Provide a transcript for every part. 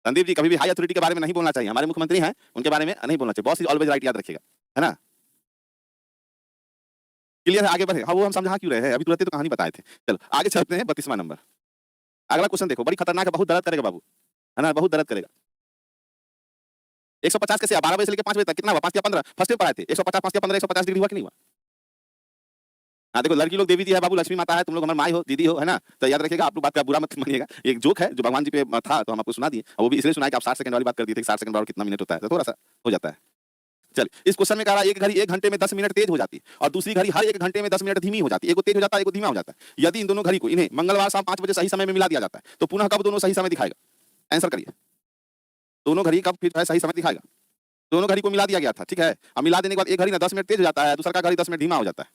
संदीप जी कभी भी high authority के बारे में नहीं बोलना चाहिए, हमारे मुख्यमंत्री हैं उनके बारे में नहीं बोलना चाहिए। बॉस इज ऑलवेज राइट, याद रखिएगा, है ना। क्लियर है, आगे बढ़े। हाँ वो हम समझा क्यों रहे हैं, अभी तुरंत ही तो कहानी बताए थे। चलो आगे चलते हैं, 32वां नंबर। अगला क्वेश्चन देखो, बड़ी खतरनाक है, बहुत दर्द करेगा बाबू, है ना, बहुत दर्द करेगा। 150 कैसे 12 बजे से लेकर 5 बजे तक कितना हुआ, 5 या 15 फर्स्ट में पढ़ाए थे। 150 5 या 15 150 डिग्री हुआ कि नहीं हुआ। हाँ देखो, लड़की लोग देवी जी है बाबू, लक्ष्मी माता है, तुम लोग हमारे माई हो, दीदी हो, है ना। तो याद रखिएगा, आप लोग बात का बुरा मत मानिएगा, एक जोक है जो भगवान जी पे था तो हम आपको सुना दिए, और वो भी इसलिए सुनाया कि आप 60 सेकंड वाली बात कर दिए थे, 60 सेकंड और कितना मिनट होता है, तो थोड़ा सा हो जाता है। चल इस क्वेश्चन में कह रहा है एक घड़ी 1 घंटे में 10 मिनट तेज हो जाती है और दूसरी घड़ी हर 1 घंटे में 10 मिनट धीमी हो जाती है। एक को तेज हो जाता है, एक को धीमा हो जाता है। यदि इन दोनों घड़ी को इन्हें मंगलवार शाम 5 बजे सही समय में मिला दिया जाता है तो पुनः कब दोनों सही समय दिखाएगा। आंसर करिए, दोनों घड़ी कब फिर सही समय दिखाएगा। दोनों घड़ी को मिला दिया गया था, ठीक है। अब मिला देने के बाद एक घड़ी ना 10 मिनट तेज हो जाता है, दूसरा का घड़ी 10 मिनट धीमा हो जाता है।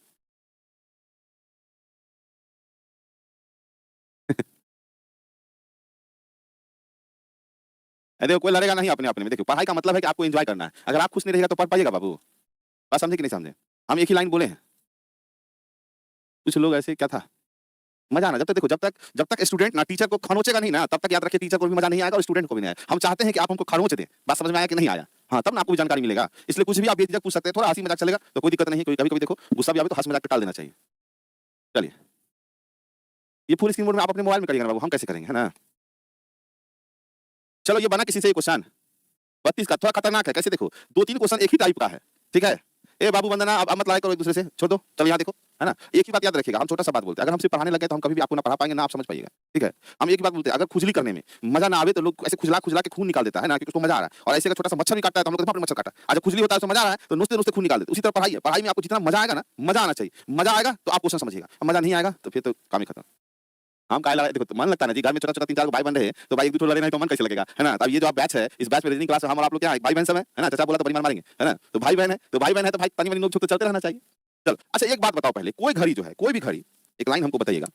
देखो कोई लड़ेगा नहीं अपने अपने में। देखो पढ़ाई का मतलब है कि आपको एंजॉय करना है, अगर आप खुश नहीं रहेगा तो पढ़ पाइएगा बाबू। बात समझे कि नहीं समझे। हम एक ही लाइन बोले हैं, कुछ लोग ऐसे क्या था मजा आना। जब तक देखो, जब तक स्टूडेंट ना टीचर को खरोचेगा नहीं ना, तब तक याद रखिए टीचर को भी मजा नहीं आएगा और स्टूडेंट को भी नहीं आएगा। हम चाहते हैं कि आप हमको खरोच दें, बात समझ में आया कि नहीं आया। हाँ तब ना आपको भी जानकारी मिलेगा, इसलिए कुछ भी आप बेझिझक पूछ सकते हैं, थोड़ा हंसी मजाक चलेगा तो कोई दिक्कत नहीं। कोई कभी कभी देखो गुस्सा भी आवे तो हंस मजाक टाल देना चाहिए। चलिए ये फुल स्क्रीन मोड में आप अपने मोबाइल में करिएगा बाबू, हम कैसे करेंगे, है ना। चलो ये बना किसी से ये क्वेश्चन 32 का, थोड़ा खतरनाक है। कैसे देखो, 2-3 क्वेश्चन एक ही टाइप का है, ठीक है। ए बाबू वंदना, अब मत लड़ाई करो एक दूसरे से, छोड़ दो। चलो यहाँ देखो, है ना, एक ही बात याद रखिएगा। हम छोटा सा बात बोलते हैं, अगर हम सिर्फ पढ़ाने लगे तो हम कभी भी आपको ना पढ़ा पाएंगे ना आप समझ पाइएगा, ठीक है। हम एक ही बात बोलते हैं, अगर खुजली करने में मजा ना आवे तो लोग ऐसे खुजला खुजला के खून निकाल देता है ना, क्योंकि उसको मजा आ रहा है। और ऐसे का छोटा सा मच्छर भी काटता है तो हम लोग मच्छर काटा, आज खुजली होता है तो मजा आ रहा है तो नुस्ते नुस्ते खून निकाल देते। उसी तरह पढ़ाई है, पढ़ाई में आपको जितना मजा आएगा ना, मजा आना चाहिए, मजा आएगा तो आप क्वेश्चन समझिएगा, मजा नहीं आएगा तो फिर तो काम ही खत्म। हम काय लगा, देखो तो मन लगता है ना जी, घर में छोटा छोटा 3-4 भाई बन रहे हैं तो भाई एक दूसरे लड़े नहीं तो मन कैसे लगेगा, है ना। अब ये जो आप बैच है, इस बैच में रीजनिंग क्लास हम और आप लोग क्या भाई बहन सब है ना। चाचा बोला तो बड़ी मार मारेंगे, है ना। तो भाई बहन है तो भाई बहन है तो भाई तनी मनी नोक झोंक तो चलते रहना चाहिए। चल अच्छा एक बात बताओ पहले, कोई घड़ी जो है, कोई भी घड़ी, एक लाइन हमको बताइएगा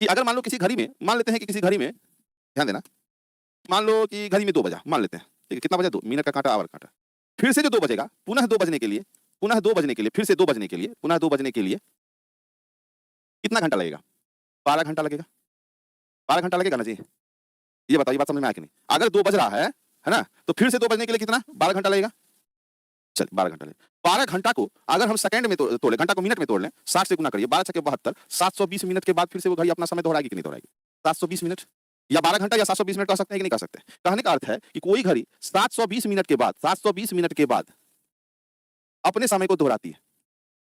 कि अगर मान लो किसी घड़ी में, मान लेते हैं कि किसी घड़ी में, ध्यान देना, मान लो कि घड़ी में 2 बजा, मान लेते हैं, ठीक है। कितना बजा, 2 मिनट का कांटा, आवर कांटा। फिर से जो 2 बजेगा, पुनः 2 बजने के लिए, पुनः 2 बजने के लिए, फिर से 2 बजने के लिए, पुनः 2 बजने के लिए कितना घंटा लगेगा। 12 घंटा लगेगा। 12 घंटा लगेगा ना जी, ये बताओ, ये बात समझ में आया कि नहीं। अगर 2 बज रहा है ना, तो फिर से 2 बजने के लिए कितना 12 घंटा लगेगा। चलिए 12 घंटा लगेगा। 12 घंटा को अगर हम सेकंड में तोड़ लें, घंटा को मिनट में तोड़ लें, 60 से गुना करिए, 12 छके 72, 720 मिनट के बाद फिर से वो घड़ी अपना समय दोहराएगी कि नहीं दोहराएगी। 720 मिनट या 12 घंटा या 720 मिनट कह सकते हैं कि नहीं कह सकते। कहने का अर्थ है कि कोई घड़ी 720 मिनट के बाद, 720 मिनट के बाद अपने समय को दोहराती है,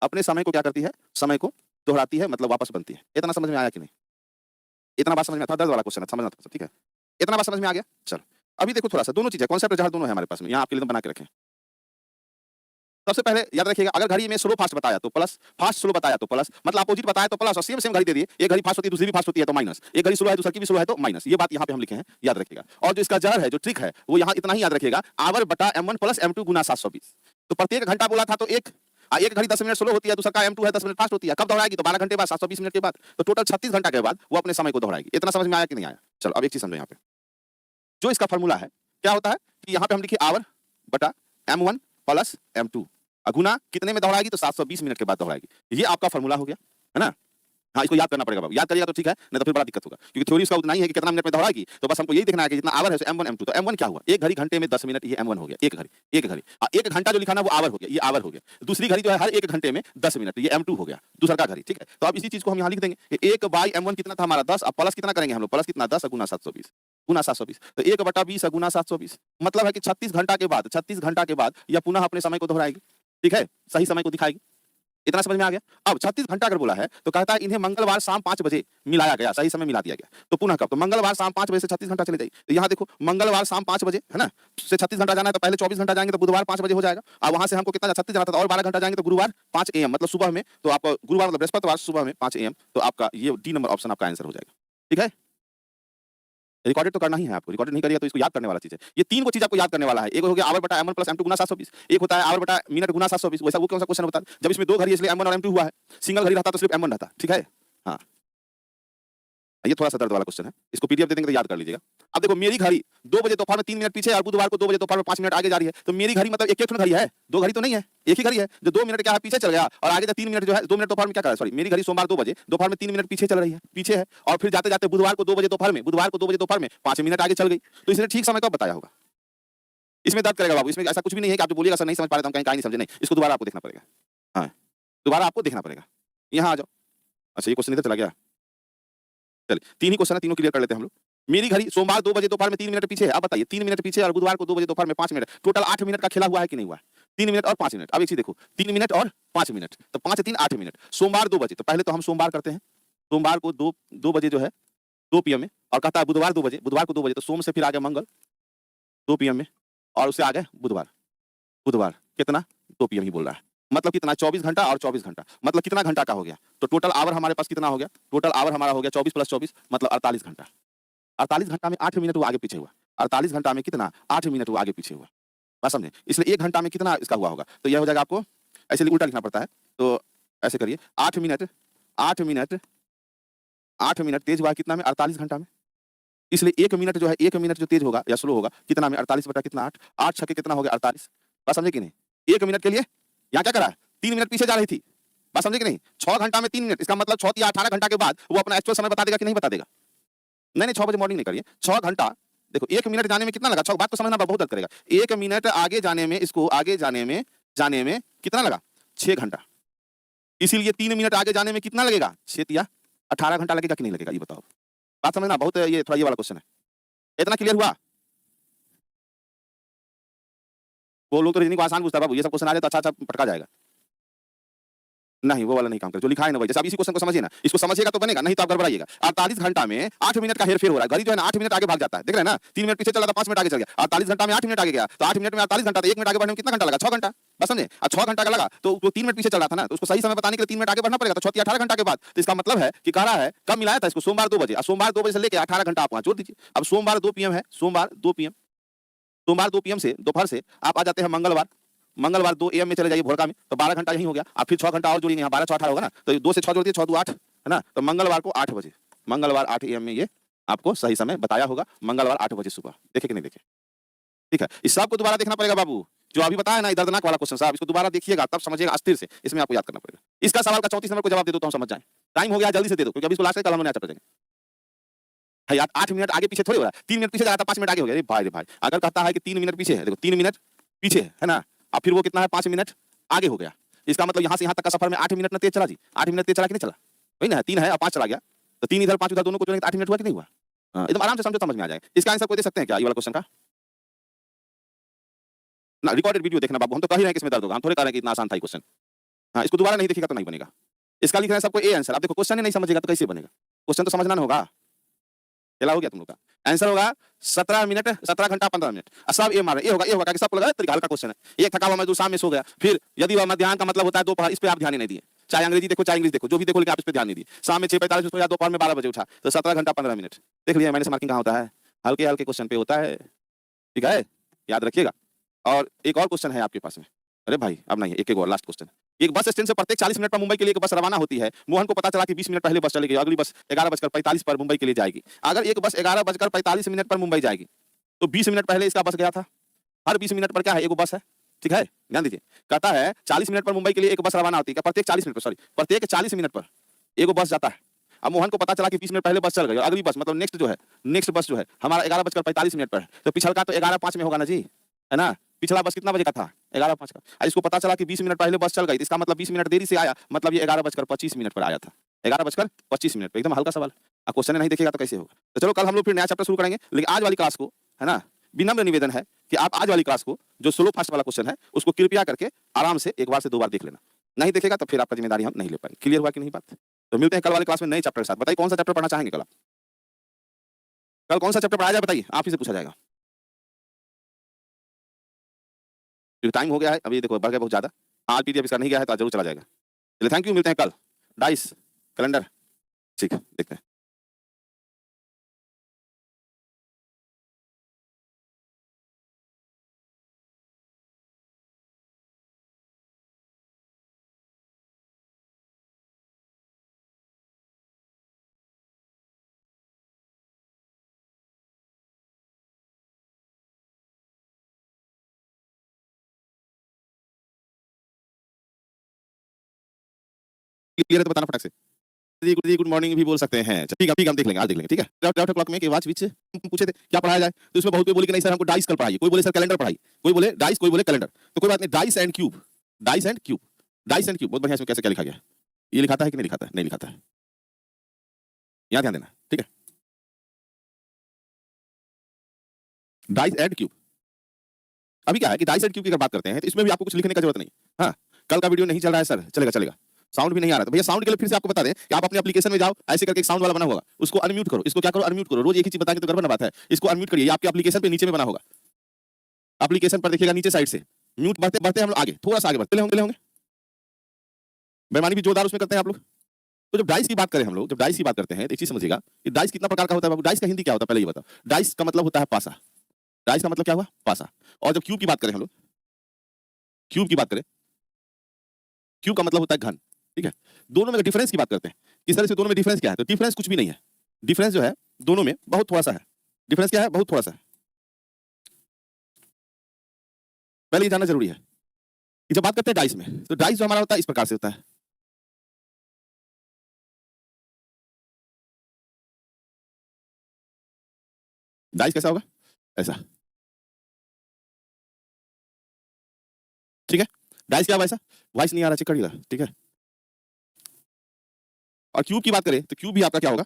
अपने समय को क्या करती है, समय को दोहराती है, मतलब वापस बनती है। इतना समझ में आया कि नहीं। इतना बात समझ में आता, दर्द वाला क्वेश्चन है, समझना था, ठीक है। इतना बात समझ में आ गया। चलो अभी देखो थोड़ा सा, दोनों चीजें कॉन्सेप्ट जहां दोनों है हमारे पास में, यहाँ आपके लिए बना के रखें। सबसे पहले याद रखिएगा, अगर घड़ी में स्लो फास्ट बताया तो प्लस, फास्ट स्लो बताया तो प्लस, मतलब अपोजिट बताया तो प्लस, और सेम सेम घड़ी दे दिए, एक घड़ी फास्ट होती है दूसरी भी फास्ट होती है तो माइनस, एक घड़ी स्लो है दूसरी की भी स्लो है तो माइनस। ये बात यहाँ पे हम लिखे हैं, याद रखिएगा। और जो इसका जहर है, जो ट्रिक है, वो यहाँ इतना ही याद रखिएगा, आवर बटा m1 प्लस m2 गुना 720। तो प्रत्येक घंटा बोला था तो एक घड़ी 10 मिनट स्लो होती है, दूसरा का m2 है 10 मिनट फास्ट होती है। कब दोहराएगी, तो 12 घंटे बाद, 720 मिनट के बाद, तो टोटल 36 घंटा के बाद वो अपने समय को दोहराएगी। इतना समझ में आया कि नहीं आया। चलो अब एक चीज समझो, यहाँ पे जो इसका फॉर्मूला है क्या होता है कि यहाँ पे हम लिखिए आवर बटा m1 प्लस m2 गुना कितने में दोहराएगी, तो 720 मिनट के बाद दोहराएगी। ये आपका फॉर्मूला हो गया, है ना। हाँ इसको याद करना पड़ेगा बाबू, याद करिएगा तो ठीक है, नहीं तो फिर बड़ा दिक्कत होगा, क्योंकि थ्योरी उसका उतना ही है कि कितना मिनट में दोहराएगी। तो बस हमको यही देखना है कि जितना आवर है m1 m2, तो m1 क्या हुआ, एक घड़ी घंटे में 10 मिनट, ये m1 हो गया, एक घड़ी, एक घड़ी। एक घंटा जो लिखा ना वो आवर हो गया, ये आवर हो गया। दूसरी घड़ी जो है हर एक घंटे में 10 मिनट, ये m2 हो गया, दूसरा का घड़ी, ठीक है। तो अब इसी चीज को हम यहाँ लिख देंगे, 1 बाई m1 कितना था हमारा 10, अब प्लस कितना करेंगे हम लोग, प्लस कितना 10 गुना 720, गुना 720, तो 1 बटा 20 गुना 720, मतलब है कि 36 घंटा के बाद, 36 घंटा के बाद यह पुनः अपने समय को दोहराएगी, ठीक है, सही समय को दिखाएगी। इतना समझ में आ गया। अब 36 घंटा अगर बोला है तो कहता है इन्हें मंगलवार शाम 5 बजे मिलाया गया, सही समय मिला दिया गया। तो पुनः कब, तो मंगलवार शाम 5 बजे से 36 घंटा चले जाएगी। तो यहाँ देखो मंगलवार शाम 5 बजे, है ना, से 36 घंटा जाना है तो पहले 24 घंटा जाएंगे तो बुधवार 5 बजे हो जाएगा। अब वहां से हमको कितना 36 जाना था तो और 12 घंटा जाएंगे तो गुरुवार 5 AM, मतलब सुबह में, तो आपका गुरुवार मतलब बृहस्पतिवार सुबह में 5 AM, तो आपका ये डी नंबर ऑप्शन आपका आंसर हो जाएगा, ठीक है। रिकॉर्डेड तो करना ही है आपको, रिकॉर्डेड नहीं करिएगा तो इसको याद करने वाला चीज है। ये 3 को चीज आपको याद करने वाला है। एक हो गया आवर बटा m1 प्लस m2 गुना 720, एक होता है आवर बटा मिनट गुना 720। वैसा वो कौन सा क्वेश्चन बता, जब इसमें 2 घड़ी इसलिए m1 और m2 हुआ है, सिंगल घड़ी रहता तो सिर्फ m1 रहता, ठीक है। हाँ ये थोड़ा सा दर्द वाला क्वेश्चन है, इसको पीडीएफ दे देंगे तो याद कर लीजिएगा। अब देखो मेरी घड़ी 2 बजे दोपहर में 3 मिनट पीछे और बुधवार को 2 बजे दोपहर में 5 मिनट आगे जा रही है, तो मेरी घड़ी मतलब एक घड़ी है, 2 घड़ी तो नहीं है, एक ही घड़ी है। जो 2 मिनट क्या है पीछे चल गया और आगे का 3 मिनट जो है 2 मिनट दोपहर में क्या कर रहा है, सॉरी मेरी घड़ी सोमवार 2 बजे दोपहर में 3 मिनट पीछे चल रही है, पीछे है, और फिर जाते-जाते बुधवार को 2 बजे दोपहर में 5 मिनट आगे चल गई, तो इसने ठीक समय कब बताया होगा? इसमें दर्द करेगा बाबू, इसमें ऐसा कुछ भी नहीं है कि आप जो बोलिएगा सर नहीं समझ पा रहे तो हम कहीं नहीं समझे, नहीं, इसको दोबारा आपको देखना पड़ेगा। हाँ, दोबारा आपको देखना पड़ेगा। यहाँ आ जाओ। अच्छा ये क्वेश्चन इधर चला गया। चलिए 3 ही क्वेश्चन है, तीनों क्लियर कर लेते हैं हम लोग। मेरी घड़ी सोमवार 2 बजे दोपहर में 3 मिनट पीछे है, अब बताइए 3 मिनट पीछे और बुधवार को 2 बजे दोपहर में 5 मिनट, टोटल 8 मिनट का खेला हुआ है कि नहीं हुआ है? 3 मिनट और 5 मिनट। अब एक चीज देखो 3 मिनट और 5 मिनट, तो 5 3 8 मिनट। सोमवार 2 बजे, तो पहले तो हम सोमवार करते हैं, सोमवार को 2 बजे जो है 2 पीएम में, और कहता है बुधवार 2 बजे, बुधवार को 2 बजे, तो सोम से फिर आ गया मंगल 2 पीएम में, और उससे आ गया बुधवार, बुधवार कितना 2 पीएम ही बोल रहा है, मतलब कितना 24 घंटा और 24 घंटा, मतलब कितना घंटा का हो गया? तो टोटल आवर हमारे पास कितना हो गया? टोटल आवर हमारा हो गया 24 + 24 मतलब 48 घंटा। 48 घंटा में 8 मिनट वो आगे पीछे हुआ, 48 घंटा में कितना 8 मिनट वो आगे पीछे हुआ, बात समझे? इसलिए 1 घंटा में कितना इसका हुआ होगा, तो यह हो जाएगा आपको ऐसे उल्टा लिखना पड़ता है, तो ऐसे करिए 8 मिनट 8 मिनट 8 मिनट तेज हुआ कितना में 48 घंटा में, इसलिए 1 मिनट जो है 1 मिनट जो तेज होगा या स्लो होगा कितना में 48 बटा कितना 8, 8 छक्के कितना हो गया 48, बात समझे कि नहीं? 1 मिनट के लिए यहाँ क्या करा है 3 मिनट पीछे जा रही थी, बात समझे कि नहीं? 6 घंटा में 3 मिनट, इसका मतलब 6 या 18 घंटा के बाद वो अपना एक्चुअल समय बता देगा कि नहीं बता देगा? नहीं नहीं 6 बजे मॉर्निंग नहीं करिए, 6 घंटा देखो 1 मिनट जाने में कितना लगा, 6 बात को समझना बहुत दर्द करेगा। 1 मिनट आगे जाने में, इसको आगे जाने में कितना लगा 6 घंटा, इसीलिए 3 मिनट आगे जाने में कितना लगेगा 6 या 18 घंटा लगेगा कि नहीं लगेगा, ये बताओ, बात समझना बहुत, ये थोड़ा ये वाला क्वेश्चन है। इतना क्लियर हुआ? वो लोग तो रीजनिंग को आसान पूछता है बाबू, ये सब क्वेश्चन आ जाए तो अच्छा पटका जाएगा। नहीं वो वाला नहीं काम कर, जो लिखा है ना वही, जैसे आप इसी क्वेश्चन को समझिए ना, इसको समझिएगा तो बनेगा, नहीं तो आप गड़बड़ाइएगा। 48 घंटा में 8 मिनट का हेरफेर हो रहा है, घड़ी जो है ना 8 मिनट आगे भाग जाता है, देख रहे हैं ना, 3 मिनट पीछे चला था 5 मिनट आगे चल गया, 48 घंटा में 8 मिनट आगे गया, तो 8 मिनट में 48 घंटा, तो 1 मिनट आगे बढ़ने में कितना घंटा लगा 6 घंटा, बस समझे? अब 6 घंटा का लगा तो वो 3 मिनट पीछे चल रहा था ना, तो उसको सही समय बताने के लिए 3 मिनट आगे बढ़ना पड़ेगा, तो 6 18 घंटा के बाद, तो इसका मतलब है कि कह रहा है कब मिलाया था इसको सोमवार 2 बजे, सोमवार 2 बजे से लेकर 18 घंटा आप वहां जोड़ दीजिए। अब सोमवार 2 पीएम है, सोमवार 2 पीएम, सोमवार 2 पीएम से दोपहर से आप आ जाते हैं मंगलवार, मंगलवार 2 एएम में चले जाइए भोरका में, तो 12 घंटा यही हो गया, आप फिर 6 घंटा और जोड़िए, यहाँ 12 6 18 होगा ना, तो 2 से 6 जोड़ दिए 6 2 8 है ना, तो मंगलवार को 8 बजे, मंगलवार 8 एएम में ये आपको सही समय बताया होगा, मंगलवार 8 बजे सुबह, देखे कि नहीं देखे? ठीक है, इस सबको दोबारा देखना पड़ेगा बाबू, जो अभी बताया ना दर्दनाक वाला क्वेश्चन साहब, इसको दोबारा देखिएगा तब समझिएगा अस्थिर से, इसमें आपको याद करना पड़ेगा। इसका सवाल का 34 नंबर को जवाब दे दो तो हम समझ जाएं, टाइम हो गया जल्दी से दे दो, क्योंकि अभी इसको लास्ट कल हम लोग नया चैप्टर देंगे। है यार 8 मिनट आगे पीछे थोड़ी हो रहा है, 3 मिनट पीछे जा रहा था 5 मिनट आगे हो गया, अरे भाई अगर कहता है कि 3 मिनट पीछे है, देखो 3 मिनट पीछे है ना, अब फिर वो कितना है 5 मिनट आगे हो गया, इसका मतलब यहाँ से यहाँ तक का सफर में 8 मिनट ना तेज चला जी, 8 मिनट तेज चला कि नहीं चला? वही ना, 3 है और 5 चला गया, तो 3 इधर 5 उधर दोनों को जोड़ेंगे तो 8 मिनट हुआ कि नहीं हुआ? एकदम आराम से समझो, समझ में आ जाएगा। इसका आंसर कोई दे सकते हैं क्या ये वाला क्वेश्चन का? ना रिकॉर्डेड वीडियो देखना बाबू, हम तो कह ही रहे हैं कि इसमें दर्द होगा, हम थोड़े कह रहे हैं कि इतना आसान था क्वेश्चन। हाँ इसको दोबारा नहीं देखिएगा तो नहीं बनेगा, इसका लिख रहे हैं सबको ए आंसर, आप देखो क्वेश्चन ही नहीं समझेगा तो कैसे बनेगा? क्वेश्चन तो समझना होगा, चला हो गया तुम लोग का आंसर होगा 17 मिनट 17 घंटा 15 मिनट, सब ए मार, ये होगा कि सबको लगा तरीका हल्का क्वेश्चन है, एक थका हुआ मजदूर शाम में सो गया, फिर यदि वह मध्याह्न का मतलब होता है दोपहर, इस पे आप ध्यान ही नहीं दिए, चाहे अंग्रेजी देखो चाहे इंग्लिश देखो, जो भी देखो लेकिन आप इस पे ध्यान नहीं दिए, शाम में 6:45 सो या दोपहर में 12 बजे उठा, तो 17 घंटा 15 मिनट, देख लिया मैंने मार्किंग कहाँ होता है, हल्के हल्के क्वेश्चन पे होता है, ठीक है याद रखिएगा। और एक और क्वेश्चन है आपके पास में, अरे भाई अब नहीं, एक और लास्ट क्वेश्चन, एक बस स्टैंड से प्रत्येक 40 मिनट पर मुंबई के लिए एक बस रवाना होती है, मोहन को पता चला कि 20 मिनट पहले बस चलेगी, अगली बस 11:45 पर मुंबई के लिए जाएगी, अगर एक बस 11:45 पर मुंबई जाएगी तो 20 मिनट पहले इसका बस गया था, हर 20 मिनट पर क्या है एक बस है, ठीक है ध्यान दीजिए, कहता है 40 मिनट पर मुंबई के लिए एक बस रवाना होती है, प्रत्येक 40 मिनट पर, सॉरी प्रत्येक 40 मिनट पर एक बस जाता है, अब मोहन को पता चला कि 20 मिनट पहले बस चल गई, अगली बस मतलब नेक्स्ट बस जो है हमारा 11:45 पर है, तो पिछल का तो 11:05 में होगा ना जी, है ना, पिछला बस कितना बजे का था 11:05 का, और इसको पता चला कि 20 मिनट पहले बस चल गई, इसका मतलब 20 मिनट देरी से आया, मतलब ये 11:25 पर आया था, 11:25 पर, एकदम हल्का सवाल, अब क्वेश्चन नहीं देखिएगा तो कैसे होगा? तो चलो कल हम लोग फिर नया चैप्टर शुरू करेंगे, लेकिन आज वाली क्लास को है ना विनम्र निवेदन है कि आप आज वाली क्लास को जो स्लो फास्ट वाला क्वेश्चन है उसको कृपया करके आराम से एक बार से 2 बार देख लेना, नहीं देखेगा तो फिर आपका जिम्मेदारी हम नहीं ले पाएंगे। क्लियर हुआ कि नहीं बात? तो मिलते हैं कल वाली क्लास में नए चैप्टर के साथ। बताइए कौन सा चैप्टर पढ़ना चाहेंगे कल आप? कल कौन सा चैप्टर पढ़ाया जाए बताइए, आप ही से पूछा जाएगा, क्योंकि टाइम हो गया है, अभी देखो बढ़ गया बहुत ज्यादा, आज पीडीएफ इसका नहीं गया है तो आज जरूर चला जाएगा। चलिए थैंक यू, मिलते हैं कल, डाइस कैलेंडर, ठीक है देखते हैं। क्लियर है तो बताना फटाक से। गुड मॉर्निंग भी बोल सकते हैं। ठीक है, हम देख लेंगे, आज देख लेंगे, ठीक है। 12 o'clock में कि वाच विच हम पूछे थे क्या पढ़ाया जाए, तो इसमें बहुत कोई बोले कि नहीं सर हमको डाइस कल पढ़ाइए, कोई बोले सर कैलेंडर पढ़ाइए, कोई बोले डाइस, कोई बोले कैलेंडर। तो कोई बात नहीं, dice and cube, dice and cube, dice and cube बहुत बढ़िया। इसमें कैसे क्या लिखा गया, ये लिखाता है कि नहीं लिखाता है, नहीं लिखाता है, यहाँ ध्यान देना, ठीक है। डाइस एंड क्यूब, अभी क्या है कि डाइस एंड क्यूब की अगर बात करते हैं तो इसमें भी आपको कुछ लिखने का जरूरत नहीं। हाँ, कल का वीडियो नहीं चल रहा है सर, चलेगा चलेगा, साउंड भी नहीं आ रहा, तो भैया साउंड के लिए फिर से आपको बता दें कि आप अपने एप्लीकेशन में जाओ, ऐसे करके एक साउंड वाला बना होगा, उसको अनम्यूट करो, इसको क्या करो, अनम्यूट करो। रोज एक ही चीज बता के तो गड़बड़ ना बात है, इसको अनम्यूट करिए। आपके एप्लीकेशन पे नीचे में बना होगा, एप्लीकेशन पर देखिएगा नीचे साइड से म्यूट, बढ़ते बढ़ते हम लोग आगे, थोड़ा सा आगे बढ़ते होंगे, बेईमानी भी जोरदार उसमें करते हैं आप लोग। तो जब डाइस की बात करें हम लोग, जब डाइस की बात करते हैं तो एक चीज समझिएगा कि डाइस कितना प्रकार का होता है बाबू। डाइस का हिंदी क्या होता है पहले ये बताओ। डाइस का मतलब होता है पासा, डाइस का मतलब क्या हुआ, पासा। और जब क्यूब की बात करें हम लोग, क्यूब की बात करें, क्यूब का मतलब होता है घन, ठीक है। दोनों में डिफरेंस की बात करते हैं, किस तरह से दोनों में डिफरेंस क्या है, तो डिफरेंस कुछ भी नहीं है। डिफरेंस जो है दोनों में बहुत थोड़ा सा है। डिफरेंस क्या है, बहुत थोड़ा सा है। पहले ये जानना जरूरी है कि जब बात करते हैं डाइस में, तो डाइस जो हमारा होता है इस प्रकार से होता है। डाइस कैसा होगा, ऐसा, ठीक है। डाइस क्या वैसा, वॉइस नहीं आ रहा, चेक करिएगा, ठीक है। और क्यूब की बात करें तो क्यूब भी आपका क्या होगा,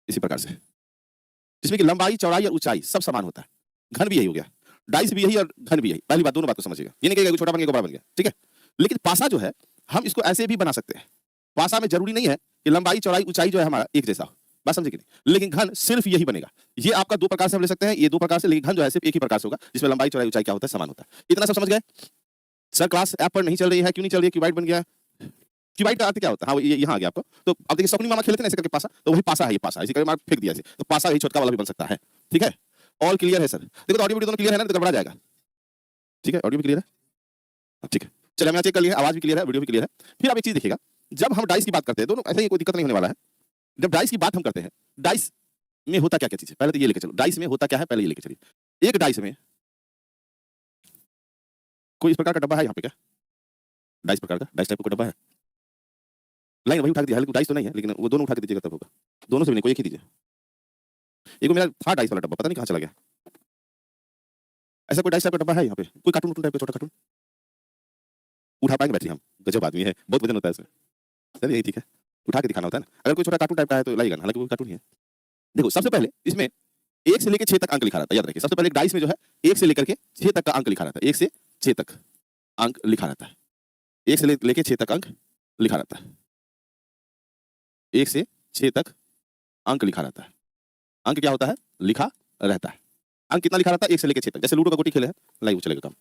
इसी प्रकार से, जिसमें कि लंबाई, चौड़ाई और ऊंचाई सब समान होता है। घन भी यही हो गया, डाइस भी यही और घन भी यही। पहली बात, दोनों बात को समझिएगा, ये नहीं कहेगा छोटा बन गया बड़ा बन गया, ठीक है। लेकिन पासा जो है हम इसको ऐसे भी बना सकते हैं। पासा में जरूरी नहीं है कि लंबाई, चौड़ाई, ऊंचाई जो है हमारा एक जैसा हो, बात समझे कि नहीं। लेकिन घन सिर्फ यही बनेगा। ये आपका दो प्रकार से हम ले सकते हैं, ये दो प्रकार से, लेकिन घन जो है सिर्फ एक ही प्रकार से होगा, जिसमें लंबाई, चौड़ाई, ऊंचाई क्या होता है, समान होता है। इतना सब समझ गए। सर क्लास ऐप पर नहीं चल रही है, क्यों नहीं चल रही है, क्यूबाइट बन गया। क्यूबाइट का अर्थ क्या होता है, हाँ ये यहाँ आ गया आपको। तो अब देखिए सपनी मामा खेलते हैं ऐसे करके पासा, तो वही पासा है, ये पासा इसी करके मार फेंक दिया ऐसे, तो पासा यही छोटका वाला भी बन सकता है, ठीक है। ऑल क्लियर है सर, देखो तो ऑडियो वीडियो दोनों क्लियर है ना, तो गड़बड़ा जाएगा, ठीक है। ऑडियो भी क्लियर है, ठीक है। चलिए हमने चेक कर लिया, आवाज भी क्लियर है, वीडियो भी क्लियर है। फिर आप एक चीज देखिएगा, जब हम डाइस की बात करते हैं, दोनों ऐसे ही, कोई दिक्कत नहीं होने वाला है। जब डाइस की बात हम करते हैं, डाइस में होता क्या क्या चीज है, पहले तो ये लेके चलो, डाइस में होता क्या है, पहले ये लेके चलिए। एक डाइस में कोई इस प्रकार का डब्बा है यहाँ पे क्या, डाइस प्रकार का, डाइस टाइप का डब्बा है, लाइन वही उठा के दिया है, लेकिन डाइस तो नहीं है, लेकिन वो दोनों उठा के दीजिएगा तब होगा। दोनों से भी नहीं, कोई एक ही दीजिए। एक मेरा था डाइस वाला डब्बा, पता नहीं कहाँ चला गया। ऐसा कोई डाइस टाइप का डब्बा है यहाँ पे, कोई कार्टून टाइप का छोटा कार्टून उठा पाएंगे बैटरी, हम गजब आदमी है, बहुत वजन होता है इसमें। चलिए यही ठीक है, उठा के दिखाना होता है ना। अगर कोई छोटा कार्टून टाइप का है तो लाइएगा, हालांकि वो कार्टून ही है। देखो सबसे पहले इसमें 1 से लेकर 6 तक अंक लिखा रहता है, याद रखिए। सबसे पहले एक डाइस में जो है 1 से लेकर के 6 तक का अंक लिखा रहता है, 1 से 6 तक अंक लिखा रहता है, 1 से लेकर 6 तक अंक लिखा रहता है, 1 से 6 तक अंक लिखा रहता है। अंक क्या होता है, लिखा रहता है। अंक कितना लिखा रहता है, 1 से लेकर 6 तक। जैसे लूडो का गोटी खेले हैं, लाइव वो चलेगा काम,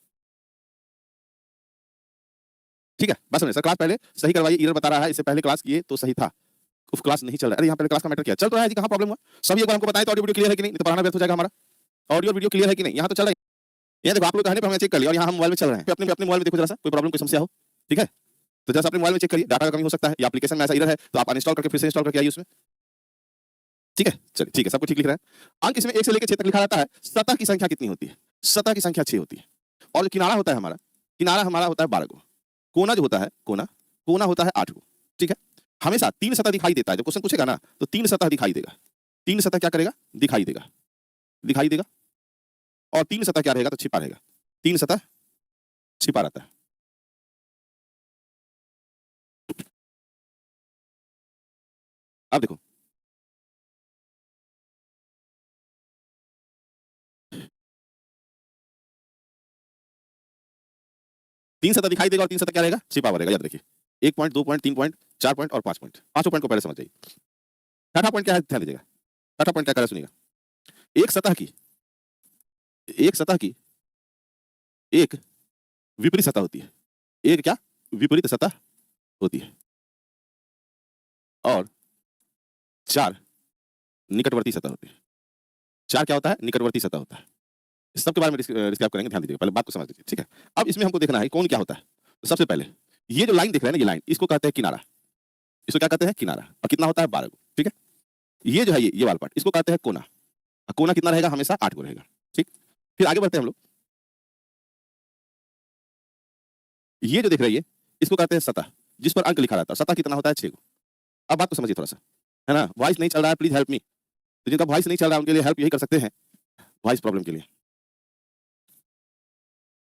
ठीक है। बस हमने सर क्लास पहले सही करवाइए, एरर बता रहा है, इससे पहले क्लास किए तो सही था, उफ क्लास नहीं चल रहा है। अरे यहाँ पहले क्लास का मैटर क्या चल रहा है जी, कहाँ प्रॉब्लम हुआ, सभी एक बार हमको बताएं तो ऑडियो वीडियो क्लियर है कि नहीं, तो पढ़ाना व्यर्थ हो जाएगा हमारा। ऑडियो वीडियो क्लियर है कि नहीं, यहाँ तो चल रहा है। ये देखो आप लोग कहने पे हमने चेक कर लिया, और यहाँ हम मोबाइल में चल रहे हैं, अपने अपने मोबाइल में देखो जरा सा, कोई प्रॉब्लम कोई समस्या हो, ठीक है। तो जैसे अपने मोबाइल में चेक करिए, डाटा का कमी हो सकता है, या एप्लीकेशन में ऐसा एरर है, तो आप अनइंस्टॉल करके फिर से इंस्टॉल करके आइए उसमें, ठीक है। चलिए ठीक है, सब कुछ ठीक लिख रहा है। अंक इसमें 1 से लेकर 6 तक लिखा रहता है। सतह की संख्या कितनी होती है, सतह की संख्या 6 होती है। और जो किनारा होता है हमारा, किनारा हमारा होता है 12 को, कोना जो होता है, कोना कोना होता है 8 को, ठीक है। हमेशा 3 सतह दिखाई देता है, जब क्वेश्चन पूछेगा ना तो 3 सतह दिखाई देगा। 3 सतह क्या करेगा, दिखाई देगा, दिखाई देगा। और 3 सतह क्या रहेगा, तो छिपा रहेगा। 3 सतह छिपा रहता है। अब देखो, तीन सतह दिखाई देगा और 3 सतह क्या रहेगा, छिपा हुआ रहेगा, याद रखिए। 1 पॉइंट, 2 पॉइंट, 3 पॉइंट, 4 पॉइंट और 5 पॉइंट। पांचों पॉइंट को पहले समझ जाइए। छठा पॉइंट क्या है, ध्यान दीजिएगा। छठा पॉइंट क्या कर रहा है सुनिएगा। एक सतह की, एक सतह की एक विपरीत सतह होती है। एक क्या, विपरीत सतह होती है। और 4 निकटवर्ती सतह होती है। 4 क्या होता है, निकटवर्ती सतह होता है। इस सब के बारे में डिस्क्राइब करेंगे, ध्यान दीजिएगा, पहले बात को समझ लीजिए, ठीक है। अब इसमें हमको देखना है कौन क्या होता है। तो सबसे पहले ये जो लाइन दिख रहा है ना, ये लाइन, इसको कहते हैं किनारा। इसको क्या कहते हैं, किनारा। और कितना होता है, 12 को, ठीक है। ये जो है ये वाला पार्ट, इसको कहते हैं कोना। कोना कितना रहेगा, हमेशा 8 को रहेगा, ठीक। फिर आगे बढ़ते हैं हम लोग। ये जो दिख रही है इसको कहते हैं सतह। जिस पर अंक लिखा रहता है, सतह कितना होता है 6 को। अब बात को समझिए थोड़ा सा, है ना। वॉइस नहीं चल रहा है, प्लीज हेल्प मी। तो जिनका वॉइस नहीं चल रहा है उनके लिए हेल्प यही कर सकते हैं, वॉइस प्रॉब्लम के लिए,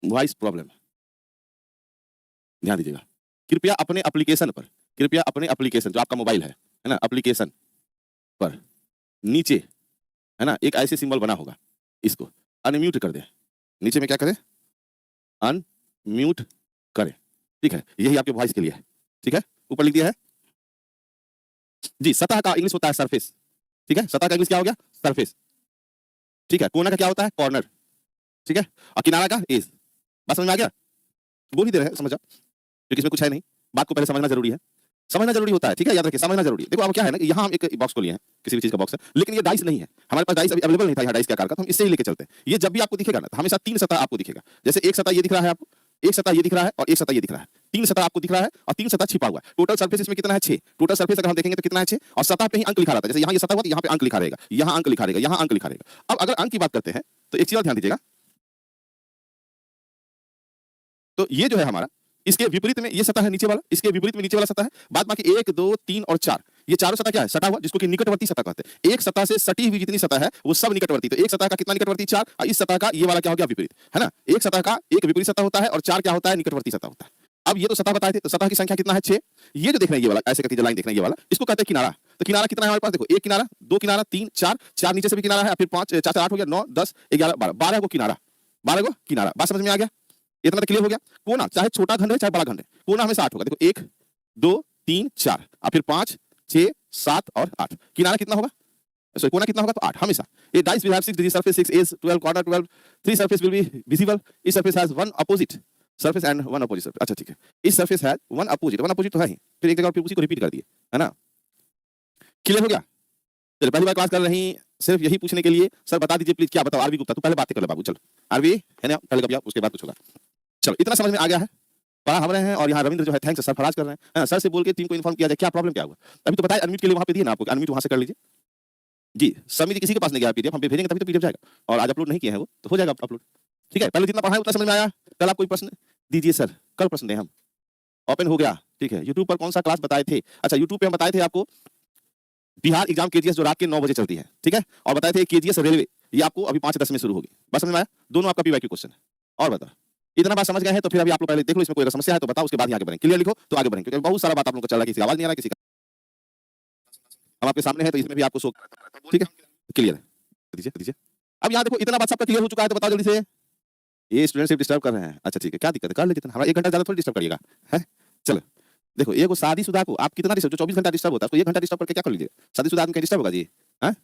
वॉइस प्रॉब्लम, ध्यान दीजिएगा। कृपया अपने एप्लीकेशन पर, कृपया अपने एप्लीकेशन जो आपका मोबाइल है ना, एप्लीकेशन पर नीचे, है ना, एक ऐसे सिंबल बना होगा, इसको अनम्यूट कर दें। नीचे में क्या करें, अनम्यूट करें, ठीक है। यही आपके वॉइस के लिए है, ठीक है। ऊपर लिख दिया है जी। सतह का इंग्लिश होता है सरफेस, ठीक है। सतह का इंग्लिश क्या हो गया, सरफेस, ठीक है। कोना का क्या होता है, कॉर्नर, ठीक है। और किनारा का एज। बात समझ में आ गया, बोल ही दे रहे हैं, समझ जाओ, क्योंकि इसमें कुछ है नहीं, बात को पहले समझना जरूरी है, समझना जरूरी होता है, ठीक है। याद रखिए, समझना जरूरी है। देखो अब क्या है ना कि यहाँ हम एक बॉक्स को लिए हैं, किसी भी चीज का बॉक्स है, लेकिन ये डाइस नहीं है हमारे पास, डाइस अभी अवेलेबल नहीं था यहाँ डाइस के आकार का, तो हम इससे ही लेके चलते हैं। ये जब भी आपको दिखेगा ना, तो हमेशा 3 सतह आपको दिखेगा। जैसे एक सतह ये दिख रहा है आपको, एक सतह ये दिख रहा है और एक सतह ये दिख रहा है, 3 सतह आपको दिख रहा है और 3 सतह छिपा हुआ है। टोटल सरफेस इसमें कितना है, 6। टोटल सरफेस अगर हम देखेंगे तो कितना है, 6। और सतह पे ही अंक लिखा रहता है, जैसे यहाँ ये सतह हुआ तो यहाँ पे अंक लिखा रहेगा, यहाँ अंक लिखा रहेगा, यहाँ अंक लिखा रहेगा। अब अगर अंक की बात करते हैं तो एक चीज और ध्यान दीजिएगा, तो ये जो है हमारा, इसके विपरीत में ये सतह है नीचे वाला, इसके विपरीत में नीचे वाला सतह है। बाद बाकी 1 2 3 और 4, ये चारों सतह क्या है, सटा हुआ, जिसको कि निकटवर्ती सतह कहते हैं। एक सतह से सटी हुई जितनी सतह है वो सब निकटवर्ती। तो एक सतह का कितना निकटवर्ती, 4, और इस सतह का ये वाला क्या हो गया, विपरीत, है ना। एक सतह का एक विपरीत सतह होता है और 4 क्या होता है, निकटवर्ती सतह होता है। अब ये तो सतह बताए थे, तो सतह की संख्या कितना है, 6। ये जो देख रहे हैं ये वाला, ऐसे करके जो लाइन देख रहे हैं ये वाला, इसको कहते हैं किनारा। तो किनारा कितना है हमारे पास, देखो, एक किनारा, 2 किनारा, 3 4, 4 नीचे से भी किनारा है, फिर 5 4 4 8 हो गया, 9 10 11 12, 12 को किनारा, 12 को किनारा। बात समझ में आ गया, इतना तो क्लियर हो गया। कोना चाहे छोटा खंड है चाहे बड़ा खंड है, कोना हमेशा 8 होगा। देखो 1 2 3 4 और फिर 5 6 7 और 8, किनारा कितना होगा, सॉरी कोना कितना होगा, तो 8 हमेशा। A dice will have 6 degree surface, 6 edge, 12 corner, 12 3 surface will be visible. इस surface has 1 opposite surface and 1 opposite surface. अच्छा ठीक है, इस सरफेस हैज 1 अपोजिट, 1 अपोजिट तो है ही, फिर एक जगह और फिर उसी को रिपीट कर दिए, है ना। क्लियर हो गया। चलो पहली बार क्लास कर रही सिर्फ यही पूछने के लिए, सर बता दीजिए प्लीज, क्या बताओ। आरवी गुप्ता, तू पहले बातें कर ले बाबू, चल आरवी, है ना, पहले कभी आप, उसके बाद कुछ होगा। चलो इतना समझ में आ गया है, पढ़ा हम रहे हैं। और यहाँ रविंद्र जो है, थैंक्स सरफराज कर रहे हैं, सर से बोल के टीम को इन्फॉर्म किया जाए क्या प्रॉब्लम क्या हुआ। अभी तो बताया अनम्यूट के लिए वहां पे दिए ना आपको, अनम्यूट वहां से कर लीजिए जी। समिति किसी के पास नहीं गया पीडीएफ, हम पे भेजेंगे तभी तो पीडीएफ जाएगा, और आज अपलोड नहीं किया है वो, तो हो जाएगा अपलोड, ठीक है। पहले जितना पढ़ा है उतना समझ में आया। कल आप कोई प्रश्न दीजिए सर, कल प्रश्न दें हम, ओपन हो गया, ठीक है। यूट्यूब पर कौन सा क्लास बताए थे, अच्छा यूट्यूब पे हम बताए थे आपको बिहार एग्जाम केजीएस जो रात के 9 बजे चलती है, ठीक है। और बताए थे केजीएस रेलवे, ये आपको अभी 5-10 में शुरू होगी। बस समझ में आया, दोनों आपका पीवाईक्यू क्वेश्चन है। और बताओ, इतना बात समझ गए हैं तो फिर अभी आप लोग पहले देख लो, इसमें कोई अगर समस्या है तो बताओ, उसके बाद ही आगे बढ़ें। क्लियर लिखो तो आगे बढ़ें, क्योंकि बहुत सारा बात आप लोगों को चल रहा है, किसी की आवाज नहीं आ रहा है, किसी का हम आपके सामने है, तो इसमें भी आपको शो, ठीक है। क्लियर है, दीजिए दीजिए। अब यहाँ देखो इतना बात सबका क्लियर हो चुका है, तो बताओ जल्दी से। ये स्टूडेंट सिर्फ डिस्टर्ब कर रहे हैं, अच्छा ठीक है, क्या दिक्कत है, कर लीजिए। हमारा 1 घंटा ज्यादा थोड़ी डिस्टर्ब करिएगा, है। चलो देखो, ये को शादीशुदा को आप कितना डिस्टर्ब, जो 24 घंटा डिस्टर्ब होता है उसको 1 घंटा डिस्टर्ब करके क्या कर लीजिए। शादीशुदा आदमी का डिस्टर्ब होगा जी, हैं।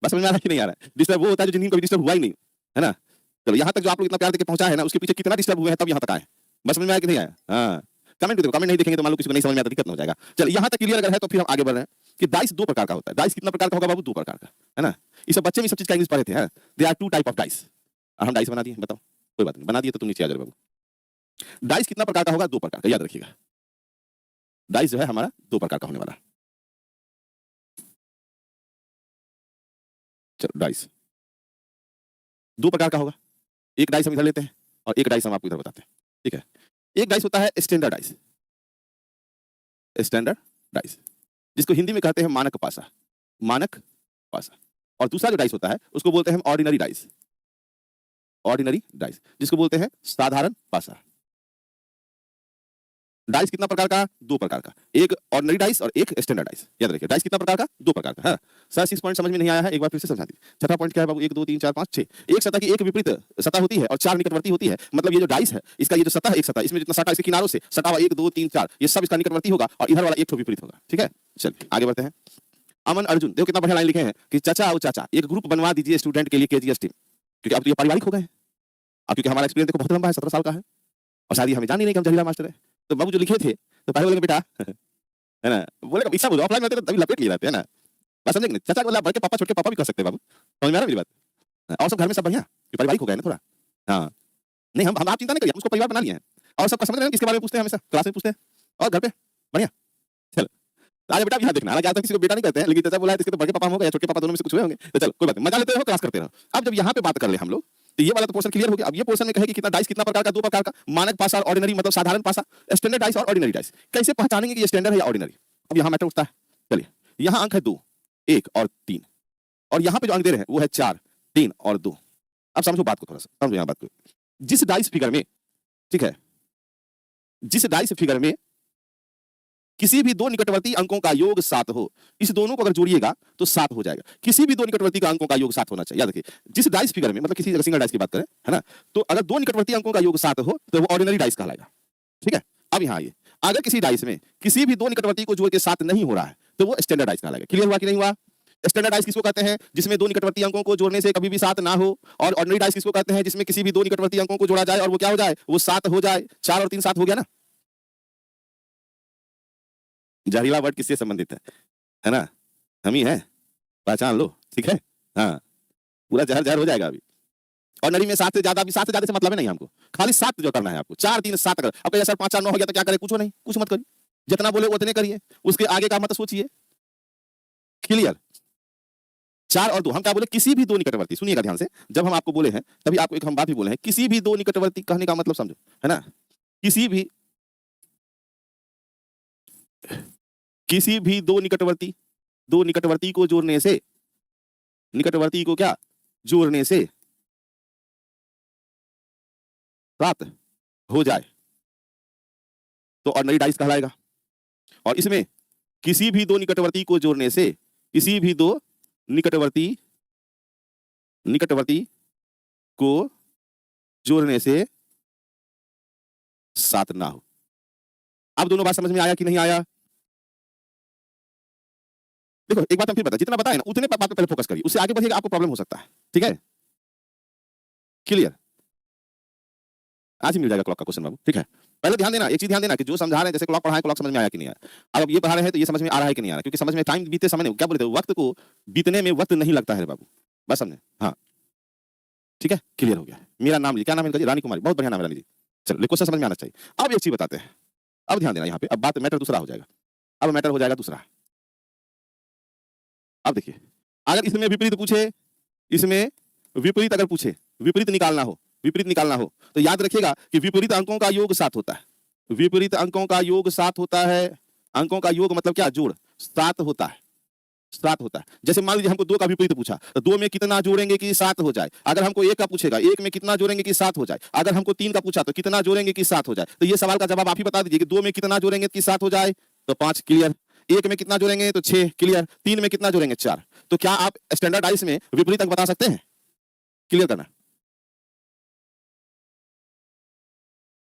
बस समझ में आ रहा है कि नहीं आ रहा है। डिस्टर्ब वो होता है जो जिंदगी में कभी डिस्टर्ब हुआ ही नहीं, है ना। चलो यहाँ तक जो आप लोग इतना प्यार देके पहुंचा है ना, उसके पीछे कितना डिस्टर्ब हुए हैं तब यहाँ तक आए। बस समझ में आया कि नहीं आया, हाँ। कमेंट देखो, कमेंट नहीं देखेंगे तो मान लो किसी को नहीं समझ में आता, दिक्कत हो जाएगा। चलो यहाँ तक क्लियर अगर है तो फिर हम आगे बढ़ रहे हैं कि डाइस 2 प्रकार का होता है। डाइस कितना प्रकार का होगा बाबू, 2 प्रकार का, है ना। ये सब बच्चे में सब चीज का इंग्लिश पढ़े थे, they are 2 type of dice, और हम डाइस बना दिए, बताओ कोई बात नहीं, बना दिए तो तुम नीचे आ जाओ बाबू। डाइस कितना प्रकार का होगा, 2 प्रकार का, याद रखिएगा। डाइस जो है हमारा 2 प्रकार का होने वाला। चलो डाइस 2 प्रकार का होगा। एक डाइस हम इधर लेते हैं और एक डाइस हम आपको इधर बताते हैं, ठीक है। एक डाइस होता है स्टैंडर्ड डाइस, स्टैंडर्ड डाइस, जिसको हिंदी में कहते हैं मानक पासा, मानक पासा। और दूसरा जो डाइस होता है उसको बोलते हैं हम ऑर्डिनरी डाइस, ऑर्डिनरी डाइस, जिसको बोलते हैं साधारण पासा। डाइस कितना प्रकार का, 2 प्रकार का, एक ऑर्डिनरी डाइस और एक स्टैंडर्ड डाइस। याद रखिए, डाइस कितना प्रकार का, 2 प्रकार का है। सर 6 पॉइंट समझ में नहीं आया है, एक बार फिर से समझा दीजिए। छठा पॉइंट क्या है बाबू, 1 2 3 4 5 6, एक सतह की एक विपरीत सतह होती है और 4 निकटवर्ती होती है। मतलब ये जो डाइस है, इसका ये जो सतह है, एक सतह, इसमें जितना सटा इसके किनारों से सटा हुआ 1 2 3 4, ये सब इसका निकटवर्ती होगा और इधर वाला एक ठो विपरीत होगा, ठीक है। चलिए आगे बढ़ते हैं। अमन अर्जुन, देखो कितना बढ़िया लाइन लिखे हैं कि चाचा और चाचा एक ग्रुप बनवा दीजिए स्टूडेंट के लिए केजीएस टीम, क्योंकि अब तो ये पारिवारिक हो गए हैं। अब क्योंकि हमारा एक्सपीरियंस देखो बहुत लंबा है, 17 साल का है, और शायद हमें जान ही नहीं कि हम जहीरा मास्टर है। तो बाबू जो लिखे थे तो पहले बोलेंगे बेटा है ना, बोलेगा इच्छा बोलो, ऑफलाइन में होते तो तभी लपेट लिए रहते हैं ना। बस समझे कि चाचा बोला, बड़े पापा छोटे पापा भी कर सकते हैं बाबू, समझ में आ रहा मेरी बात। और सब घर में सब बढ़िया, पारिवारिक हो गए ना थोड़ा, हाँ। नहीं हम आप चिंता नहीं करिए, उसको परिवार बना लिए हैं, और सबका समझ रहे हैं, किसके बारे में पूछते हैं, हमेशा क्लास में पूछते हैं, और घर पे बढ़िया। चलो आजा बेटा, अब यहाँ देखना। हालांकि आज तक किसी को बेटा नहीं कहते हैं, लेकिन चाचा बोला है तो इसके तो बड़े पापा होंगे या छोटे पापा, दोनों में से कुछ हुए होंगे। तो चलो कोई बात नहीं, मजा लेते रहो, क्लास करते रहो। अब जब यहाँ पे बात कर ले हम लोग, तो ये वाला तो पोर्शन क्लियर हो गया। अब ये पोर्शन में कहे कि कितना डाइस, कितना प्रकार का, दो प्रकार का, मानक पासा और ऑर्डिनरी, मतलब साधारण पासा, स्टैंडर्ड डाइस और ऑर्डिनरी डाइस। कैसे पहचानेंगे कि ये स्टैंडर्ड है या ऑर्डिनरी? अब यहाँ मैटर उठता है। चलिए, यहाँ अंक है 2, 1 और 3, और यहाँ पे जो अंक दे रहे हैं वो है 4, 3 और 2। अब समझो बात को, थोड़ा सा समझो यहाँ बात को। जिस डाइस फिगर में, ठीक है, जिस डाइस फिगर में किसी भी दो निकटवर्ती अंकों का योग 7 हो, इस दोनों को अगर जोड़िएगा तो 7 हो जाएगा। किसी भी दो निकटवर्ती का अंकों का योग 7 होना चाहिए, याद रखिए। जिस डाइस फिगर में, मतलब किसी सिंगल डाइस की बात करें, है ना, तो अगर दो निकटवर्ती अंकों का योग 7 हो तो वो ऑर्डिनरी डाइस कहलाएगा। ठीक है, अब यहाँ आइए, अगर किसी डाइस में किसी भी दो निकटवर्ती को जोड़ के 7 नहीं हो रहा है तो वो स्टैंडर्ड डाइस कहलाएगा। क्लियर हुआ कि नहीं हुआ? स्टैंडर्ड डाइस किसको कहते हैं? जिसमें दो निकटवर्ती अंकों को जोड़ने से कभी भी 7 ना हो। और ऑर्डिनरी डाइस किसको कहते हैं? जिसमें किसी भी दो निकटवर्ती अंकों को जोड़ा जाए और वो क्या हो जाए, वो 7 हो जाए। 4 और 3 7 हो गया ना। जहरीला वर्ड किससे संबंधित है ना? हम ही है, पहचान लो, ठीक है। हाँ, पूरा जहर जहर हो जाएगा अभी। और नरी में 7 से ज्यादा, अभी 7 से ज्यादा से मतलब है नहीं हमको, खाली 7 जो करना है आपको। 4 3 7 कर। अब कहिए सर 5 4 9 हो गया तो क्या करें? कुछ नहीं, कुछ मत करिए, जितना बोले उतने करिए, उसके आगे का मत सोचिए। क्लियर? 4 और 2, हम क्या बोले? किसी भी दो निकटवर्ती, सुनिएगा ध्यान से, जब हम आपको बोले हैं तभी आपको एक हम बात भी बोले हैं, किसी भी दो निकटवर्ती, कहने का मतलब समझो, है ना, किसी भी दो निकटवर्ती को जोड़ने से, निकटवर्ती को क्या जोड़ने से 7 हो जाए तो ऑर्डिनरी डाइस कहलाएगा। और इसमें किसी भी दो निकटवर्ती को जोड़ने से, किसी भी दो निकटवर्ती को जोड़ने से 7 ना हो। अब दोनों बात समझ में आया कि नहीं आया? देखो एक बात हम फिर बता, जितना बताए ना उतने बात पे पहले फोकस करिए, उससे आगे बढ़िएगा आपको प्रॉब्लम हो सकता है। ठीक है, क्लियर? आज ही मिल जाएगा क्लॉक का क्वेश्चन बाबू, ठीक है। पहले ध्यान देना, एक चीज ध्यान देना कि जो समझा रहे हैं, जैसे क्लॉक पढ़ाए, क्लॉक समझ में आया कि नहीं आया। अब ये पढ़ा रहे हैं तो ये समझ में आ रहा है कि नहीं आ रहा, क्योंकि समझ में टाइम बीते समय नहीं, क्या बोलते हैं, वक्त को बीतने में वक्त नहीं लगता है बाबू, बस समझे। हाँ ठीक है, क्लियर हो गया। मेरा नाम जी, क्या नाम है इनका? रानी कुमारी, बहुत बढ़िया नाम है रानी जी। चलो क्वेश्चन समझ में आना चाहिए। अब एक चीज बताते हैं, अब ध्यान देना यहाँ पे, अब बात मैटर दूसरा हो जाएगा, अब मैटर हो जाएगा दूसरा। अब देखिए, अगर इसमें विपरीत पूछे, इसमें विपरीत अगर पूछे, विपरीत निकालना हो तो याद रखिएगा कि विपरीत अंकों का योग 7 होता है। विपरीत अंकों का योग 7 होता है। अंकों का योग मतलब क्या? जोड़ 7 होता है, 7 होता है। जैसे मान लीजिए हमको 2 का विपरीत पूछा, तो 2 में कितना जोड़ेंगे कि 7 हो जाए। अगर हमको 1 का पूछेगा, 1 में कितना जोड़ेंगे कि 7 हो जाए। अगर हमको 3 का पूछा तो कितना जोड़ेंगे कि 7 हो जाए। तो ये सवाल का जवाब आप ही बता दीजिए कि 2 में कितना जोड़ेंगे कि 7 हो जाए, तो 5, क्लियर। 1 में कितना जोड़ेंगे तो 6, क्लियर। 3 में कितना जोड़ेंगे 4। तो क्या आप स्टैंडर्ड डाइस में विपरीत अंक बता सकते हैं? क्लियर करना।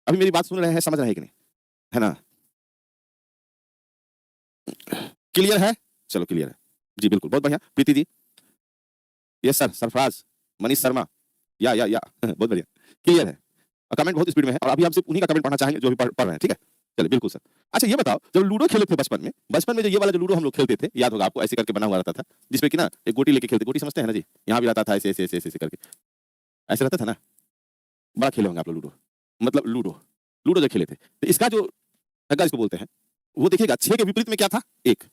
अभी मेरी बात सुन रहे हैं, समझ रहे हैं कि नहीं, है ना? क्लियर है? चलो क्लियर है जी, बिल्कुल, बहुत बढ़िया। Preeti ji, yes sir. सरफराज, मनीष शर्मा, या बहुत बढ़िया, क्लियर है। कमेंट बहुत स्पीड में है, और अभी आपसे उन्हीं का कमेंट पढ़ना चाहेंगे जो भी पढ़ रहे हैं, ठीक है। चलिए बिल्कुल सर। अच्छा ये बताओ, जब लूडो खेले थे बचपन में जो ये वाला जो लूडो हम लोग खेलते थे, याद होगा आपको, ऐसे करके बना हुआ रहता था, जिसमें कि ना एक गोटी लेके खेलते, गोटी समझते हैं ना जी, यहाँ भी रहता था ऐसे ऐसे ऐसे करके, ऐसे रहता था ना। बड़ा खेले होंगे आप लोग लूडो, मतलब लूडो जो खेले थे। तो इसका जो अग्गा इसको बोलते हैं, वो देखिएगा, 6 के विपरीत में क्या था? 1।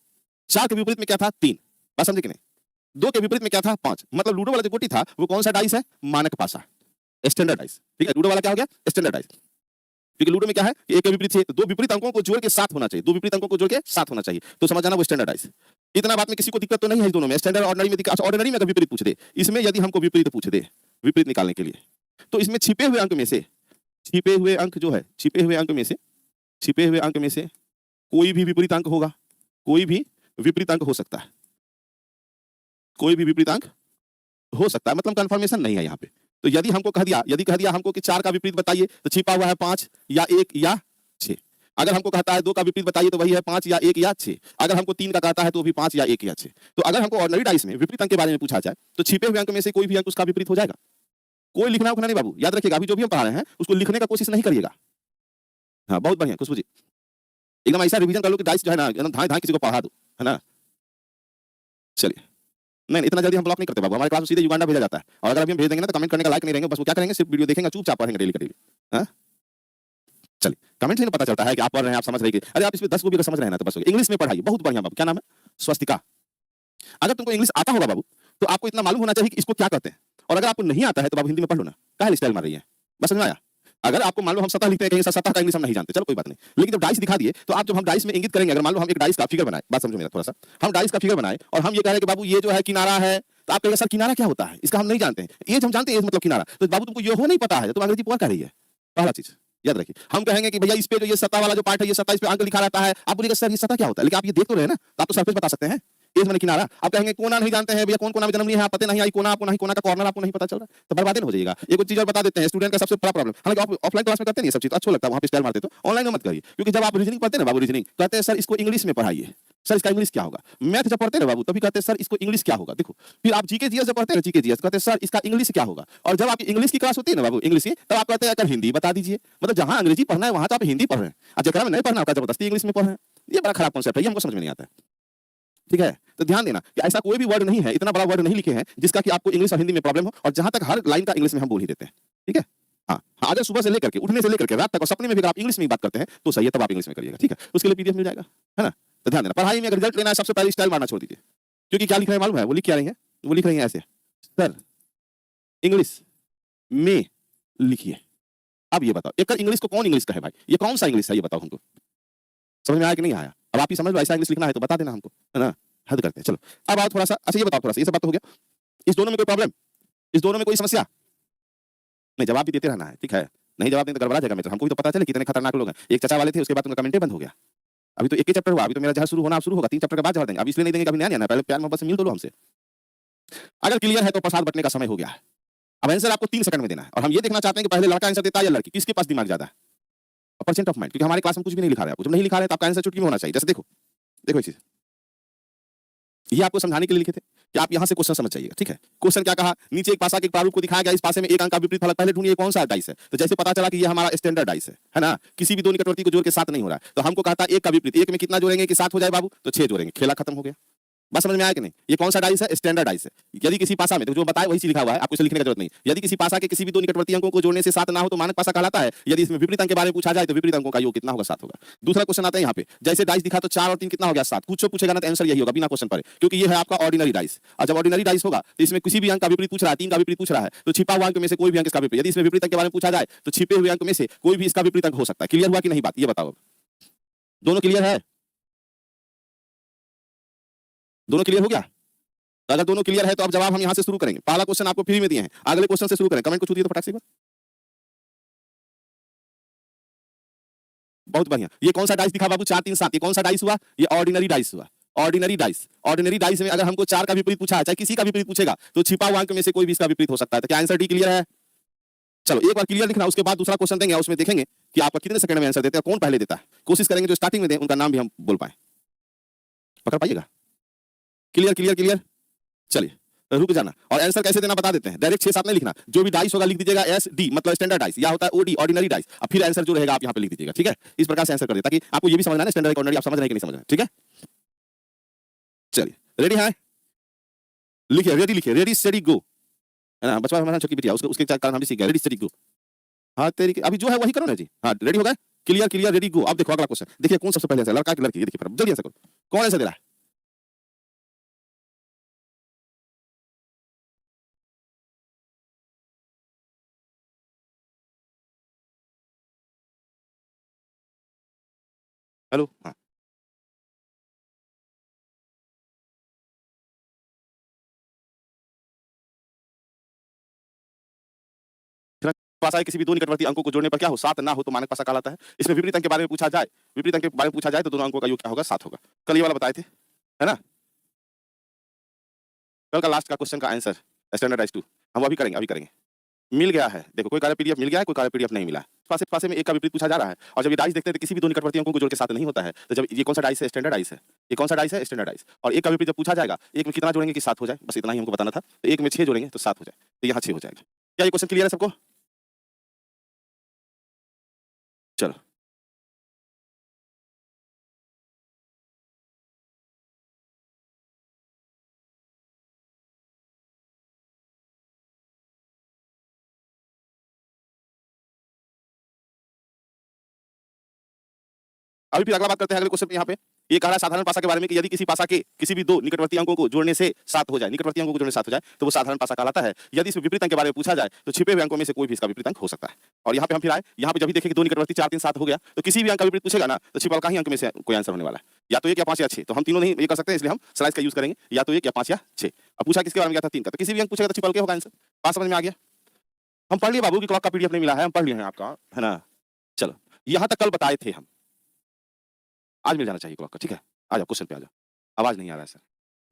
4 के विपरीत में क्या था? 3। बात समझे कि नहीं? 2 के विपरीत में क्या था? 5। मतलब लूडो वाला जो गोटी था वो कौन सा डाइस है? मानक पासा, स्टैंडर्ड डाइस। ठीक है, लूडो वाला क्या हो गया? Standard dice. क्योंकि लूडो में क्या है, 1 के विपरीत से 2 विपरीत अंकों को जोड़ के 7 होना चाहिए, 2 विपरीत अंकों को जोड़ के 7 होना चाहिए, तो समझ जाना वो स्टैंडर्ड डाइस। इतना बात में किसी को दिक्कत तो नहीं है इस दोनों में, स्टैंडर्ड ऑर्डिनरी में दिक्कत। ऑर्डिनरी में अगर विपरीत पूछ दे, इसमें यदि हमको विपरीत पूछ दे, विपरीत निकालने के लिए, तो इसमें छिपे हुए अंक में से, छिपे हुए अंक जो है, छिपे हुए अंक में से कोई भी विपरीत अंक होगा, कोई भी विपरीत अंक हो सकता है, कोई भी विपरीत अंक हो सकता है, मतलब कंफर्मेशन नहीं है यहाँ पे। तो यदि हमको कह दिया हमको कि 4 का विपरीत बताइए, तो छिपा हुआ है 5 या 1 या 6। अगर हमको कहता है 2 का विपरीत बताइए, तो वही है 5 या 1 या 6। अगर हमको 3 का कहता है तो भी 5 या 1 या 6। तो अगर हमको ऑर्डिनरी डाइस में विपरीत अंक के बारे में पूछा जाए, तो छिपे हुए अंक में से कोई भी अंक उसका विपरीत हो जाएगा। कोई लिखना उखना नहीं बाबू, याद रखिएगा, अभी जो भी हम पढ़ा रहे हैं उसको लिखने का कोशिश नहीं करिएगा। हाँ बहुत बढ़िया खुशबू जी, एकदम ऐसा रिवीजन कर लो कि डाइस जो है ना एकदम धाए किसी को पढ़ा दो, है ना। चलिए, नहीं इतना जल्दी हम ब्लॉक नहीं करते बाबू, हमारे क्लास में सीधे युगांडा भेजा जाता है। और अगर अभी हम भेज देंगे ना तो कमेंट करने का लायक नहीं रहेंगे, बस वो क्या करेंगे, सिर्फ वीडियो देखेंगे, चुपचाप पढ़ेंगे डेली का डेली। हाँ चलिए, कमेंट से ना पता चलता है कि आप पढ़ रहे हैं, आप समझ रहे हैं कि अरे आप इसमें 10 को भी अगर समझ रहे हैं ना तो बस हो गया। इंग्लिश में पढ़ाइए, बहुत बढ़िया बाबू, क्या नाम है? स्वस्तिका। अगर तुमको इंग्लिश आता होगा बाबू, तो आपको इतना मालूम होना चाहिए कि इसको क्या कहते हैं। और अगर आपको नहीं आता है तो बाबू हिंदी में पढ़ लो ना, काहे स्टाइल मार रही है? बस समझ में आया? अगर आपको मान लो हम सतह लिखते हैं कहीं, सतह का इंग्लिश हम नहीं जानते, चलो कोई बात नहीं, लेकिन जब डाइस दिखा दिए तो आप जब हम डाइस में इंगित करेंगे, अगर मान लो हम एक डाइस का फिगर बनाए, बात समझो मेरा थोड़ा सा, हम डाइस का फिगर बनाए और हम ये कह रहे हैं कि बाबू ये जो है किनारा है, तो आप कहेंगे सर किनारा क्या होता है, इसका हम नहीं जानते हैं। एज हम जानते हैं, एज मतलब किनारा, तो बाबू तुमको ये हो नहीं पता है, तो अंग्रेजी पूरा कह रही है। पहला चीज याद रखिए। हम कहेंगे कि भैया इस पे जो ये सतह वाला जो पार्ट है, ये सतह, इस पे अंक लिखा रहता है, आप बोलिएगा सर ये सतह क्या होता है, लेकिन आप ये देख तो रहे हैं ना, तो आप तो सरफेस बता सकते हैं। एज माने किनारा। आप कहेंगे कोना नहीं जानते हैं भैया, कौन कोना में जन्म लिया है, आप पता नहीं आई कोना, आपको नहीं कोना का कॉर्नर आपको नहीं पता चल रहा है, तो बर्बाद हो जाएगा। एक चीज और बता देते हैं, स्टूडेंट का सबसे बड़ा प्रॉब्लम, हालांकि ऑफलाइन क्लास में करते नहीं सब चीज, अच्छा लगता है वहां पे स्टाइल मारते, तो ऑनलाइन में मत करिए, क्योंकि जब आप रीजनिंग पढ़ते हैं ना बाबू, रीजनिंग कहते हैं सर इसको इंग्लिश में पढ़ाइए, सर इसका इंग्लिश क्या होगा। मैथ जब पढ़ते हैं ना बाबू, तभी कहते हैं सर इसको इंग्लिश क्या होगा। देखो, फिर आप जीके जीएस जब पढ़ते हैं, जीके जीएस कहते हैं सर इसका इंग्लिश क्या होगा। और जब आप इंग्लिश की क्लास होती है ना बाबू, इंग्लिश की, तब आप कहते हैं अगर हिंदी बता दीजिए। मतलब जहां अंग्रेजी पढ़ना है वहां तो आप हिंदी पढ़ रहे हैं, और जगह में नहीं पढ़ना होगा जबरदस्ती इंग्लिश में पढ़ रहे हैं। ये बड़ा खराब कॉन्सेप्ट है, ये हमको समझ में नहीं आता है। ठीक है, तो ध्यान देना कि ऐसा कोई भी वर्ड नहीं है, इतना बड़ा वर्ड नहीं लिखे हैं जिसका कि आपको इंग्लिश और हिंदी में प्रॉब्लम हो, और जहां तक हर लाइन का इंग्लिश में हम बोल ही देते हैं। ठीक है, हाँ, अगर सुबह से लेकर के उठने से लेकर के रात तक और सपने में भी अगर आप इंग्लिश में ही बात करते हैं तो सही है, तब आप इंग्लिश में करिएगा। ठीक है, उसके लिए पीडीएफ मिल जाएगा, है ना। तो ध्यान देना, पढ़ाई में अगर रिजल्ट लेना है सबसे पहले स्टाइल मारना छोड़ दीजिए, क्योंकि क्या लिख रहे हैं मालूम है, वो लिख क्या रही है, वो लिख रही है ऐसे, सर इंग्लिश में लिखिए। अब ये बताओ, एक इंग्लिश को कौन इंग्लिश कहे भाई, ये कौन सा इंग्लिश है, ये बताओ हमको, समझ में आया कि नहीं आया? अब आप ही समझ लो, ऐसा इंग्लिश लिखना है तो बता देना हमको, है ना। हद करते हैं, चलो अब आओ थोड़ा सा, अच्छा ये बताओ थोड़ा सा, ये सब बात तो हो गया, इस दोनों में कोई प्रॉब्लम, इस दोनों में कोई समस्या नहीं, जवाब भी देते रहना है। ठीक है, नहीं जवाब देंगे तो गड़बड़ा जाएगा मेरे, हमको भी तो पता चले कितने खतरनाक लोग हैं। एक चाचा वाले थे, उसके बाद उनका कमेंटे बंद हो गया। अभी तो एक ही चैप्टर हुआ, अभी तो मेरा जहां शुरू होना, अब शुरू होगा 3 चैप्टर के बाद जवाब देंगे। अब इसलिए नहीं देंगे, कभी नया पहले प्यार मोहब्बत से मिल दो लो हमसे। अगर क्लियर है तो प्रसाद बंटने का समय हो गया है। अब आंसर आपको 3 सेकंड में देना है, और हम ये देखना चाहते हैं कि पहले लड़का आंसर देता है या लड़की, किसके पास दिमाग ज्यादा है, परसेंट ऑफ माइंड, क्योंकि हमारे क्लास में कुछ भी नहीं लिखा रहा है आपको, जब नहीं लिखा रहे तो आपका आंसर चुटकी में होना चाहिए। जैसे देखो, देखो ये चीज, ये आपको समझाने के लिए लिखे थे कि आप यहां से क्वेश्चन समझ जाइएगा। ठीक है, क्वेश्चन क्या कहा, नीचे एक पासा के प्रारूप को दिखाया गया, इस पासे में एक अंक का विपरीत फलक, पहले ढूंढिए कौन सा डाइस है। तो जैसे पता चला कि ये हमारा स्टैंडर्ड डाइस है ना, किसी भी दो निकटवर्ती को जोड़ के 7 नहीं हो रहा है, तो हमको कहता है एक का विपरीत, एक में कितना जोड़ेंगे कि 7 हो जाए बाबू, तो 6 जोड़ेंगे, खेला खत्म हो गया। बस समझ में आया कि नहीं? ये कौन सा डाइस है, स्टैंडर्ड डाइस है। यदि किसी पासा में, तो जो बताए वही चीज लिखा हुआ है, आपको इसे लिखने की जरूरत नहीं। यदि किसी पासा के किसी भी दो निकटवर्ती अंकों को जोड़ने से 7 ना हो तो मानक पासा कहलाता है। यदि इसमें विपरीत अंक के बारे में पूछा जाए तो विपरीत अंकों का योग कितना होगा, 7 होगा। दूसरा क्वेश्चन आता है यहाँ पे, जैसे डाइस दिखा तो 4 और 3 कितना हो गया, 7। कुछ पूछेगा ना तो आंसर यही होगा बिना क्वेश्चन पर, क्योंकि ये है आपका ऑर्डिनरी डाइस। और जब ऑर्डिनरी डाइस होगा तो इसमें किसी भी अंक का विपरीत पूछ रहा है, 3 का विपरीत पूछ रहा है, तो छिपा हुआ अंक में से कोई भी अंक इसका विपरीत, यदि इसमें विपरीत अंक के बारे में पूछा जाए तो छिपे हुए अंक में से कोई भी इसका विपरीत अंक हो सकता है। क्लियर हुआ कि नहीं बात, ये बताओ। दोनों क्लियर है? दोनों क्लियर हो गया? अगर दोनों क्लियर है तो अब जवाब हम यहां से शुरू करेंगे। पहला क्वेश्चन आपको फ्री में दिए हैं, अगले क्वेश्चन से शुरू करें। कमेंट को छू दिए तो फटाक से एक बार। बहुत बढ़िया। ये कौन सा डाइस दिखा बाबू, 4 3 7, ये कौन सा डाइस हुआ, ये ऑर्डिनरी डाइस हुआ। ऑर्डिनरी डाइस, ऑर्डिनरी डाइस में अगर हमको 4 का विपरीत पूछा है, चाहे किसी का विपरीत पूछेगा, तो छिपा हुआ अंक में से कोई भी इसका विपरीत हो सकता है। तो क्या आंसर डी क्लियर है? चलो एक बार क्लियर लिखना, उसके बाद दूसरा क्वेश्चन देंगे, उसमें देखेंगे कि आपका कितने सेकंड में आंसर देते हैं, कौन पहले देता है। कोशिश करेंगे जो स्टार्टिंग में दे उनका नाम भी हम बोल पाए। पकड़ पाइएगा? Clear clear clear. चलिए रुक जाना, और आंसर कैसे देना बता देते हैं। डायरेक्ट 6 7 नहीं लिखना, जो भी डाइस होगा लिख दीजिएगा एस डी, मतलब स्टैंडर्ड डाइस, या होता है ओडी ऑर्डिनरी डाइस। अब फिर आंसर जो रहेगा आप यहां पे लिख दीजिएगा। ठीक है, इस प्रकार से आंसर कर दे, ताकि आपको ये भी समझना है स्टैंडर्ड ऑर्डिनरी आप समझ रहे हैं कि नहीं समझ रहे हैं। ठीक है, चलिए रेडी है, लिखिए रेडी, लिखिए रेडी स्टडी गो, है ना। बचपन हमारा छोटी बिटिया, उसके उसके कारण हम भी सीख गए रेडी स्टडी गो। हाँ तेरी अभी जो है वही करो ना जी। हाँ रेडी हो गए, क्लियर क्लियर रेडी गो। अब देखो अगला क्वेश्चन, देखिए कौन सबसे पहले आंसर, लड़का की लड़की, ये देखिए जल्दी आंसर करो, कौन आंसर दे रहा है। हेलो, हाँ पास आए किसी भी दो निकटवर्ती अंकों को जोड़ने पर क्या हो, 7 ना हो तो मानक पासा कहलाता है। इसमें विपरीत अंक के बारे में पूछा जाए, विपरीत अंक के बारे में पूछा जाए तो दोनों अंकों का योग क्या होगा, 7 होगा। कल ये वाला बताए थे, है ना। कल का लास्ट का क्वेश्चन का आंसर स्टैंडर्डाइज 2 हम अभी करेंगे, अभी करेंगे। मिल गया है, देखो कोई कार्य पीडीएफ मिल गया है, कोई कार्य पीडीएफ नहीं मिला है। पासे पासे में एक का विपरीत पूछा जा रहा है, और जब ये डाइस देखते हैं तो किसी भी दो निकटवर्ती अंकों को जोड़ के 7 नहीं होता है। तो जब ये कौन सा डाइस है, स्टैंडर्ड डाइस है। ये कौन सा डाइस है, स्टैंडर्ड डाइस। और एक का विपरीत जब पूछा जाएगा, एक में कितना जोड़ेंगे कि 7 हो जाए, बस इतना ही हमको बताना था। तो एक में 6 जोड़ेंगे तो 7 हो जाए, तो यहाँ 6 हो जाएगा। क्या ये क्वेश्चन क्लियर है सबको? चलो अभी फिर अगला बात करते हैं अगले क्वेश्चन पे। यहाँ पे ये कह रहा है साधारण पासा के बारे में कि यदि किसी पासा के किसी भी दो निकटवर्ती अंकों को जोड़ने से 7 हो जाए, निकटवर्ती अंकों को जोड़ने से 7 हो जाए तो वो साधारण पासा कहलाता है। यदि इसमें विपरीत अंक के बारे में पूछा जाए तो छिपे हुए अंकों में से कोई भी इसका विपरीत अंक हो सकता है। और यहाँ पे हम फिर आए, यहाँ पे जब भी देखें कि दो निकटवर्ती 4 3 7 हो गया तो किसी भी अंक का विपरीत पूछेगा ना तो छिपा का ही अंक में से कोई आंसर होने वाला है, या तो 1 या 5 या 6। तो हम तीनों नहीं ये कर सकते हैं, इसलिए हम स्लाइस का यूज करेंगे, या तो 1 या 5 या 6। अब पूछा किसके बारे में गया था 3 का, तो किसी भी अंक पूछेगा तो छिपा क्या होगा आंसर। बात समझ में आ गया। हम पढ़ लिए बाबू की क्लॉक का पीडीएफ नहीं मिला है, हम पढ़ लिए हैं आपका, है ना। चलो यहाँ तक कल बताए थे हम, आज मिल जाना चाहिए क्लॉक का, ठीक है। आ जाओ क्वेश्चन पे आ जाओ। आवाज नहीं आ रहा है सर,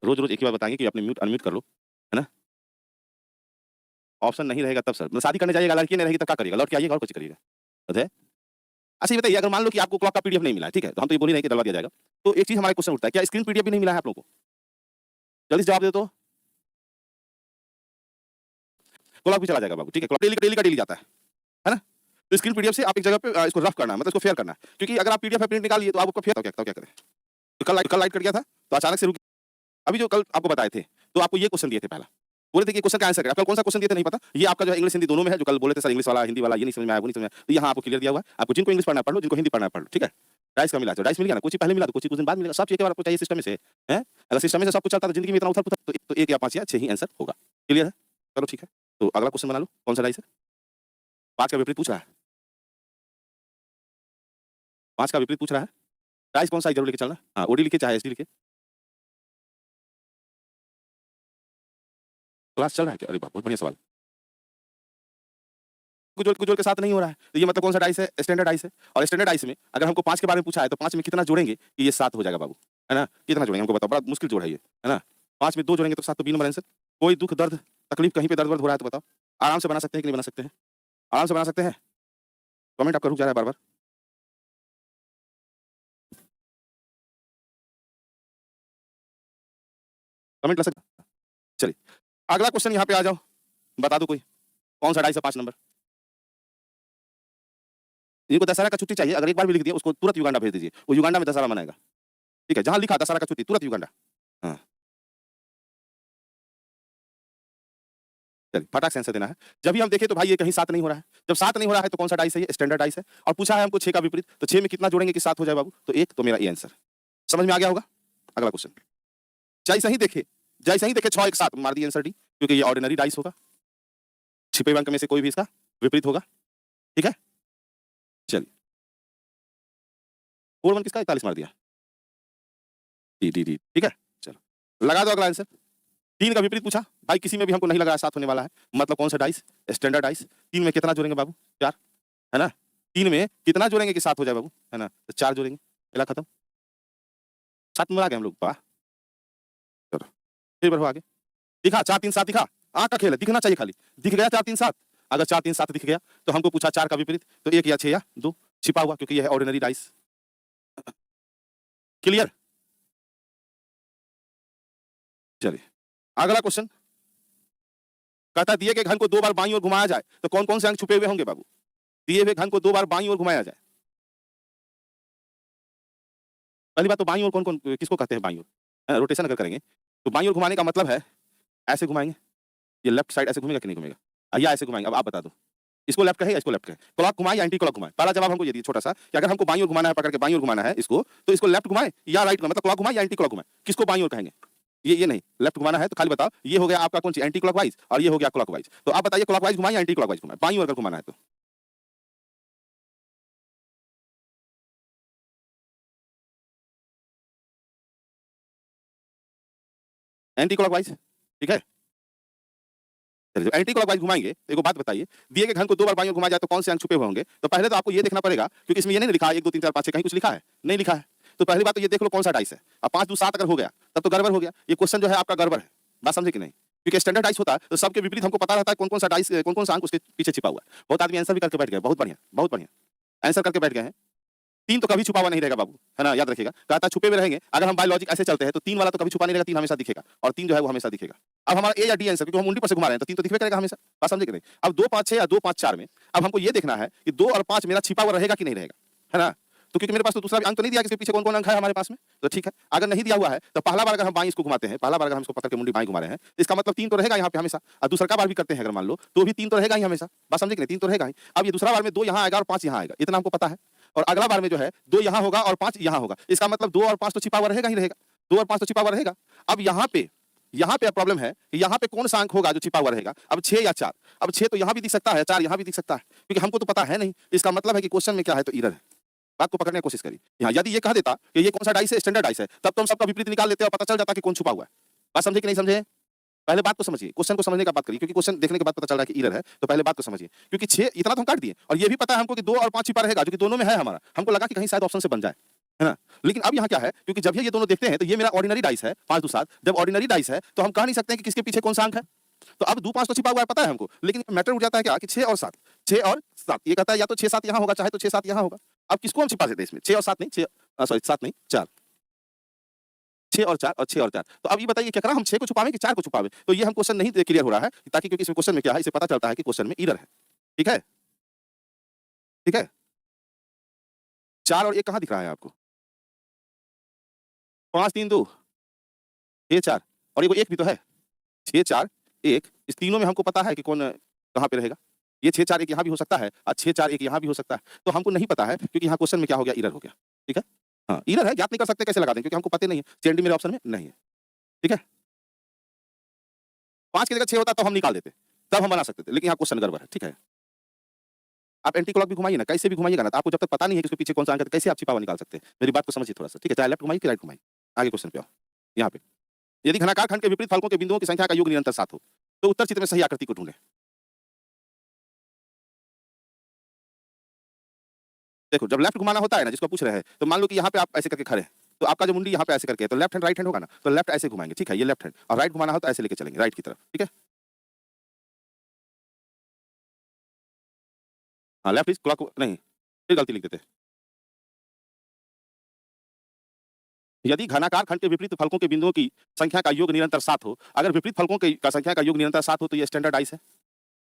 रोज रोज एक ही बात बताएंगे कि अपने म्यूट अनम्यूट कर लो, है ना। ऑप्शन नहीं रहेगा तब सर, मतलब शादी करने जाइएगा लड़की नहीं रहेगी तब क्या करिएगा, लौट के आइएगा और कुछ करिएगा। अच्छा ये बताइए, अगर मान लो कि आपको क्लॉक का पीडीएफ नहीं मिला है, ठीक है, तो हम तो ये बोल ही नहीं कि डलवा दिया जाएगा, तो एक चीज हमारे क्वेश्चन उठता है, क्या स्क्रीन पीडीएफ भी नहीं मिला है आप लोगों को? जल्दी से जवाब दे दो। क्लॉक भी चला जाएगा बाबू, ठीक है, क्लॉक डेली का डेली जाता है ना। तो स्क्रीन पीडीएफ से आप एक जगह पे इसको रफ करना है, मतलब इसको फेयर करना है, क्योंकि अगर आप पीडीएफ प्रिंट निकालिए तो आपको फेयर क्या करें। तो कल लाइट कट गया था तो अचानक से रुक, अभी जो कल आपको बताए थे तो आपको ये क्वेश्चन दिए थे, पहला बोले थे कि क्वेश्चन का आंसर करें। आपको कौन सा क्वेश्चन दिए थे नहीं पता, ये आपका जो है इंग्लिश हिंदी दोनों में है, जो कल बोले थे सर इंग्लिश वाला हिंदी वाला ये नहीं समझ में आया, वो नहीं समझ में आया, तो यहाँ आपको क्लियर दिया हुआ है। आपको जिनको इंग्लिश पढ़ना पढ़ लो, जिनको हिंदी पढ़ना पढ़ लो, ठीक है। डाइस का मिला तो डाइस मिल गया ना, कुछ पहले मिला तो कुछ दिन बाद मिलेगा, सब चीज के बारे आपको चाहिए सिस्टम में से है। अगर सिस्टम में से सब कुछ चलता है तो जिंदगी में इतना उथल पुथल, तो 1 या 5 या 6 ही आंसर होगा। क्लियर है, चलो ठीक है। तो अगला क्वेश्चन बना लो, कौन सा डाइस है? 5 का विपरीत पूछ रहा है, 5 का विपरीत पूछ रहा है। डाइस कौन सा जरूर लेके चलना, हाँ ओडी लिखे चाहे एसडी लिखे। क्लास चल रहा है क्या? अरे बाप, बहुत बढ़िया सवाल। कुछ जोड़ के साथ नहीं हो रहा है, तो ये मतलब कौन सा डाइस है? स्टैंडर्ड डाइस है। और स्टैंडर्ड डाइस में अगर हमको 5 के बारे में पूछा है तो 5 में कितना जोड़ेंगे कि ये 7 हो जाएगा बाबू, है ना। कितना जोड़ेंगे हमको बताओ, बड़ा मुश्किल जोड़ है ये, है ना। 5 में 2 जोड़ेंगे तो 7, तो 2 नंबर आंसर। कोई दुख दर्द तकलीफ कहीं पे दर्द वर्द हो रहा है तो बताओ, आराम से बना सकते हैं कि नहीं बना सकते हैं? आराम से बना सकते हैं। कमेंट आपका रुक जा रहा है बार बार। कमेंट ला सकते। चलिए अगला क्वेश्चन यहाँ पे आ जाओ, बता दो कोई कौन सा डाइस है 5 नंबर। इनको दशहरा का छुट्टी चाहिए, अगर एक बार भी लिख दिया उसको तुरंत युगांडा भेज दीजिए, वो युगांडा में दशहरा मनाएगा, ठीक है। जहां लिखा दशहरा का छुट्टी तुरंत युगांडा। हाँ चलिए फटाक से आंसर देना है। जब भी हम देखें तो भाई ये कहीं 7 नहीं हो रहा है, जब 7 नहीं हो रहा है तो कौन सा डाइस है? ये स्टैंडर्ड डाइस है। और पूछा है हमको 6 का विपरीत, तो 6 में कितना जोड़ेंगे कि 7 हो जाए बाबू, तो 1, तो मेरा ये आंसर समझ में आ गया होगा। अगला क्वेश्चन जैसे ही देखे 6 1 7 मार दिए आंसर डी, क्योंकि ये ऑर्डिनरी डाइस होगा, छिपे हुए अंक में से कोई भी इसका विपरीत होगा, ठीक है। चलिए 4 1 किसका 41 मार दिया, डी डी डी, ठीक है। चलो लगा दो अगला आंसर। 3 का विपरीत पूछा भाई, किसी में भी हमको नहीं लग रहा है 7 होने वाला है, मतलब कौन सा डाइस? Standard dice. 3 में कितना जोड़ेंगे बाबू? 4, है ना। 3 में कितना जोड़ेंगे कि 7 हो जाए बाबू, है ना, तो 4 जोड़ेंगे, खेला खत्म। 7 में आ गए हम लोग, वाह। चलो फिर बढ़ो आगे, दिखा 4 3 7 दिखा, आंख का खेल है, दिखना चाहिए खाली, दिख गया 4 3 7। अगर 4 3 7 दिख गया तो हमको पूछा 4 का विपरीत, तो 1 या 6 या 2 छिपा हुआ, क्योंकि यह है ऑर्डिनरी डाइस। क्लियर। चलिए अगला क्वेश्चन कहता है दिए गए घन को 2 बार बाईं ओर घुमाया जाए तो कौन कौन से अंक छुपे हुए होंगे बाबू? दिए हुए घन को 2 बार बाईं ओर घुमाया जाए, पहली बात तो बाईं ओर कौन कौन किसको कहते हैं बाईं ओर? रोटेशन अगर करेंगे तो बाईं ओर घुमाने का मतलब है ऐसे घुमाएंगे, ये लेफ्ट साइड ऐसे घूमेगा कि नहीं घूमेगा, या ऐसे घुमाएंगे। अब आप बता दो इसको लेफ्ट कहे या इसको लेफ्ट कहे, क्लॉक घुमाए या एंटी क्लॉक घुमाए? पहला जवाब हमको ये दिया छोटा सा कि अगर हमको बाईं ओर घुमाना है, पकड़ के बाईं ओर घुमाना है इसको, तो इसको लेफ्ट घुमाए या राइट घुमाए, मतलब क्लॉक घुमाए या एंटी क्लॉक घुमाए, किसको बाईं ओर कहेंगे? ये नहीं, लेफ्ट घुमाना है तो खाली बताओ, ये हो गया आपका कौन सी एंटी क्लॉकवाइज और ये हो गया क्लॉकवाइज। तो आप बताइए क्लॉकवाइज घुमाए या एंटी क्लॉकवाइज घुमाए, बाईं ओर अगर घुमाना है तो? एंटी क्लॉकवाइज, ठीक है। चलिए एंटी क्लॉकवाइज घुमाएंगे तो एक बात बताइए, दिए गए घन को 2 बार बाईं ओर घुमाया जाए तो कौन से अंक छुपे हुए होंगे? तो पहले तो आपको ये देखना पड़ेगा, क्योंकि इसमें ये नहीं लिखा 1 2 3 4 5 6, कहीं कुछ लिखा है नहीं लिखा है। तो पहली बात तो ये देख लो कौन सा डाइस है। अब 5 2 7 अगर हो गया तब तो गड़बड़ हो गया, ये क्वेश्चन जो है आपका गड़बड़ है, बात समझे कि नहीं। क्योंकि स्टैंडर्ड डाइस होता है तो सबके विपरीत हमको पता रहता है कौन कौन सा डाइस, कौन कौन सा अंक उसके पीछे छिपा हुआ है। बहुत आदमी आंसर भी करके बैठ गए, बहुत बढ़िया बहुत बढ़िया आंसर करके बैठ गए हैं। 3 तो कभी छुपा हुआ नहीं रहेगा बाबू, है ना, याद रखिएगा। कहता है छुपे हुए रहेंगे, अगर हम बायोलॉजिक ऐसे चलते हैं तो 3 वाला तो कभी छुपा नहीं रहेगा, 3 हमेशा दिखेगा, और 3 जो है वो हमेशा दिखेगा। अब हमारा ए या डी आंसर, क्योंकि हम उल्टी पर से घुमा रहे हैं तो 3 तो दिखबे करेगा हमेशा, बात समझे कि नहीं। अब 2 5 6 या 2 5 4 में अब हमको ये देखना है कि 2 और 5 मेरा छिपा हुआ रहेगा कि नहीं रहेगा, है ना। तो क्योंकि मेरे पास तो दूसरा भी अंक तो नहीं दिया कि इसके पीछे कौन कौन अंक है हमारे पास में, तो ठीक है। अगर नहीं दिया हुआ है तो पहला बार अगर हम बाईं इसको घुमाते हैं, पहला बार अगर हम इसको पकड़ के मुंडी बाईं घुमा रहे हैं, इसका मतलब 3 तो रहेगा यहाँ पे हमेशा। और दूसरा बार भी करते हैं अगर मान लो तो भी 3 तो रहेगा ही हमेशा, बात समझे कि नहीं, 3 तो रहेगा ही। अब ये दूसरा बार में 2 यहाँ आएगा और 5 यहाँ आएगा, इतना हमको पता है। और अगला बार में जो है 2 यहाँ होगा और 5 यहाँ होगा। इसका मतलब 2 और 5 तो छिपा हुआ रहेगा ही रहेगा। 2 और 5 तो छिपा हुआ रहेगा। अब यहाँ पे प्रॉब्लम है कि यहाँ पे कौन सा अंक होगा जो छिपा हुआ रहेगा। अब 6 या 4। अब 6 तो यहाँ भी दिख सकता है, 4 यहाँ भी दिख सकता है, क्योंकि हमको तो पता है नहीं। इसका मतलब है कि क्वेश्चन में क्या है, तो एरर है। बात को पकड़ने की कोशिश करिए। यहाँ यदि ये कह देता कि ये कौन सा डाइस है, स्टैंडर्ड डाइस है, तब तो हम सबका विपरीत निकाल लेते और पता चल जाता कि कौन छुपा हुआ है। बात समझे कि नहीं समझे? पहले बात को समझिए, क्वेश्चन को समझने का बात करिए, क्योंकि क्वेश्चन देखने के बाद पता चल रहा है कि एरर है, तो पहले बात को समझिए। क्योंकि 6 इतना तो हम काट दिए और ये भी पता है हमको कि 2 और 5 छिपा रहेगा, जो कि दोनों में है हमारा। हमको लगा कि कहीं शायद ऑप्शन से बन जाए, है ना? लेकिन अब यहाँ क्या है, क्योंकि जब ये दोनों देखते हैं तो ये मेरा ऑर्डिनरी डाइस है 5 2 7। जब ऑर्डिनरी डाइस है तो हम कह नहीं सकते हैं कि किसके पीछे कौन सा अंक है। तो अब 2 5 तो छिपा हुआ है, पता है हमको, लेकिन मैटर उठ जाता है क्या कि 6 और 7। 6 और 7 ये कहता है या तो 6 7 यहाँ होगा, चाहे तो 6 7 यहाँ होगा। अब किसको हम छिपा देते हैं इसमें? 6 और 7 नहीं, 7 नहीं 4। 6 और 4 और 6 और 4। तो अब ये बताइए क्या करें, हम 6 को छुपावें कि 4 को छुपावें? तो ये हम क्वेश्चन नहीं क्लियर हो रहा है, ताकि क्योंकि इसमें क्वेश्चन में क्या है, इसे पता चलता है कि क्वेश्चन में एरर है। ठीक है? ठीक है? 4 और 1 कहाँ दिख रहा है आपको? 5 3 2 6 4 और ये 1 भी तो है। 6 4 1 इस तीनों में हमको पता है कि कौन कहाँ पे रहेगा। ये 6 4 1 यहाँ भी हो सकता है और 6 4 1 यहाँ भी हो सकता है। तो हमको नहीं पता है, क्योंकि यहाँ क्वेश्चन में क्या हो गया, एरर हो गया। ठीक है? हाँ, एरर है, ज्ञात नहीं कर सकते, कैसे लगा दें, क्योंकि हमको पता नहीं है। सीएनडी मेरे ऑप्शन में नहीं है। ठीक है? 5 की जगह 6 होता तो हम निकाल देते, तब हम बना सकते थे, लेकिन यहाँ क्वेश्चन गड़बड़ है। ठीक है? आप एंटी क्लॉक भी घुमाइए ना, कैसे भी घुमाइएगा ना, तो आपको जब तक पता नहीं है कि उसके पीछे कौन सा अंक है, तो कैसे आप छिपा हुआ निकाल सकते हैं? मेरी बात को समझिए थोड़ा-सा। ठीक है? चाहे लेफ्ट घुमाइए कि राइट घुमाइए। आगे क्वेश्चन पे आओ। यहाँ पे यदि घनाकार खंड के विपरीत फलकों के बिंदुओं की संख्या का योग निरंतर 7 हो, तो उत्तर चित्र में सही आकृति को ढूंढें। देखो, जब लेफ्ट घुमाना होता है ना, जिसको पूछ रहे हैं, तो मान लो कि यहाँ पे आप ऐसे करके खड़े हैं, तो आपका जो मुंडी यहाँ पे ऐसे करके है, तो लेफ्ट हैंड राइट हैंड होगा ना, तो लेफ्ट ऐसे घुमाएंगे। ठीक है? ये लेफ्ट हैंड, और राइट घुमाना हो तो ऐसे लेके चलेंगे राइट की तरफ। ठीक है? हाँ, लेफ्ट इज क्लॉक नहीं, फिर गलती लिख देते हैं। यदि घनाकार खंड के विपरीत फलकों के बिंदुओं की संख्या का योग निरंतर 7 हो, अगर विपरीत फलकों की का संख्या का योग निरंतर 7 हो, तो ये स्टैंडर्ड डाइस है।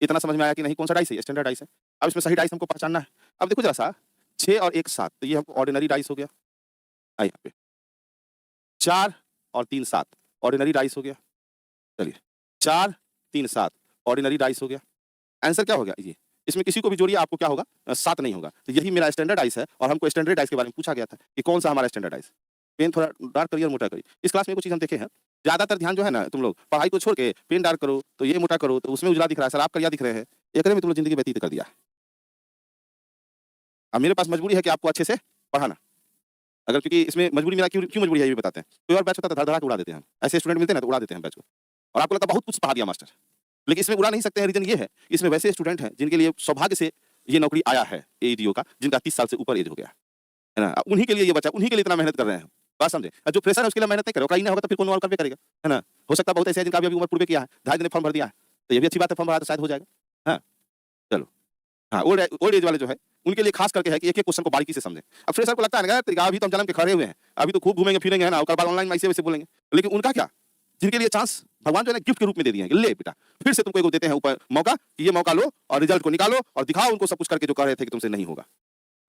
इतना समझ में आया कि नहीं, कौन सा डाइस है? ये स्टैंडर्ड डाइस है। अब इसमें सही डाइस हमको पहचानना है। अब देखो जरा सा, 6 और 1 7, तो ये हमको ऑर्डिनरी डाइस हो गया। यहाँ पे 4 और 3 7 ऑर्डिनरी डाइस हो गया। चलिए 4 3 7 ऑर्डिनरी डाइस हो गया। आंसर क्या हो गया ये? इसमें किसी को भी जोड़िए, आपको क्या होगा? 7 नहीं होगा। तो यही मेरा स्टैंडर्ड डाइस है, और हमको स्टैंडर्ड डाइस के बारे में पूछा गया था कि कौन सा हमारा स्टैंडर्ड डाइस। पेन थोड़ा डार्क करिए और मोटा करिए। इस क्लास में कुछ चीज हम देखे हैं, ज्यादातर ध्यान जो है ना, तुम लोग पढ़ाई को छोड़ के पेन डार्क करो तो ये मोटा करो तो उसमें उजला दिख रहा है, सर आप करिया दिख रहे हैं, एकरे में तुम लोग जिंदगी व्यतीत कर दिया। अब मेरे पास मजबूरी है कि आपको अच्छे से पढ़ाना। अगर क्योंकि इसमें मजबूरी मेरा क्यों क्यों मजबूरी है ये भी बताते हैं। कोई और बैच होता था धड़-धड़ा के उड़ा देते हैं हम। ऐसे स्टूडेंट मिलते हैं ना तो उड़ा देते हैं बैच को। और आपको लगता है बहुत कुछ पढ़ा दिया मास्टर। लेकिन इसमें उड़ा नहीं सकते हैं, रीजन ये है, इसमें वैसे स्टूडेंट हैं जिनके लिए सौभाग्य से ये नौकरी आया है एईडीओ का, जिनका 30 साल से ऊपर एज हो गया है ना। उन्हीं के लिए ये बच्चा, उन्हीं के लिए इतना मेहनत कर रहे हैं। बात समझे? और जो फ्रेशर है उसके लिए मेहनत नहीं करे, नहीं होगा तो फिर कौन और कर करेगा, है ना। हो सकता है बहुत ऐसे हैं जिनका अभी उम्र पूरे किया है, 2.5 दिन फॉर्म भर दिया है, तो ये भी अच्छी बात है, फॉर्म भरा तो शायद हो जाएगा। हाँ, चलो। हाँ, ओल्ड एज वाले जो है उनके लिए खास करके है कि एक-एक क्वेश्चन को बारीकी से समझें। अब फ्रेशर को लगता है ना यार अभी तो हम जन्म के खड़े हुए हैं, अभी तो खूब घूमेंगे फिरेंगे, है ना, और कल बाद ऑनलाइन में ऐसे-वैसे बोलेंगे। लेकिन उनका क्या? जिनके लिए चांस भगवान जो है ना गिफ्ट के रूप में दे दिए हैं कि ले बेटा, फिर से तुमको एगो देते हैं ऊपर मौका कि ये मौका लो और रिजल्ट को निकालो और दिखाओ उनको सब कुछ करके जो कह रहे थे कि तुमसे नहीं होगा।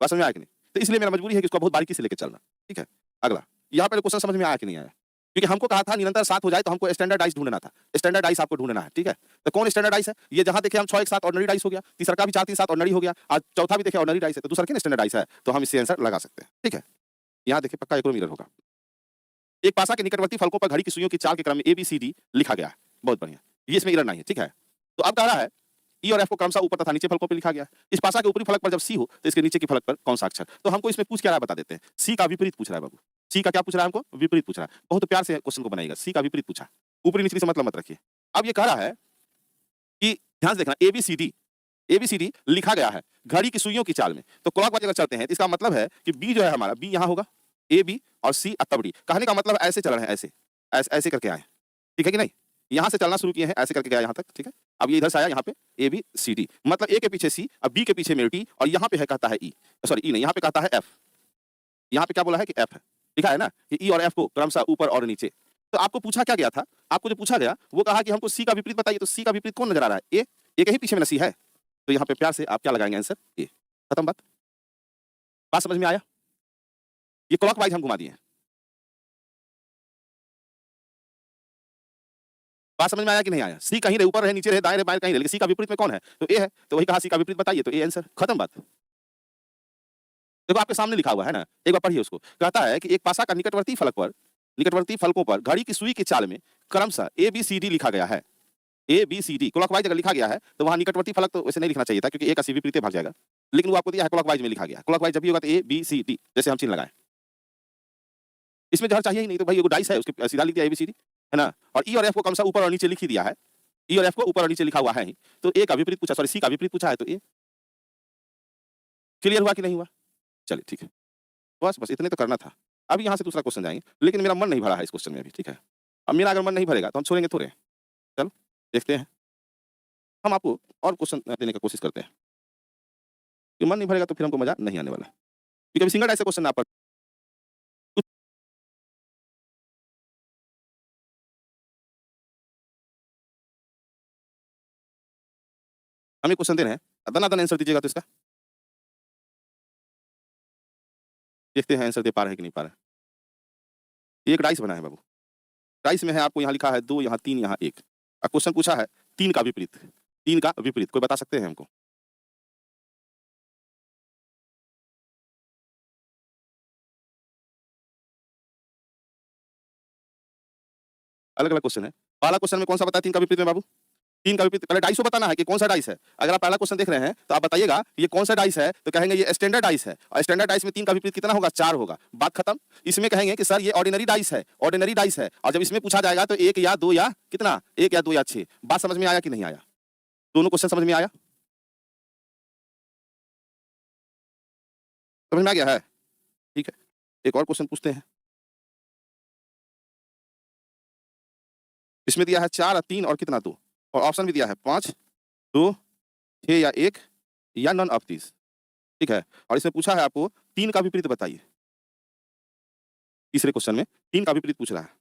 बात समझ में आया कि नहीं? तो इसलिए मेरा मजबूरी है कि इसको बहुत बारीकी से लेके चलना। ठीक है? अगला, यहाँ पे क्वेश्चन समझ में आया कि नहीं आया? क्योंकि हमको कहा था निरंतर 7 हो जाए तो हमको स्टैंडर्ड डाइस ढूंढना था। स्टैंडर्ड डाइस आपको ढूंढना है, ठीक है? तो कौन स्टैंडर्ड डाइस है? ये जहां देखे हम 6 1 7 ऑर्डिनरी डाइस हो गया, तीसरा का भी 4 3 7 ऑर्डिनरी हो गया, आज चौथा भी देखे ऑर्डिनरी डाइस है, तो दूसरा क्या स्टैंडर्ड डाइस है? तो हम इससे आंसर लगा सकते हैं। ठीक है? यहाँ देखिए पक्का एक और मिरर होगा। एक पासा के निकटवर्ती फलकों पर घड़ी की सुइयों की चाल के क्रम में ABCD लिखा गया है। बहुत बढ़िया। ये इसमें एरर नहीं है, ठीक है? तो अब कह रहा है ई और एफ को क्रमशः ऊपर तथा नीचे फलकों पे लिखा गया है। इस पासा के ऊपरी फलक पर जब सी हो तो इसके नीचे के फलक पर कौन सा अक्षर? तो हमको इसमें पूछ क्या रहा है बता देते हैं। सी का विपरीत पूछ रहा है बाबू। सी का क्या पूछ रहा है हमको? विपरीत पूछ रहा है। बहुत प्यार से क्वेश्चन को बनाइएगा। सी का विपरीत पूछा। ऊपरी नीचे से मतलब मत रखिए। अब ये कह रहा है कि ध्यान से देखना ABCD लिखा गया है घड़ी की सुइयों की चाल में। तो क्लॉकवाइज अगर चलते हैं तो इसका मतलब है कि बी जो है हमारा, बी यहाँ होगा, ए बी और सी तब डी। कहने का मतलब ऐसे चल रहे हैं, ऐसे करके आए। ठीक है कि नहीं? यहाँ से चलना शुरू किए हैं, ऐसे करके गया यहाँ तक, ठीक है? अब ये इधर से आया यहाँ पे ABCD, मतलब ए के पीछे सी, अब बी के पीछे मेरे टी, और यहाँ पे है कहता है ई, सॉरी ई नहीं, यहाँ पे कहता है एफ। यहाँ पे क्या बोला है कि एफ है, लिखा है ना कि ई और एफ को क्रमशः ऊपर और नीचे। तो आपको पूछा क्या गया था? आपको जो पूछा गया वो कहा कि हमको सी का विपरीत बताइए। तो सी का विपरीत कौन नजर आ रहा है? ए के ही पीछे में सी है, तो यहाँ पे प्यार से आप क्या लगाएंगे आंसर? ए। खत्म बात। बात समझ में आया? ये क्लॉकवाइज हम घुमा दिए हैं। बात समझ में आया कि नहीं आया? सी कहीं रहे, ऊपर रहे, नीचे रहे, दाएं रहे, बाएं कहीं रहे, लेकिन सी का विपरीत में कौन है? तो ए है, तो वही कहा सी का विपरीत बताइए, तो ए आंसर। खत्म बात। देखो आपके सामने लिखा हुआ है ना, एक बार पढ़िए उसको। कहता है कि एक पासा का निकटवर्ती फलकों पर घड़ी की सुई की चाल में क्रमशः ABCD लिखा गया है। ABCD क्लॉकवाइज अगर लिखा गया है तो वहां निकटवर्ती फलक तो वैसे नहीं लिखना चाहिए था, क्योंकि ए का सी विपरीत भाग जाएगा। लेकिन वो आपको दिया है क्लॉकवाइज में लिखा गया है। क्लॉकवाइज जब भी होगा तो ABCD जैसे हम चिन्ह लगाए। इसमें जहर चाहिए ही नहीं, तो भाई ये डाइस है, उसके सीधा लिख दिया ABCD, है ना। और ई और एफ को कम सा ऊपर और नीचे लिख ही दिया है। ई और एफ को ऊपर और नीचे लिखा हुआ है ही, तो ए का विपरीत पूछा, सॉरी सी का विपरीत पूछा है, तो ए। क्लियर हुआ कि नहीं हुआ? चलिए ठीक है, बस बस इतने तो करना था। अब यहाँ से दूसरा क्वेश्चन जाएंगे, लेकिन मेरा मन नहीं भरा है इस क्वेश्चन में अभी, ठीक है। अब मेरा अगर मन नहीं भरेगा तो हम छोड़ेंगे थोड़े। चलो देखते हैं, हम आपको और क्वेश्चन देने की कोशिश करते हैं। कि मन नहीं भरेगा तो फिर हमको मजा नहीं आने वाला, क्योंकि अभी सिंगल डाइस से क्वेश्चन ना पढ़। हम एक क्वेश्चन दे रहे हैं, दनादन आंसर दीजिएगा तो इसका देखते हैं आंसर दे पा रहे हैं कि नहीं पा रहे हैं। एक डाइस बना है बाबू, डाइस में है आपको यहाँ लिखा है 2, यहाँ 3, यहाँ 1। अब क्वेश्चन पूछा है 3 का विपरीत, 3 का विपरीत कोई बता सकते हैं हमको? अलग अलग क्वेश्चन है। पहला क्वेश्चन में कौन सा बताया 3 का विपरीत में बाबू? 3 का विपरीत, पहले डाइस को बताना है कि कौन सा डाइस है। अगर आप पहला क्वेश्चन देख रहे हैं तो आप बताइएगा ये कौन सा डाइस है, तो कहेंगे ये स्टैंडर्ड डाइस है, और स्टैंडर्ड डाइस में 3 का विपरीत कितना होगा? 4 होगा, बात खत्म। इसमें कहेंगे कि सर ये ऑर्डिनरी डाइस है, ऑर्डिनरी डाइस है, और जब इसमें पूछा जाएगा तो 1 या 2 या कितना, 1 या 2 या 6। बात समझ में आया कि नहीं आया? दोनों क्वेश्चन समझ में आया? समझ में आ गया है? ठीक है, एक और क्वेश्चन पूछते हैं। इसमें दिया है 4 और 3 और कितना 2, और ऑप्शन भी दिया है 5, 2, 6 या 1 या नन ऑफ दिस, ठीक है। और इसमें पूछा है आपको 3 का विपरीत बताइए। तीसरे क्वेश्चन में 3 का विपरीत पूछ रहा है।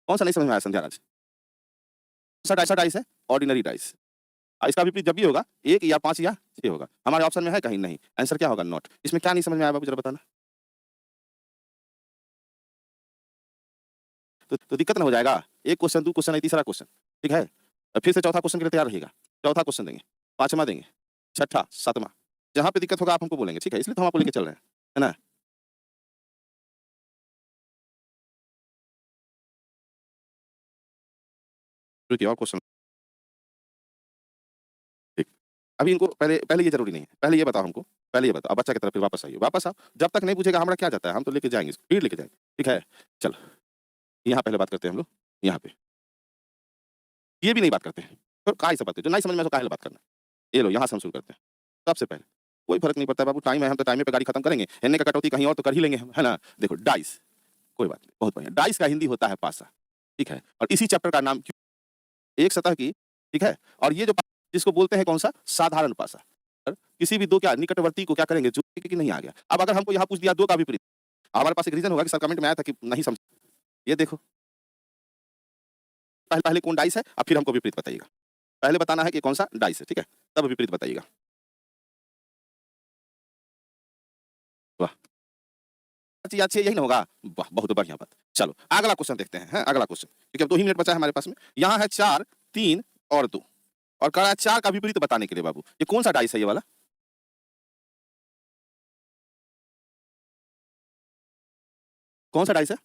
कौन सा नहीं समझ में आया संध्या राज? कौन सा डाइस है? Ordinary dice. इसका विपरीत जब भी होगा 1 या 5 या 6 होगा। हमारे ऑप्शन में है कहीं नहीं, आंसर क्या होगा? नॉट। इसमें क्या नहीं समझ में आया बाबू, जरा बताना। तो दिक्कत ना हो जाएगा। एक क्वेश्चन, 2 क्वेश्चन है, तीसरा क्वेश्चन, ठीक है। फिर से चौथा क्वेश्चन के लिए तैयार रहिएगा। चौथा क्वेश्चन देंगे, पांचवा देंगे, छठा, सातवां। जहां पे दिक्कत होगा आप हमको बोलेंगे, ठीक है, इसलिए तो हम आपको लेके चल रहे हैं, है ना। रुकिए और क्वेश्चन, ठीक। अभी इनको पहले पहले ये जरूरी नहीं है, पहले ये बताओ हमको, पहले ये बताओ। अब बच्चा की तरफ फिर वापस आइए, वापस आओ। जब तक नहीं पूछेगा हमारा क्या जाता है, हम तो लेके जाएंगे, स्पीड लेके जाएंगे, ठीक है। चलो यहाँ पहले बात करते हैं हम लोग, यहाँ पे ये भी नहीं बात करते हैं, तो काहे से बात करते, जो नहीं समझ में तो काहे बात करना। ये लो यहाँ से हम शुरू करते हैं। सबसे पहले कोई फर्क नहीं पड़ता बाबू, टाइम है, हम तो टाइम पे गाड़ी खत्म करेंगे। हिलने का कटौती कहीं और तो कर ही लेंगे हम, है ना। देखो डाइस, कोई बात नहीं, बहुत बढ़िया। डाइस का हिंदी होता है पासा, ठीक है। और इसी चैप्टर का नाम क्यों, एक सतह की, ठीक है। और ये जो जिसको बोलते हैं कौन सा, साधारण पासा। किसी भी दो क्या निकटवर्ती को क्या करेंगे, जो कि नहीं आ गया। अब अगर हमको यहाँ पूछ दिया 2 का विपरीत, हमारे पास एक रीजन होगा कि सर कमेंट में आया था कि नहीं समझ। ये देखो पहले पहले कौन डाइस है, अब फिर हमको विपरीत बताइएगा। पहले बताना है कि कौन सा डाइस है, ठीक है, तब विपरीत बताइएगा। वाह, अच्छी अच्छी यही ना होगा। वाह बहुत बढ़िया बात। चलो अगला क्वेश्चन देखते हैं, हैं? अगला क्वेश्चन, क्योंकि अब 2 ही मिनट बचा है हमारे पास में। यहाँ है 4, 3 और 2, और कहा है 4 का विपरीत बताने के लिए। बाबू ये कौन सा डाइस है ये वाला? कौन सा डाइस है?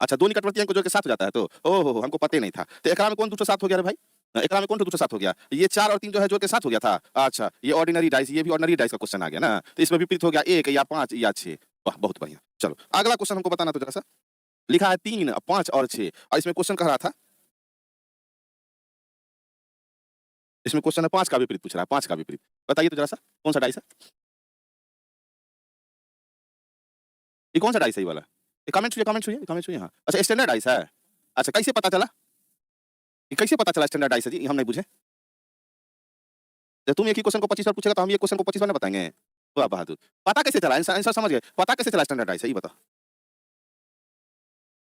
अच्छा, 2 निकटवर्तियों को जोड़ के 7 हो जाता है, तो ओहो हो, हमको पता ही नहीं था। तो एकरा में कौन दूसरा 7 हो गया रे भाई? एकरा में कौन दूसरा 7 हो गया? ये 4 और 3 जो है जोड़ के 7 हो गया था। अच्छा, ये ऑर्डिनरी डाइस, ये भी ऑर्डिनरी डाइस का क्वेश्चन आ गया ना। तो इसमें विपरीत हो गया 1 या 5 या 6। वाह बहुत बढ़िया। चलो अगला क्वेश्चन हमको बताना तो जरा सा। लिखा है 3, 5 और 6, और इसमें क्वेश्चन कह रहा था, इसमें क्वेश्चन है 5 का विपरीत पूछ रहा है, 5 का विपरीत बताइए तो जरा सा, कौन सा डाइस है? ये कौन सा डाइस है ये वाला? ये कमेंट छुइए, कमेंट छुइए, कमेंट छुइए। हाँ अच्छा, स्टैंडर्ड डाइस है। अच्छा कैसे पता चला, ये कैसे पता चला स्टैंडर्ड डाइस है जी, हम नहीं बुझे। जब तुम एक ही क्वेश्चन को 25 बार पूछेगा तो हम ये क्वेश्चन को 25 बार ना बताएंगे। वाह बहादुर, पता कैसे चला, आंसर आंसर समझ गए, पता कैसे चला स्टैंडर्ड डाइस है ये बताओ।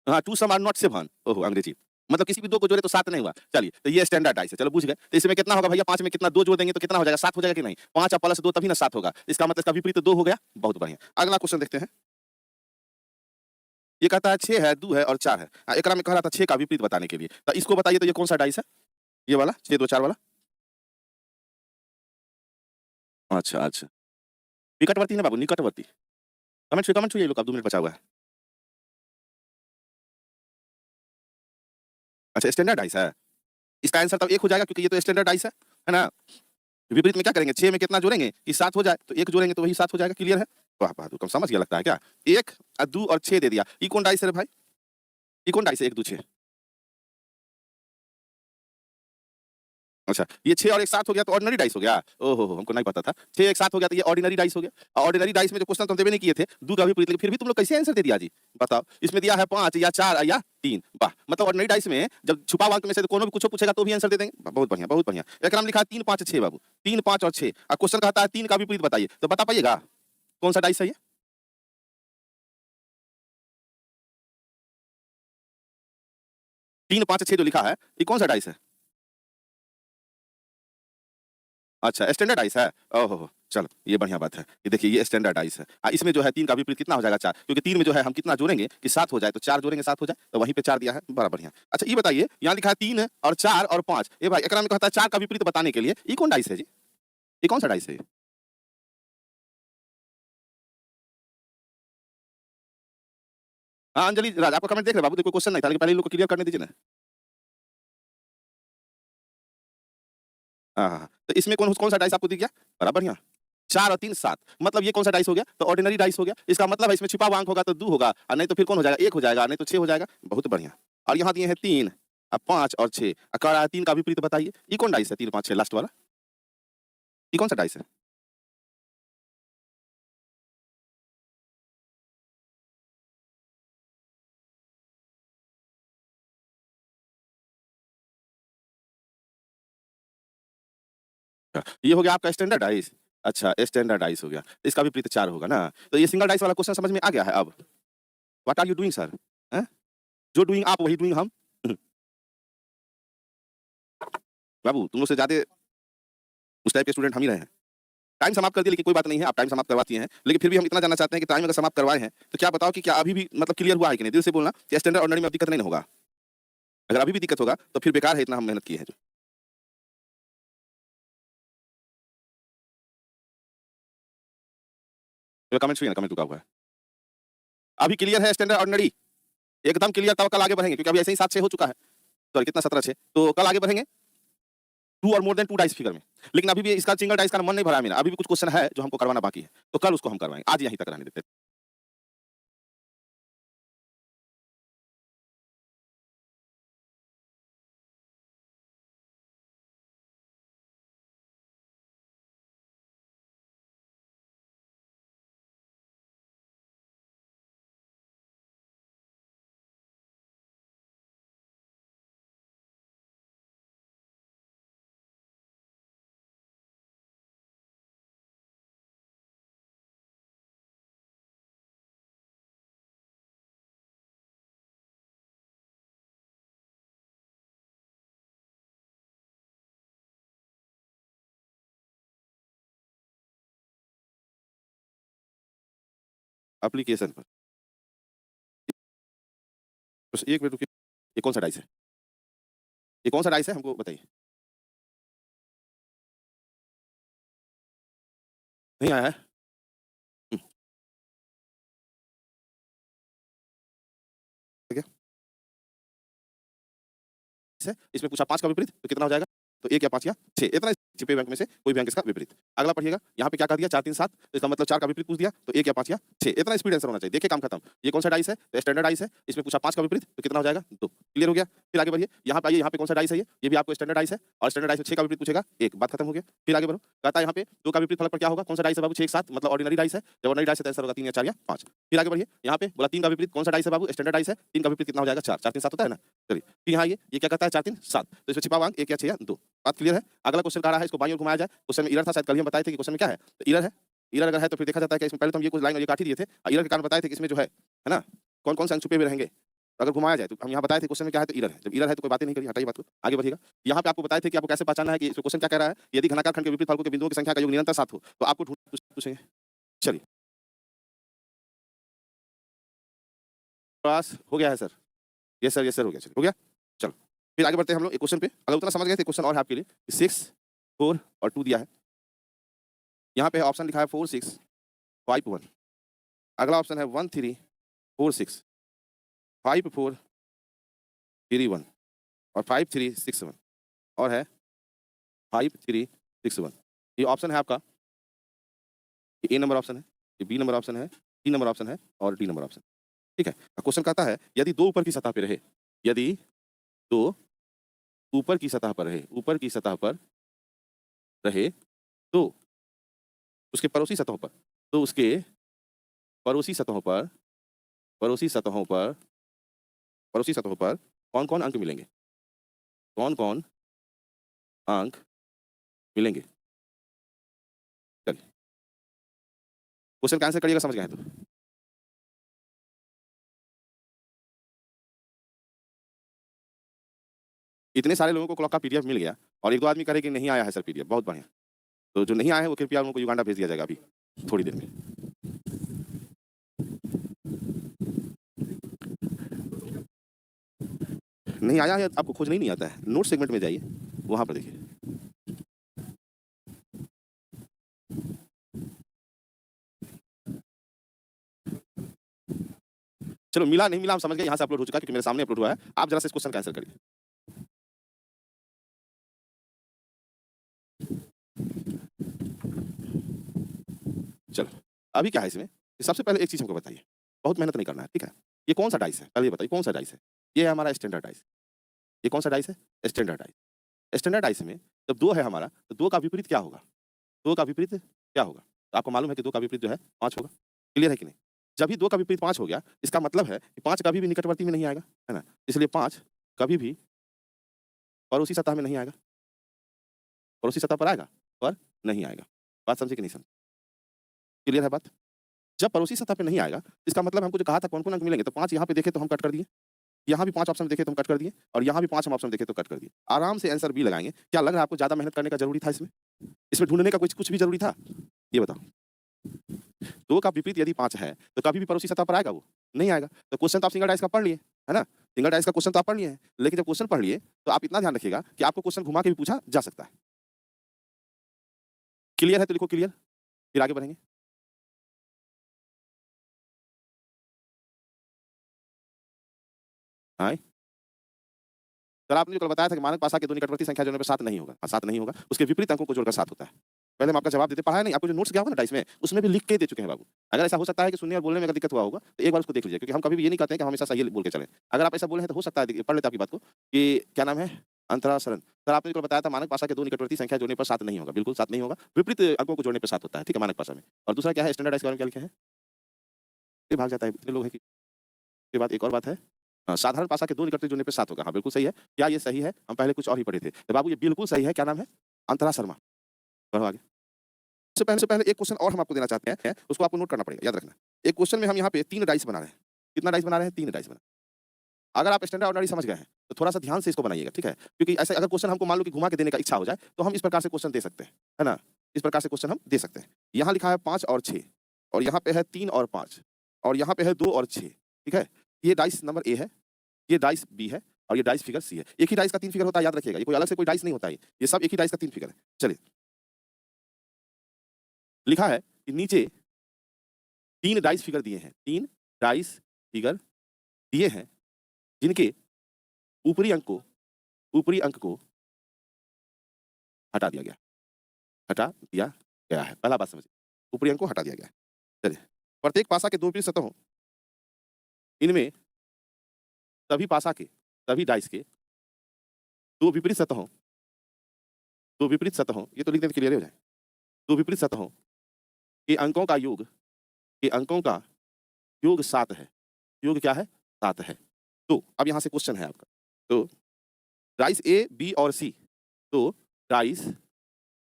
हाँ, टू सम आर नॉट 7, ओहो अंग्रेजी। मतलब किसी भी दो को जोड़े तो 7 नहीं हुआ। चलिए, तो ये स्टैंडर्ड डाइस है। चलो बुझ गए। तो इसमें कितना होगा भैया? 5 में कितना 2 जोड़ देंगे तो कितना हो जाएगा? 7 हो जाएगा कि नहीं? 5 और प्लस 2 तभी ना 7 होगा। इसका मतलब इसका विपरीत 2 हो गया। बहुत बढ़िया। अगला क्वेश्चन देखते हैं। ये कहता है 6 है, 2 है और 4 है। एकरा में कह रहा था 6 का विपरीत बताने के लिए। तो इसको बताइए तो ये कौन सा डाइस है? ये वाला 6 2 4 वाला? अच्छा, अच्छा। निकटवर्ती ना बाबू, निकटवर्ती। कमेंट छुइए लोग, अब 2 मिनट बचा हुआ है। अच्छा, स्टैंडर्ड डाइस है। इसका आंसर तब 1 हो जाएगा क्योंकि ये तो स्टैंडर्ड डाइस है ना? विपरीत में क्या करेंगे? 6 में कितना जोड़ेंगे कि 7 हो जाए, तो 1 जोड़ेंगे तो वही 7 हो जाएगा। क्लियर है? वाह बहादुर, कम समझ गया लगता है क्या? 1 2 और 6 दे दिया। ये कौन डाइस है रे भाई? ये कौन डाइस है 1 2 6? अच्छा, ये 6 और 1 7 हो गया तो ऑर्डिनरी डाइस हो गया। ओहो हो! हमको नहीं पता था। 6 1 7 हो गया तो ये ऑर्डिनरी डाइस हो गया। ऑर्डिनरी डाइस में जो क्वेश्चन तुम देवे नहीं किए थे, 2 का विपरीत, लेकिन फिर भी तुम लोग कैसे आंसर दे दिया जी? बताओ। इसमें दिया है 5 या 4 या 3। वाह! मतलब ऑर्डिनरी डाइस में जब छुपा हुआ अंक में से कोनो भी कुछो पूछेगा तो भी आंसर दे देंगे। बहुत बढ़िया, बहुत बढ़िया। एकरा में लिखा है 3 5 6 बाबू। 3 5 और 6 और क्वेश्चन कहता है 3 का विपरीत बताइए। तो बता पाइएगा? कौन सा डाइस है ये? 3 5 6 जो लिखा है, ये कौन सा डाइस है? अच्छा, स्टैंडर्ड आइस है? ओहो हो! चलो, ये बढ़िया बात है। ये देखिए ये स्टैंडर्ड आइस है। इसमें जो है 3 का विपरीत कितना हो जाएगा? 4, क्योंकि 3 में जो है हम कितना जोड़ेंगे कि 7 हो जाए, तो 4 जोड़ेंगे 7 हो जाए, तो वहीं पे 4 दिया है। बड़ा बढ़िया। अच्छा ये बताइए, यहाँ लिखा है 3 और 4 और 5। ए भाई, एकरा में कहता है 4 का विपरीत बताने के लिए, ये कौन डाइस है जी? ये कौन सा डाइस है ये? हाँ, अंजलि राज, आपका कमेंट देख रहे हैं बाबू, देखो क्वेश्चन नहीं था, लेकिन पहले इन लोग को क्लियर करने दीजिए ना। हाँ, हाँ, हाँ। तो इसमें कौन कौन सा डाइस आपको दिख गया? बड़ा बढ़िया। 4 और 3 7, मतलब ये कौन सा डाइस हो गया? तो ऑर्डिनरी डाइस हो गया। इसका मतलब है इसमें छिपा हुआ अंक होगा तो 2 होगा, और नहीं तो फिर कौन हो जाएगा? 1 हो जाएगा, नहीं तो 6 हो जाएगा। बहुत बढ़िया। और यहाँ दिए हैं 3 5 और 6, कह रहा है 3 का विपरीत बताइए। ये कौन डाइस है 3 5 6 लास्ट वाला? ये कौन सा डाइस है? ये हो गया आपका स्टैंडर्ड डाइस। अच्छा, स्टैंडर्ड डाइस हो गया। इसका विपरीत 4 होगा ना? तो ये सिंगल डाइस वाला क्वेश्चन समझ में आ गया है अब? What are you doing sir? हैं? जो डूइंग आप वही डूइंग हम। बाबू तुम लोग से ज़्यादा उस टाइप के स्टूडेंट हम ही रहे हैं। टाइम समाप्त कर दिया, लेकिन कोई बात नहीं है, आप टाइम समाप्त करवा दिए हैं। लेकिन फिर भी हम इतना जानना चाहते हैं कि टाइम अगर समाप्त करवाए हैं, तो क्या बताओ कि क्या अभी भी मतलब क्लियर हुआ है कि नहीं? दिल से बोलना कि स्टैंडर्ड ऑर्डिनरी में अब दिक्कत नहीं ना होगा। अगर अभी भी दिक्कत होगा, तो फिर बेकार है इतना हम मेहनत किए हैं जो। तो कमेंट छुइए ना, कमेंट रुका हुआ है। अभी क्लियर है स्टैंडर्ड ऑर्डिनरी? एकदम क्लियर, तब कल आगे बढ़ेंगे क्योंकि अभी ऐसे ही 7-6 हो चुका है। सॉरी कितना 17-6, तो कल आगे बढ़ेंगे 2 और मोर देन 2 डाइस फिगर में। लेकिन अभी भी इसका सिंगल डाइस का मन नहीं भरा है मेरा। अभी भी कुछ क्वेश्चन है जो हमको करवाना बाकी है। तो कल उसको हम करवाएँगे। आज यहीं तक रहने देते हैं। एप्लीकेशन पर। बस 1 मिनट रुकिए। ये कौन सा डाइस है? ये कौन सा डाइस है हमको बताइए? नहीं आया है? हुँ, ठीक है। है, इसमें पूछा 5 का विपरीत तो कितना हो जाएगा? तो 1 या 5 या 6, इतना छिपे हुए अंक में से कोई भी अंक इसका विपरीत। अगला पढ़िएगा, यहाँ पे क्या कह दिया 4 3 7, तो इसका मतलब 4 का विपरीत पूछ दिया, तो 1 या 5 या 6, इतना स्पीड आंसर होना चाहिए। देखिए काम खत्म। ये कौन सा डाइस है? तो स्टैंडर्ड डाइस है। इसमें पूछा 5 का विपरीत तो कितना हो जाएगा? 2। क्लियर हो गया? फिर आगे बढ़िए, यहाँ पे आइए, यहाँ पे कौन सा डाइस है ये? ये भी आपको स्टैंडर्ड डाइस है, और स्टैंडर्ड डाइस में 6 का विपरीत पूछेगा, 1, बात खत्म हो गया। फिर आगे बढ़ो, कहता है यहाँ पे 2 का विपरीत फलक पर क्या होगा? कौन सा डाइस है बाबू? 6 1 7, मतलब ऑर्डिनरी डाइस है। जब ऑर्डिनरी डाइस है तो आंसर होगा 3 या 4 या 5। फिर आगे बढ़िए, यहाँ पे बोला 3 का विपरीत कौन सा डाइस है बाबू? स्टैंडर्ड डाइस है। 3 का विपरीत कितना हो जाएगा? 4, 4 3 7 होता है ना? चलिए, फिर यहाँ ये क्या कहता है? 4 3 7, तो इसमें छिपा हुआ अंक 1 या 6 या 2। बात क्लियर है? अगला क्वेश्चन कह रहा है इसको बाईं ओर घुमाया जाए। क्वेश्चन में एरर था, शायद कल ही हम बताए थे कि क्वेश्चन में क्या है? तो एरर है। एरर अगर है तो फिर देखा जाता है कि इसमें पहले तो हम ये कुछ लाइन और ये काट ही दिए थे। एरर के कारण बताए थे कि इसमें जो है ना? कौन-कौन से अंक छुपे हुए रहेंगे? अगर घुमाया जाए तो हम यहाँ बताए थे क्वेश्चन में क्या है, तो इरर है। जब इरर है तो कोई बातें नहीं करिए, हटाइए बात को, आगे बढ़िएगा। यहाँ पे आपको बताए थे कि आपको कैसे पहचानना है कि क्वेश्चन क्या कह रहा है, यदि घनाकार खंड के विपरीत फालकों के बिंदुओं की संख्या का योग निरंतर 7 हो तो आपको पूछेंगे। चलिए, पास हो गया है sir? Yes sir, yes sir, हो गया। चलिए, हो गया। चलो फिर आगे बढ़ते हैं हम लोग एक क्वेश्चन पे। अगर उतना समझ गए तो क्वेश्चन और है आपके लिए। 6, 4 और 2 दिया है। यहाँ पे ऑप्शन लिखा है 4, 6, 5, 1। अगला ऑप्शन है 1, 3, 4, 6, 5, 4, 3, 1 और 5, 3, 6, 1 और है 5, 3, 6, 1। ये ऑप्शन है आपका, ये ए नंबर ऑप्शन है, ये बी नंबर ऑप्शन है, सी नंबर ऑप्शन है और डी नंबर ऑप्शन। ठीक है। क्वेश्चन कहता है यदि दो ऊपर की सतह पे रहे, यदि दो ऊपर की सतह पर रहे, ऊपर की सतह पर रहे तो उसके पड़ोसी सतहों पर, तो उसके पड़ोसी सतहों पर, पड़ोसी सतहों पर, पड़ोसी सतहों पर कौन कौन अंक मिलेंगे, कौन कौन अंक मिलेंगे। चलिए क्वेश्चन का आंसर करिएगा, समझ गए हैं तो। इतने सारे लोगों को क्लॉक का पीडीएफ मिल गया और एक दो आदमी करे कि नहीं आया है सर पीडीएफ, बहुत बढ़िया। तो जो नहीं आया है वो कृपया उनको युगांडा भेज दिया जाएगा अभी थोड़ी देर में। नहीं आया है, आपको खोजना ही नहीं आता है, नोट सेगमेंट में जाइए, वहां पर देखिए। चलो मिला नहीं मिला हम समझ गए, यहाँ से अपलोड हो चुका क्योंकि मेरे सामने अपलोड हुआ है। आप जरा से इस क्वेश्चन का आंसर करिए। चलो अभी क्या है इसमें, सबसे पहले एक चीज हमको बताइए, बहुत मेहनत नहीं करना है, ठीक है। ये कौन सा डाइस है, पहले ये बताइए कौन सा डाइस है। ये है हमारा स्टैंडर्ड डाइस। ये कौन सा डाइस है? Standard dice. स्टैंडर्ड डाइस में जब दो है हमारा तो दो का विपरीत क्या होगा, दो का विपरीत क्या होगा। तो आपको मालूम है कि दो का विपरीत जो है 5 होगा, क्लियर है कि नहीं। जब भी दो का विपरीत 5 हो गया इसका मतलब है कि 5 कभी भी निकटवर्ती में नहीं आएगा, है ना। इसलिए 5 कभी भी पड़ोसी सतह में नहीं आएगा, पड़ोसी सतह पर आएगा पर नहीं आएगा। बात समझे कि नहीं समझे, क्लियर है बात। जब पड़ोसी सतह पे नहीं आएगा इसका मतलब हमको जो कहा था कौन कौन अंक मिलेंगे, तो 5 यहाँ पे देखे तो हम कट कर दिए, यहाँ भी 5 ऑप्शन देखे तो हम कट कर दिए और यहाँ भी 5 हम ऑप्शन देखे तो कट कर दिए। आराम से आंसर बी लगाएंगे। क्या लग रहा है आपको ज्यादा मेहनत करने का जरूरी था इसमें, इसमें ढूंढने का कुछ भी जरूरी था, ये बताओ। दो का विपरीत यदि 5 है तो कभी भी पड़ोसी सतह पर आएगा वो नहीं आएगा। तो क्वेश्चन तो आप सिंगल डाइस का पढ़ लिए, है ना। सिंगल डाइस का क्वेश्चन तो आप पढ़ लिए हैं, लेकिन जब क्वेश्चन पढ़ लिए तो आप इतना ध्यान रखिएगा कि आपको क्वेश्चन घुमा के भी पूछा जा सकता है। क्लियर है तो लिखो क्लियर, फिर आगे बढ़ेंगे। हाँ सर, आपने जो कल बताया था कि मानक पासा के दो निकटवर्ती संख्या जोड़ने पर 7 नहीं होगा, 7 नहीं होगा, उसके विपरीत अंकों को जोड़कर 7 होता है। पहले हम आपका जवाब देते पढ़ा है नहीं, आपको जो नोट्स गया होगा ना डाइस में उसमें भी लिख के दे चुके हैं बाबू। अगर ऐसा हो सकता है कि सुनने और बोलने में अगर दिक्कत हुआ होगा तो एक बार उसको देख लीजिए, क्योंकि हम कभी भी ये नहीं कहते हैं कि हम हमेशा सही बोल के चलें। अगर आप ऐसा बोले हैं तो हो सकता है पढ़ लेते आपकी बात को कि क्या नाम है, अंतरासरण। सर आपने जो कल बताया था मानक पासा के दो निकटवर्ती संख्या जोड़ने पर 7 नहीं होगा, बिल्कुल 7 नहीं होगा, विपरीत अंकों को जोड़ने पर 7 होता है, ठीक है, मानक पासा में। और दूसरा क्या है, स्टैंडर्ड डाइस के बारे में क्या लिखे हैं, ये भाग जाता है, इतने लोग हैं कि। ये बात एक और बात है, साधारण पासा के दो निकटवर्ती जोड़ने पे 7 होगा, हाँ बिल्कुल सही है। क्या ये सही है, हम पहले कुछ और ही पढ़े थे तो बाबू ये बिल्कुल सही है। क्या नाम है, अंतरा शर्मा। बढ़ो आगे। से पहले एक क्वेश्चन और हम आपको देना चाहते हैं, उसको आपको नोट करना पड़ेगा, याद रखना। एक क्वेश्चन में हम यहाँ पे 3 डाइस बना रहे हैं। कितना डाइस बना रहे हैं, 3 डाइस बना। अगर आप स्टैंडर्ड ऑर्डिनरी समझ गए हैं तो थोड़ा सा ध्यान से इसको बनाइएगा, ठीक है। क्योंकि ऐसे अगर क्वेश्चन हमको मान लो कि घुमा के देने का इच्छा हो जाए तो हम इस प्रकार से क्वेश्चन दे सकते हैं, है ना। इस प्रकार से क्वेश्चन हम दे सकते हैं। यहाँ लिखा है 5 और 6 और यहाँ पे है 3 और 5 और यहाँ पे है 2 और 6, ठीक है। ये डाइस नंबर ए है, ये डाइस बी है और ये डाइस फिगर सी है। एक ही डाइस का 3 फिगर होता है, याद रखिएगा, ये कोई अलग से कोई डाइस नहीं होता है, ये सब एक ही डाइस का 3 फिगर है। चलिए लिखा है कि नीचे 3 डाइस फिगर दिए हैं, 3 डाइस फिगर दिए हैं जिनके ऊपरी अंक को, ऊपरी अंक को हटा दिया गया, हटा दिया गया है। पहला बात समझिए, ऊपरी अंक को हटा दिया गया है। चलिए प्रत्येक पासा के दो विपरीत सतहों, इनमें सभी पासा के, सभी डाइस के दो विपरीत सतहों, दो विपरीत सतहों, ये तो लिख दें क्लियर हो जाए। दो विपरीत सतहों के अंकों का योग, के अंकों का योग 7 है। योग क्या है, 7 है। तो अब यहाँ से क्वेश्चन है आपका, तो डाइस ए बी और सी, तो डाइस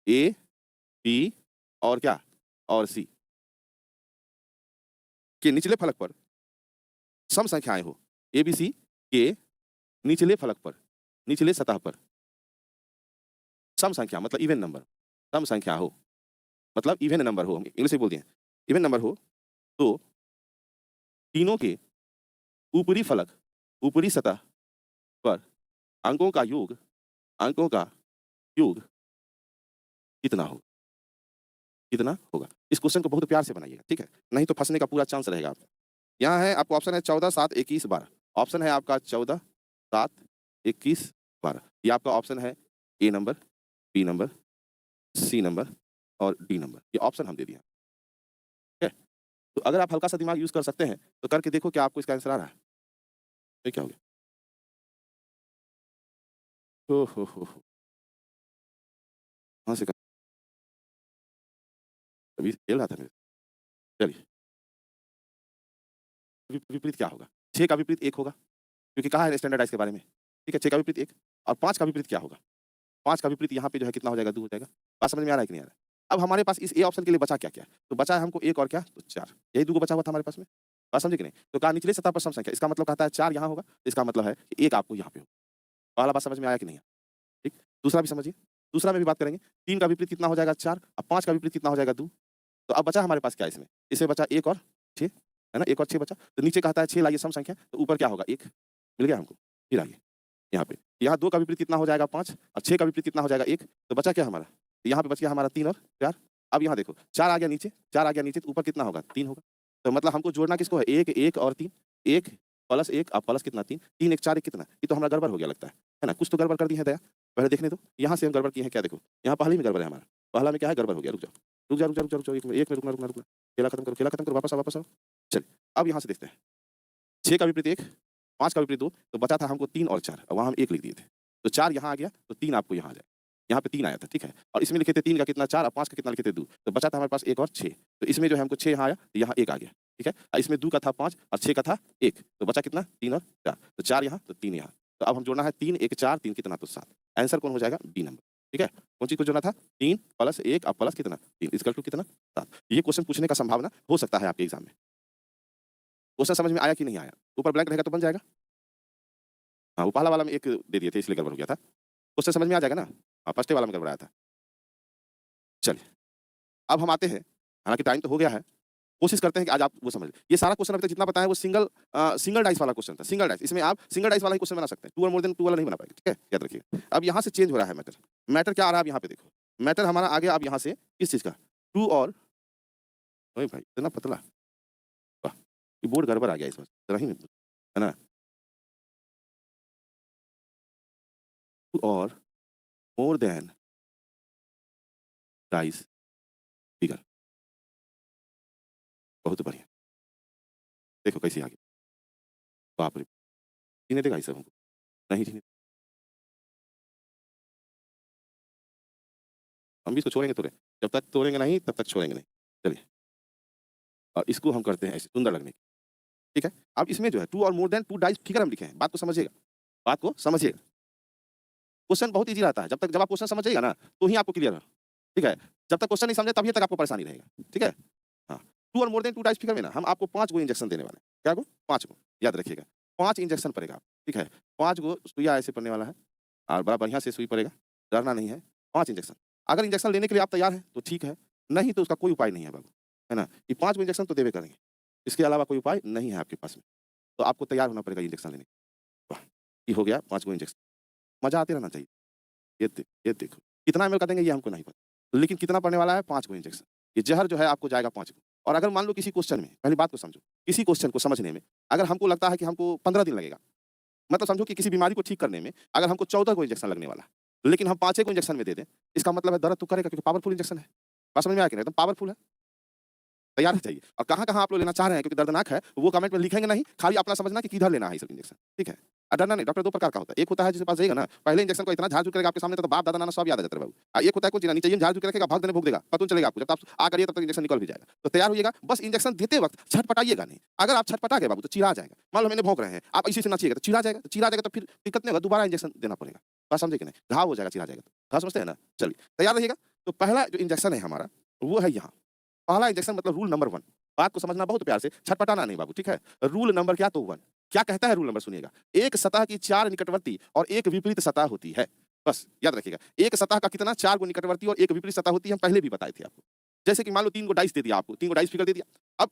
ए बी और क्या, और सी के निचले फलक पर सम संख्याएं हो, एबीसी के निचले फलक पर, निचले सतह पर सम संख्या मतलब इवन नंबर, सम संख्या हो मतलब इवन नंबर हो, इंग्लिश में बोल दिए इवन नंबर हो, तो तीनों के ऊपरी फलक, ऊपरी सतह पर अंकों का योग, अंकों का योग कितना होगा, कितना होगा। इस क्वेश्चन को बहुत प्यार से बनाइएगा, ठीक है, नहीं तो फंसने का पूरा चांस रहेगा आपको। यहाँ है आपको ऑप्शन है 14, 7, 21, 12। ऑप्शन है आपका 14, 7, 21, 12। ये आपका ऑप्शन है A number, B number, C number और डी नंबर। ये ऑप्शन हम दे दिए, ठीक है। तो अगर आप हल्का सा दिमाग यूज कर सकते हैं तो करके देखो क्या आपको इसका आंसर आ रहा है। तो क्या हो गया? हो कहाँ से अभी खेल रहा था मेरे। चलिए, विपरीत क्या होगा? 6 का विपरीत 1 होगा, क्योंकि कहा है स्टैंडर्डाइज के बारे में, ठीक है। 6 का विपरीत 1 और 5 का विपरीत क्या होगा? 5 का विपरीत यहाँ पे जो है कितना हो जाएगा? 2 हो जाएगा। बात समझ में आ रहा है कि नहीं आ रहा है? अब हमारे पास इस ए ऑप्शन के लिए बचा क्या-क्या? तो बचा है हमको 1 और क्या? तो 4। यही 2 बचा हुआ था हमारे पास में। बात समझे कि नहीं? तो कहा निचले सतह पर सम संख्या, इसका मतलब कहता है 4 यहाँ होगा, इसका मतलब है कि 1 आपको यहाँ पे होगा। पहला बात समझ में आया कि नहीं आया? ठीक। दूसरा भी समझिए, दूसरा में भी बात करेंगे। 3 का विपरीत कितना हो जाएगा? 4 और 5 का विपरीत कितना हो जाएगा? 2। तो अब बचा हमारे पास क्या इसमें? इसमें बचा 1 और 6, है ना? 1 और 6 बचा। तो नीचे कहता है 6 लाइए सम संख्या, तो ऊपर क्या होगा? 1 मिल गया हमको। फिर आइए यहाँ पे, यहाँ 2 का विपरीत कितना हो जाएगा? 5 और 6 का विपरीत कितना हो जाएगा? 1। तो बचा क्या हमारा? यहाँ पे बच गया हमारा 3 और 4। अब यहाँ देखो 4 आ गया नीचे, 4 आ गया नीचे, तो ऊपर कितना होगा? 3 होगा। तो मतलब हमको जोड़ना किसको है? 1, 1 और 3। 1 प्लस 1 और प्लस कितना? 3। 3, 1, 4, 1 कितना? ये तो हमारा गड़बड़ हो गया लगता है ना? कुछ तो गड़बड़ कर दी है दया। पहले देखने दो, यहाँ से हम गड़बड़ किए हैं क्या? देखो, यहाँ पहले में गड़बड़ है हमारा। पहला में क्या है? गड़बड़ हो गया। रुक जाओ, रुक जाओ, रुक जाओ, रुक जाओ, 1 में रुकना। खेला खत्म करो, खेला खत्म करो, वापस आओ, वापस आओ। चलिए, अब यहाँ से देखते हैं। 6 का विपरीत 1, 5 का विपरीत 2, तो बचा था हमको 3 और 4 और वहाँ हम 1 लिख दिए थे। तो 4 यहाँ आ गया, तो 3 आपको यहाँ आ जाएगा। यहाँ पे 3 आया था, ठीक है। और इसमें लिखे थे 3 का कितना? 4 और 5 का कितना लिखे थे? 2। तो बचा था हमारे पास 1 और 6। तो इसमें जो है हमको 6 यहाँ आया, तो यहाँ 1 आ गया, ठीक है। और इसमें 2 का था 5 और 6 का था 1, तो बचा कितना? 3 और 4। तो 4 यहाँ, तो 3 यहाँ। तो अब हम जोड़ना है 3, 1, 4, 3 कितना? तो 7। आंसर कौन हो जाएगा? बी नंबर, ठीक है। कौन चीज़ को जोड़ना था? 3 प्लस 1 और प्लस कितना? 3 इक्वल टू कितना? 7। ये क्वेश्चन पूछने का संभावना हो सकता है आपके एग्जाम में। क्वेश्चन समझ में आया कि नहीं आया? ऊपर ब्लैंक रहेगा तो बन जाएगा। हाँ, वो पहला वाला में 1 दे दिए थे इसलिए गड़बड़ हो गया था। क्वेश्चन समझ में आ जाएगा ना? हाँ, फर्स्ट वाला में गड़बड़ाया था। चलिए, अब हम आते हैं, हालाँकि टाइम तो हो गया है। कोशिश करते हैं कि आज आप वो समझ लें। ये सारा क्वेश्चन अभी तक जितना बताया वो सिंगल डाइस वाला क्वेश्चन था, सिंगल डाइस। इसमें आप सिंगल डाइस वाला ही क्वेश्चन बना सकते हैं। 2 और मोर देन 2 वाला नहीं बना पाएंगे, ठीक है? याद रखिएगा। अब यहाँ से चेंज हो रहा है मैटर। मैटर क्या आ रहा है? अब यहाँ पे देखो। मैटर हमारा आ गया अब यहाँ से किस चीज़ का? 2 और ओए भाई इतना पतला। वाह! ये बोर्ड गड़बड़ आ गया इस बार। ज़रा ही है ना? 2 और मोर देन डाइस फिगर। बहुत बढ़िया। देखो कैसे आ गया। बाप रे! जीने देगा ये सब हमको? नहीं जीने, हम भी इसको छोड़ेंगे थोड़े। जब तक तोड़ेंगे नहीं तब तक छोड़ेंगे नहीं। चलिए, और इसको हम करते हैं ऐसे सुंदर लगने की, ठीक है? अब इसमें जो है 2 और मोर देन 2 डाइस फिगर हम लिखे हैं। बात को समझिएगा, बात को समझिएगा। क्वेश्चन बहुत ईज़ी रहता है। जब आप क्वेश्चन समझ जाइएगा ना तो ही आपको क्लियर है, ठीक है? जब तक क्वेश्चन नहीं समझे तभी तक आपको परेशानी रहेगा, ठीक है? हाँ, 2 और मोर देन 2 डाइस फिगर में ना हम आपको 5 गो इंजेक्शन देने वाले हैं। क्या गो? 5 गो, याद रखिएगा। 5 इंजेक्शन पड़ेगा, ठीक है? 5 गो सुइया ऐसे पड़ने वाला है और बड़ा बढ़िया से सुई पड़ेगा, डरना नहीं है। 5 इंजेक्शन। अगर इंजेक्शन लेने के लिए आप तैयार हैं तो ठीक है, नहीं तो उसका कोई उपाय नहीं है बाबू, है ना? ये 5 गो इंजेक्शन तो देवे करेंगे। इसके अलावा कोई उपाय नहीं है आपके पास में। तो आपको तैयार होना पड़ेगा इंजेक्शन लेने के। वाह! ये हो गया 5 गो इंजेक्शन। मज़ा आते रहना चाहिए। ये देखो, कितना एमएल का देंगे ये हमको नहीं पता। लेकिन कितना पड़ने वाला है? 5 गो इंजेक्शन। ये ज़हर जो है आपको जाएगा 5 गो। और अगर मान लो किसी क्वेश्चन में, पहली बात को समझो, किसी क्वेश्चन को समझने में अगर हमको लगता है कि हमको 15 दिन लगेगा, मतलब समझो कि किसी बीमारी को ठीक करने में अगर हमको 14 को इंजेक्शन लगने वाला है, लेकिन हम 5 को इंजेक्शन में दे दें, इसका मतलब है दर्द तो करेगा क्योंकि पावरफुल इंजेक्शन है। बात समझ में आया कि नहीं? एकदम पावरफुल है। तैयार है चाहिए। और कहाँ-कहाँ आप लोग लेना चाह रहे हैं क्योंकि दर्दनाक है, वो कमेंट में लिखेंगे नहीं, खाली अपना समझना कि किधर लेना है ये सब इंजेक्शन, ठीक है? डरना नहीं, डॉक्टर 2 प्रकार का होता है। एक होता है जिसके पास जाइएगा ना, पहले इंजेक्शन को इतना झाड़-झूड़ करेगा आपके सामने तो बाप, दादा, नाना सब याद आ जाता है बाबू। एक होता है कोई चीज़ नीचे ही झाड़-झूड़ के रखेगा, भाग देने भोग देगा, पता नहीं चलेगा आपको। जब तक आप करिए तब तक इंजेक्शन निकल भी जाएगा। तो तैयार होइएगा, बस इंजेक्शन देते वक़्त छटपटाइएगा नहीं। अगर आप छटपटा गए बाबू तो चिढ़ा जाएगा। मान लो मैंने भौंक रहे हैं, आप ऐसे से नाचिएगा तो चिढ़ा जाएगा तो फिर दिक्कत नहीं होगा, दोबारा इंजेक्शन देना पड़ेगा। बात समझे कि नहीं? घाव हो जाएगा, चिढ़ा जाएगा तो। बात समझते हैं ना? चलिए, तैयार रहिएगा। तो पहला जो इंजेक्शन है हमारा, वो है यहाँ। पहला इंजेक्शन मतलब रूल नंबर 1। बात को समझना बहुत प्यार से, छटपटाना नहीं बाबू, ठीक है? रूल नंबर क्या? तो 1। क्या कहता है रूल नंबर सुनिएगा, एक सतह की 4 निकटवर्ती और एक विपरीत सतह होती है। बस याद रखिएगा, एक सतह का कितना 4 गो निकटवर्ती और एक विपरीत सतह होती है, हम पहले भी बताए थे आपको। जैसे कि मान लो 3 गो डाइस दे दिया आपको, 3 गो डाइस फिगर दे दिया। अब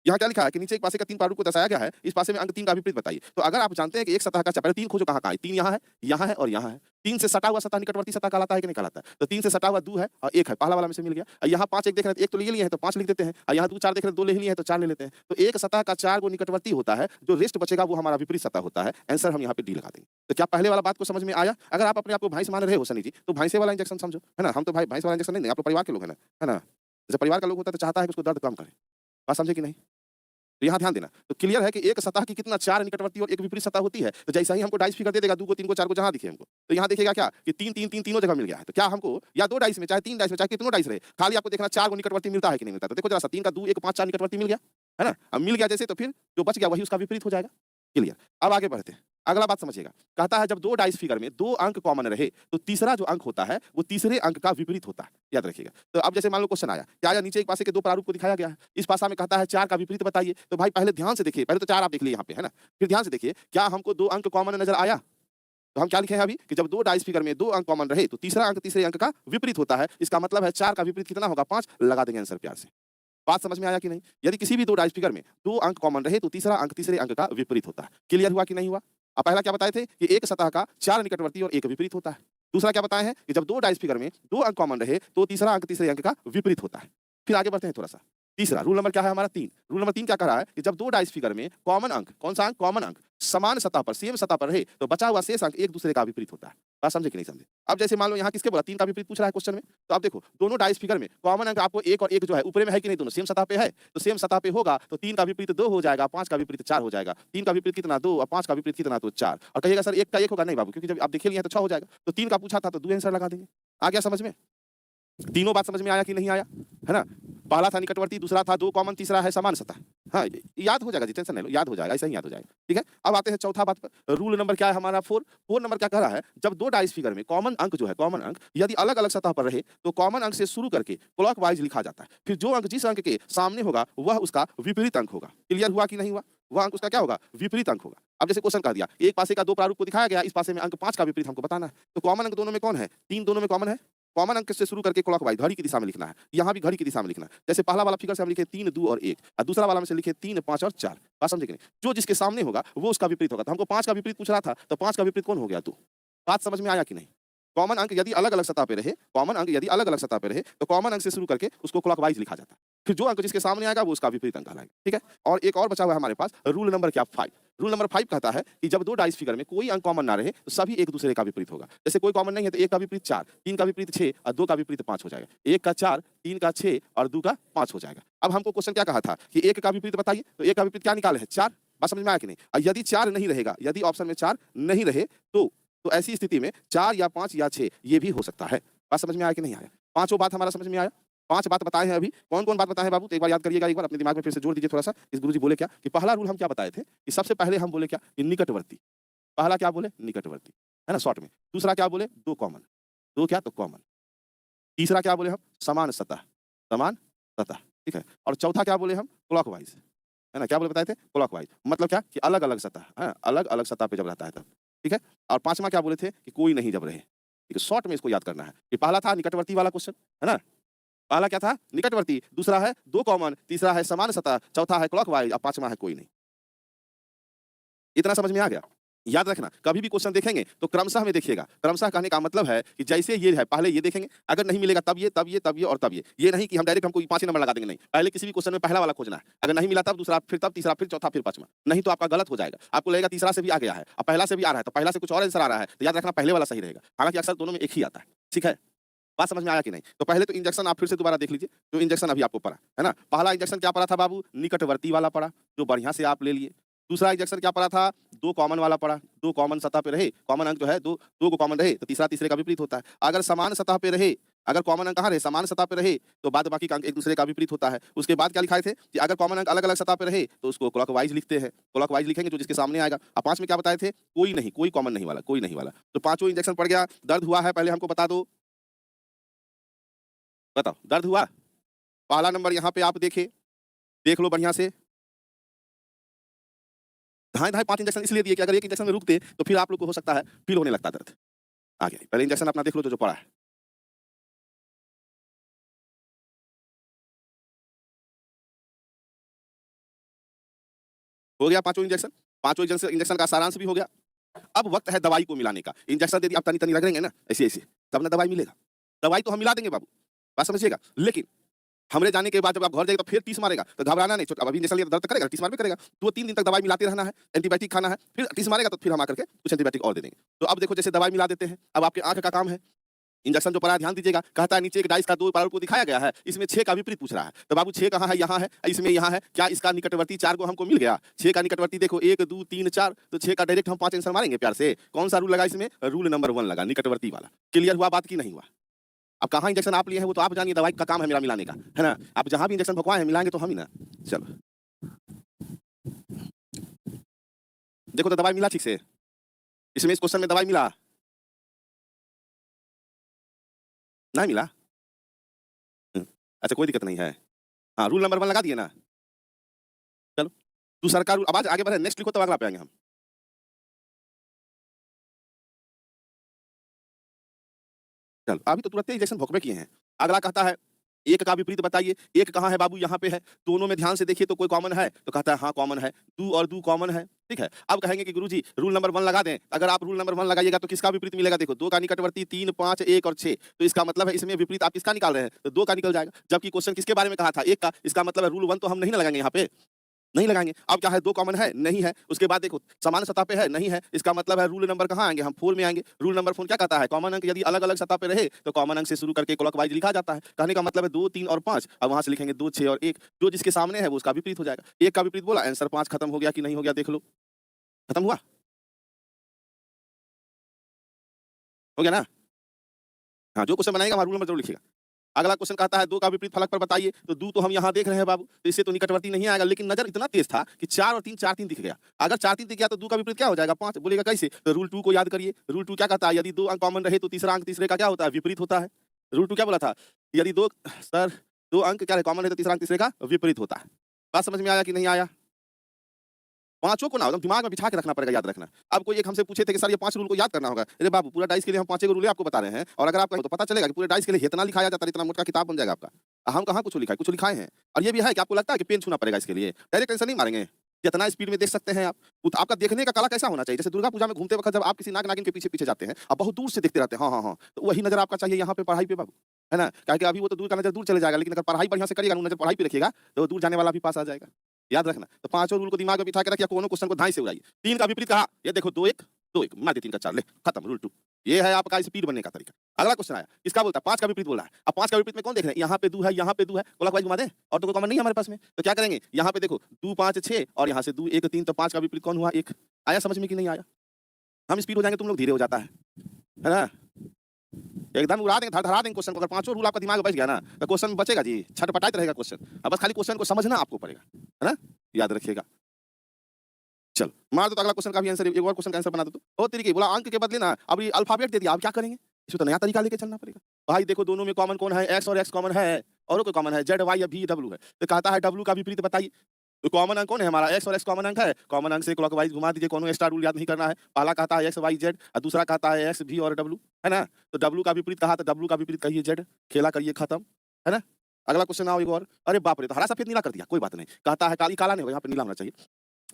यहाँ क्या लिखा है कि नीचे एक पासे का 3 प्रारूप को दर्शाया गया है, इस पासे में अंक 3 का विपरीत बताइए। तो अगर आप जानते हैं कि एक सतह का पहले 3 खोजो कहाँ-कहाँ है, 3 यहाँ है और यहाँ है। 3 से सटा हुआ सतह निकटवर्ती सतह कहलाता है कि नहीं कहलाता है? तो 3 से सटा हुआ 2 है और 1 है, पहला वाला में से मिल गया। यहाँ 5 एक देख रहे हैं, 1 तो ले लिए हैं तो 5 लिख देते हैं और यहाँ 2 4 देख रहे हैं 2 ले लिए हैं तो 4 ले लेते हैं। तो एक सतह का 4 गो निकटवर्ती होता है, जो रेस्ट बचेगा वो हमारा विपरीत सतह होता है। आंसर हम यहाँ पे डी लगा देंगे। तो क्या पहले वाला बात को समझ में आया? अगर आप अपने आप को भैंस मान रहे हो सनी जी, तो भैंसे वाला इंजेक्शन समझो, है ना? हम तो भाई भैंस वाला इंजेक्शन नहीं देंगे, आप तो परिवार के लोग हैं ना, है ना? जैसे परिवार का लोग होता है तो चाहता है कि उसको दर्द कम करे। बात समझे कि नहीं? तो यहाँ ध्यान देना। तो क्लियर है कि एक सतह की कितना 4 निकटवर्ती और एक विपरीत सतह होती है। तो जैसा ही हमको डाइस फिगर दे देगा 2 को 3 को 4 को जहाँ दिखे हमको। तो यहाँ देखिएगा क्या कि 3 3 3 तीनों जगह मिल गया है। तो क्या हमको या 2 डाइस में चाहे 3 डाइस में चाहे कितनों डाइस रहे, खाली आपको देखना 4 गो निकटवर्ती मिलता है कि नहीं मिलता। तो देखो जरा सा 3 का 2 1 5 4 निकटवर्ती मिल गया, है ना? अब मिल गया जैसे तो फिर जो बच गया वही उसका विपरीत हो जाएगा। क्लियर। अब आगे बढ़ते हैं। अगला बात समझिएगा। कहता है जब 2 डाइस फिगर में 2 अंक कॉमन रहे, तो तीसरा जो अंक होता है, वो तीसरे अंक का विपरीत होता है। याद रखिएगा। तो अब जैसे मान लो क्वेश्चन आया, क्या आया नीचे एक पासे के 2 प्रारूप को दिखाया गया है। इस पासा में कहता है 4 का विपरीत बताइए। तो भाई पहले ध्यान से देखिए, पहले तो 4 आप देख लिए यहाँ पे, है ना? फिर ध्यान से देखिए, क्या हमको 2 अंक कॉमन नजर आया? तो हम क्या लिखे हैं अभी कि जब 2 डाइस फिगर में 2 अंक कॉमन रहे, तो तीसरा अंक तीसरे अंक का विपरीत होता है। इसका मतलब है 4 का विपरीत कितना होगा? 5 लगा देंगे आंसर प्यार से। बात समझ में आया कि नहीं? यदि किसी भी 2 डाइस फिगर में 2 अंक कॉमन रहे, तो तीसरा अंक तीसरे अंक का विपरीत होता है। क्लियर हुआ कि नहीं हुआ? अब पहला क्या बताए थे कि एक सतह का 4 निकटवर्ती और एक विपरीत होता है। दूसरा क्या बताए हैं कि जब 2 डाइस फिगर में 2 अंक कॉमन रहे, तो तीसरा अंक तीसरे अंक का विपरीत होता है। फिर आगे बढ़ते हैं थोड़ा-सा। तीसरा रूल नंबर क्या है हमारा? 3। रूल नंबर 3 क्या कह रहा है कि जब 2 डाइस फिगर में कॉमन अंक, कौन सा अंक? कॉमन अंक समान सतह पर, सेम सतह पर रहे, तो बचा हुआ शेष अंक एक दूसरे का विपरीत होता है। बात समझे कि नहीं समझे? अब जैसे मान लो यहाँ किसके बोला 3 का विपरीत पूछ रहा है क्वेश्चन में। तो आप देखो दोनों डाइस फिगर में कॉमन अंक आपको 1 और 1 जो है ऊपर में है कि नहीं? दोनों सेम सतह पे है। तो सेम सतह पे होगा तो 3 का विपरीत 2 हो जाएगा, 5 का विपरीत 4 हो जाएगा। 3 का विपरीत कितना? 2 और 5 का विपरीत कितना? तो 4। और कहिएगा सर 1 का 1 होगा? नहीं बाबू, क्योंकि जब आप देख लिए हैं तो 6 हो जाएगा। तो 3 का पूछा था तो 2 आंसर लगा देंगे। आ गया समझ में? तीनों बात समझ में आया कि नहीं आया? है ना? पहला था निकटवर्ती, दूसरा था 2 कॉमन, तीसरा है समान सतह। हाँ, याद हो जाएगा जी, टेंशन नहीं लो, याद हो जाएगा, ऐसा ही याद हो जाएगा। ठीक है? अब आते हैं चौथा बात पर। रूल नंबर क्या है हमारा? 4। 4 नंबर क्या कह रहा है? जब 2 डाइस फिगर में कॉमन अंक जो है, कॉमन अंक यदि अलग-अलग सतह पर रहे, तो कॉमन अंक से शुरू करके क्लॉकवाइज लिखा जाता है। फिर जो अंक जिस अंक के सामने होगा, वह उसका विपरीत अंक होगा। क्लियर हुआ कि नहीं हुआ? वह अंक उसका क्या होगा? विपरीत अंक होगा। अब जैसे क्वेश्चन कह दिया, एक पासे का 2 प्रारूप को दिखाया गया, इस पासे में अंक 5 का विपरीत हमको बताना है। तो कॉमन अंक दोनों में कौन है? 3 दोनों में कॉमन है। कॉमन अंक से शुरू करके क्लॉकवाइज घड़ी की दिशा में लिखना है। यहाँ भी घड़ी की दिशा में लिखना है। जैसे पहला वाला फिगर से हम लिखे 3 2 और 1 और दूसरा वाला में से लिखे 3 5 और 4। बात समझे कि नहीं? जो जिसके सामने होगा वो उसका विपरीत होगा। तो हमको 5 का विपरीत पूछ रहा था, तो 5 का विपरीत कौन हो गया? 2। बात समझ में आया कि नहीं? कॉमन अंक यदि अलग-अलग सतह पे रहे, कॉमन अंक यदि अलग-अलग सतह पे रहे, तो कॉमन अंक से शुरू करके उसको क्लॉकवाइज लिखा जाता है। फिर जो अंक जिसके सामने आएगा वो उसका विपरीत अंक कहलाएगा। ठीक है? और एक और बचा हुआ है हमारे पास, रूल नंबर क्या? 5। रूल नंबर 5 कहता है कि जब 2 डाइस फिगर में कोई अंक कॉमन ना रहे, तो सभी एक दूसरे का विपरीत होगा। जैसे कोई कॉमन नहीं है तो 1 का विपरीत 4, 3 का विपरीत 6 और 2 का विपरीत 5 हो जाएगा। 1 का 4, 3 का 6 और 2 का 5 हो जाएगा। अब हमको क्वेश्चन क्या कहा था कि 1 का विपरीत बताइए, तो 1 का विपरीत क्या निकाले हैं? 4। बात समझ में आया कि नहीं? और यदि 4 नहीं रहेगा, यदि ऑप्शन में 4 नहीं रहे, तो ऐसी स्थिति में 4 या 5 या 6 ये भी हो सकता है। बात समझ में आया कि नहीं आया? पाँचों बात हमारा समझ में आया? 5 बात बताए हैं अभी। कौन-कौन बात बताए हैं बाबू? तो एक बार याद करिएगा, एक बार अपने दिमाग में फिर से जोड़ दीजिए थोड़ा-सा। इस गुरुजी बोले क्या कि पहला रूल हम क्या बताए थे कि सबसे पहले हम बोले क्या कि निकटवर्ती। पहला क्या बोले? निकटवर्ती, है ना शॉर्ट में। दूसरा क्या बोले? 2 कॉमन। 2 क्या? तो कॉमन। तीसरा क्या बोले हम? समान सतह। समान सतह, ठीक है? और चौथा क्या बोले हम? क्लॉकवाइज, है ना? क्या बोले बताए थे? क्लॉकवाइज। मतलब क्या कि अलग-अलग सतह, हैं? अलग-अलग सतह पे जब रहता है तब। ठीक है? और पाँचवां क्या बोले थे कि कोई नहीं जब रहे। ठीक है? शॉर्ट में इसको याद करना है। ये पहला था निकटवर्ती वाला क्वेश्चन, है ना? पहला क्या था? निकटवर्ती, दूसरा है 2 कॉमन, तीसरा है समान सतह, चौथा है क्लॉकवाइज और पाँचवां है कोई नहीं। इतना समझ में आ गया? याद रखना, कभी भी क्वेश्चन देखेंगे तो क्रमशः में देखिएगा। क्रमशः कहने का मतलब है कि जैसे ये है, पहले ये देखेंगे, अगर नहीं मिलेगा तब ये, तब ये, तब ये और तब ये। ये नहीं कि हम डायरेक्ट हमको 5 ही नंबर लगा देंगे, नहीं। पहले किसी भी क्वेश्चन में पहला वाला खोजना है। अगर नहीं मिला तब दूसरा, फिर तब तीसरा, फिर चौथा, फिर पाँचवां। नहीं तो आपका गलत हो जाएगा। आपको लगेगा तीसरा से भी आ गया है, अब पहला से भी आ रहा है, तो पहला से कुछ और आंसर आ रहा है, तो याद रखना पहले वाला सही रहेगा। हालाँकि अक्सर दोनों में एक ही आता है। ठीक है? बात समझ में आया कि नहीं? तो पहले तो इंजेक्शन आप फिर से दोबारा देख लीजिए, जो इंजेक्शन अभी आपको पढ़ा, है ना? पहला इंजेक्शन क्या पढ़ा था बाबू? निकटवर्ती वाला पढ़ा, जो बढ़िया से आप ले लिए। दूसरा इंजेक्शन क्या पढ़ा था? 2 कॉमन वाला पढ़ा, 2 कॉमन सतह पे रहे, कॉमन अंक जो है 2 को कॉमन रहे, तो तीसरा तीसरे का विपरीत होता है। अगर समान सतह पे रहे, अगर कॉमन अंक कहाँ रहे? समान सतह पे रहे, तो बाद बाकी का अंक एक दूसरे का विपरीत होता है। उसके बाद क्या लिखाए थे कि अगर कॉमन अंक अलग-अलग सतह पे रहे, तो उसको क्लॉकवाइज लिखते हैं। क्लॉकवाइज लिखेंगे जो जिसके सामने आएगा। अब 5 में क्या बताए थे? कोई नहीं, कोई कॉमन नहीं वाला, कोई नहीं वाला। तो पाँचों इंजेक्शन पड़ गया। दर्द हुआ है पहले हमको बता दो। बताओ, दर्द हुआ? पहला नंबर यहाँ पे आप देखें, देख लो बढ़िया से। धाए-धाए 5 इंजेक्शन इसलिए दिए कि अगर एक इंजेक्शन में रुकते तो फिर आप लोग को हो सकता है फील होने लगता दर्द। आगे पहले इंजेक्शन अपना देख लो जो पड़ा है। हो गया पाँचों इंजेक्शन, पाँचों इंजेक्शन इंजेक्शन का सारांश भी हो गया। अब वक्त है दवाई को मिलाने का। इंजेक्शन दे दिया, अब तनी-तनी रगड़ेंगे ना ऐसे-ऐसे, तब ना दवाई मिलेगा। दवाई तो हम मिला देंगे बाबू, बात समझिएगा। लेकिन हमरे जाने के बाद जब आप घर जाएगा तो फिर टीस मारेगा, तो घबराना नहीं। अब अभी इंजेक्शन लिया तो दर्द तो करेगा, टीस मार भी करेगा। 2-3 दिन तक दवाई मिलाते रहना है, एंटीबायोटिक खाना है, फिर टीस मारेगा तो फिर हम आकर के कुछ एंटीबायोटिक और दे देंगे। तो अब देखो जैसे दवाई मिला देते हैं, अब आपके आँख का काम है। इंजेक्शन जो पड़ा है ध्यान दीजिएगा, कहता है नीचे एक डाइस का 2 पैरों को दिखाया गया है, इसमें 6 का विपरीत पूछ रहा है। तो बाबू 6 कहाँ है? यहाँ है, इसमें यहाँ है। क्या इसका निकटवर्ती 4 को हमको मिल गया? 6 का निकटवर्ती देखो 1, 2, 3, 4, तो 6 का डायरेक्ट हम 5 आंसर मारेंगे प्यार से। कौन सा रूल लगा इसमें? रूल नंबर 1 लगा, निकटवर्ती वाला। क्लियर हुआ बात कि नहीं हुआ? अब कहाँ इंजेक्शन आप लिए हैं वो तो आप जानिए, दवाई का काम है मेरा मिलाने का, है ना? आप जहाँ भी इंजेक्शन भगवाएँ हैं मिलाएँगे तो हम ही ना। चलो। देखो तो दवाई मिला ठीक से? इसमें इस क्वेश्चन में दवाई मिला? नहीं मिला? अच्छा कोई दिक्कत नहीं है। हाँ, रूल नंबर 1 लगा दिए ना? चलो, दूसरा का रूल अब आज आगे बढ़े, नेक्स्ट लिखो तब अगला पे आएँगे हम। चलो, अभी तो तुरंत ही इंजेक्शन भोंकबे किए हैं। अगला कहता है, एक का विपरीत बताइए। एक कहाँ है बाबू? यहाँ पे है। दोनों में ध्यान से देखिए तो कोई कॉमन है? तो कहता है हाँ कॉमन है। दू और दू कॉमन है, ठीक है। अब कहेंगे कि गुरुजी रूल नंबर 1 लगा दें। अगर आप रूल नंबर 1 लगाइएगा तो किसका विपरीत मिलेगा? देखो 2 का निकटवर्ती 3, 5, 1 और 6। तो इसका मतलब है इसमें विपरीत आप किसका निकाल रहे हैं? तो 2 का निकल जाएगा। जबकि क्वेश्चन किसके बारे में कहा था? 1 का। इसका मतलब है रूल 1 तो हम नहीं ना लगाएँगे यहाँ पे। नहीं लगाएँगे। अब क्या है? 2 कॉमन है? नहीं है। उसके बाद देखो समान सतह पे है? नहीं है। इसका मतलब है रूल नंबर कहाँ आएँगे? हम 4 में आएँगे। रूल नंबर 4 क्या कहता है? कॉमन अंक यदि अलग-अलग सतह पे रहे तो कॉमन अंक से शुरू करके क्लॉकवाइज़ लिखा जाता है। कहने का मतलब है 2, 3 और 5। अब वहाँ से लिखेंगे 2, 6 और 1। जो जिसके सामने है वो उसका विपरीत हो जाएगा। 1 का विपरीत बोला, आंसर 5 खत्म हो गया कि नहीं हो गया देख लो। खत्म हुआ? हो गया ना? हाँ, जो क्वेश्चन बनाएगा वहाँ रूल नंबर ज़रूर लिखिएगा। अगला क्वेश्चन कहता है 2 का विपरीत फलक पर बताइए। तो 2 तो हम यहाँ देख रहे हैं बाबू, तो इससे तो निकटवर्ती नहीं आएगा। लेकिन नज़र इतना तेज था कि 4 और 3 4-3 दिख गया। अगर 4-3 दिख गया तो 2 का विपरीत क्या हो जाएगा? 5 बोलेगा कैसे? तो रूल 2 को याद करिए। रूल 2 क्या कहता है? यदि 2 अंक कॉमन रहे तो तीसरा अंक तीसरे का क्या होता है? विपरीत होता है। रूल 2 क्या बोला था? यदि 2 सर 2 अंक क्या है कॉमन है तो तीसरा अंक तीसरे का विपरीत होता है। बात समझ में आया कि नहीं आया? पाँचों को ना एकदम दिमाग में बिठा के रखना पड़ेगा, याद रखना। अब कोई एक हमसे पूछे थे कि सर ये 5 रूल को याद करना होगा। अरे बाबू पूरा डाइस के लिए हम 5 रूल ही आपको बता रहे हैं और अगर आप कहें तो पता चलेगा कि पूरे डाइस के लिए इतना लिखाया जाता है, इतना मोटा किताब बन जाएगा आपका। हम कहाँ कुछ लिखा है? कुछ लिखाए हैं। और ये भी है कि आपको लगता है कि पेन छूना पड़ेगा इसके लिए। डायरेक्ट आंसर नहीं मारेंगे। जितना स्पीड में देख सकते हैं आप, आपका देखने का कला कैसा होना चाहिए? जैसे दुर्गा पूजा में घूमते वक्त जब आप किसी नाग-नागिन के पीछे-पीछे जाते हैं, आप बहुत दूर से देखते रहते हैं। हाँ, हाँ, हाँ। तो वही नज़र आपका चाहिए यहाँ पे पढ़ाई पे बाबू, है ना? काहे कि अभी वो तो दूर का नज़र दूर चले जाएगा, लेकिन अगर पढ़ाई बढ़िया से करिएगा, नज़र पढ़ाई पे रखिएगा, तो दूर जाने वाला भी पास आ जाएगा। याद रखना। तो पाँचों रूल को दिमाग में बिठा के रखिए, कोनो क्वेश्चन को धाई से उड़ाइए। 3 का विपरीत कहा, ये देखो 2-1, 2-1 मार दिए 3 का 4 ले खत्म रूल 2। ये है आपका स्पीड बनने का तरीका। अगला क्वेश्चन आया, किसका बोलता है? 5 का विपरीत बोल रहा है। अब 5 का विपरीत में कौन देख रहे हैं? यहाँ पे 2 है, यहाँ पे 2 है, क्लॉकवाइज घुमा दें और तो कोई कॉमन नहीं है हमारे पास में। तो क्या करेंगे? यहाँ पे देखो 2, 5, 6 और यहाँ से 2, 1, 3 तो 5 का विपरीत कौन हुआ? 1। आया समझ में कि नहीं आया? हम स्पीड हो जाएँगे, तुम लोग धीरे हो जाता है ना? एकदम उड़ा देंगे, धड़-धड़ा देंगे क्वेश्चन को। अगर पाँचों रूल आपका दिमाग में बैठ गया ना, तो क्वेश्चन बचेगा जी, छटपटाते रहेगा क्वेश्चन। अब बस खाली क्वेश्चन को समझना आपको पड़ेगा, है ना? याद रखिएगा। चलो, मार दो तो अगला क्वेश्चन का भी आंसर, एक और क्वेश्चन का आंसर बना दो तो। बहुत तरीके बोला अंक के बदले ना अब ये अल्फाबेट दे दिया, अब क्या करेंगे? इसमें तो नया तरीका लेके चलना पड़ेगा। भाई देखो दोनों में कॉमन कौन है? एक्स और एक्स कॉमन है, और कोई कॉमन है जेड, वाई या वी, डब्ल्यू है। तो कहता है डब्ल्यू का विपरीत बताइए। तो कॉमन अंक कौन है हमारा? एक्स और एक्स कॉमन अंक है। कॉमन अंक से क्लॉकवाइज घुमा दीजिए, कोनो एक्स्ट्रा रूल याद नहीं करना है। पहला कहता है एक्स, वाई, जेड और दूसरा कहता है एक्स, वी और डब्ल्यू, है ना? तो डब्ल्यू का विपरीत कहा तो डब्ल्यू का विपरीत कहिए जेड, खेला करिए खत्म, है ना? अगला क्वेश्चन आओ एक और। अरे बाप रे! तो हरा सफेद नीला कर दिया, कोई बात नहीं। कहता है काली काला नहीं होगा, यहाँ पे नीला होना चाहिए।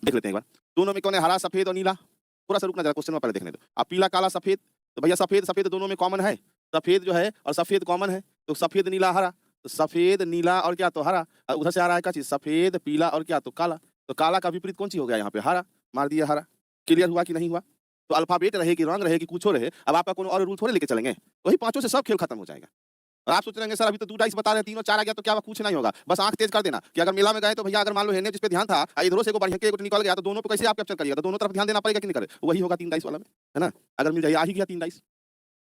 देख लेते हैं एक बार। दोनों में कौन है? हरा, सफेद और नीला। थोड़ा-सा रुकना जरा, क्वेश्चन में पहले देखने दो। अब पीला, काला, सफेद, तो भैया सफेद सफेद दोनों में कॉमन है। सफेद जो है और सफेद कॉमन है, तो सफेद, नीला, हरा। तो सफेद, नीला और क्या तो हरा। उधर से आ रहा है क्या चीज़? सफेद, पीला और क्या तो काला। तो काला का विपरीत कौन सी हो गया यहाँ पे? हरा। मार दिया हरा। क्लियर हुआ कि नहीं हुआ? तो अल्फाबेट रहे कि रंग रहे कि कुछ रहे, अब आपका कोनो और रूल थोड़े लेके चलेंगे। वही पाँचों से सब खेल खत्म हो जाएगा। और आप सोच रहे होंगे सर अभी तो 2 डाइस बता रहे हैं, 3 और 4 आ गया तो क्या हुआ? कुछ नहीं होगा। बस आँख तेज कर देना कि अगर मेला में गए तो भैया अगर मान लो हेलने जिस पे ध्यान था, इधरों से एगो बढ़िया के एगो निकल गया तो दोनों पे कैसे आप कैप्चर करिएगा? तो दोनों तरफ ध्यान देना पड़ेगा कि नहीं करे? वही होगा 3 डाइस वाला में, है ना? अगर मिल जाए, आ ही गया 3 डाइस।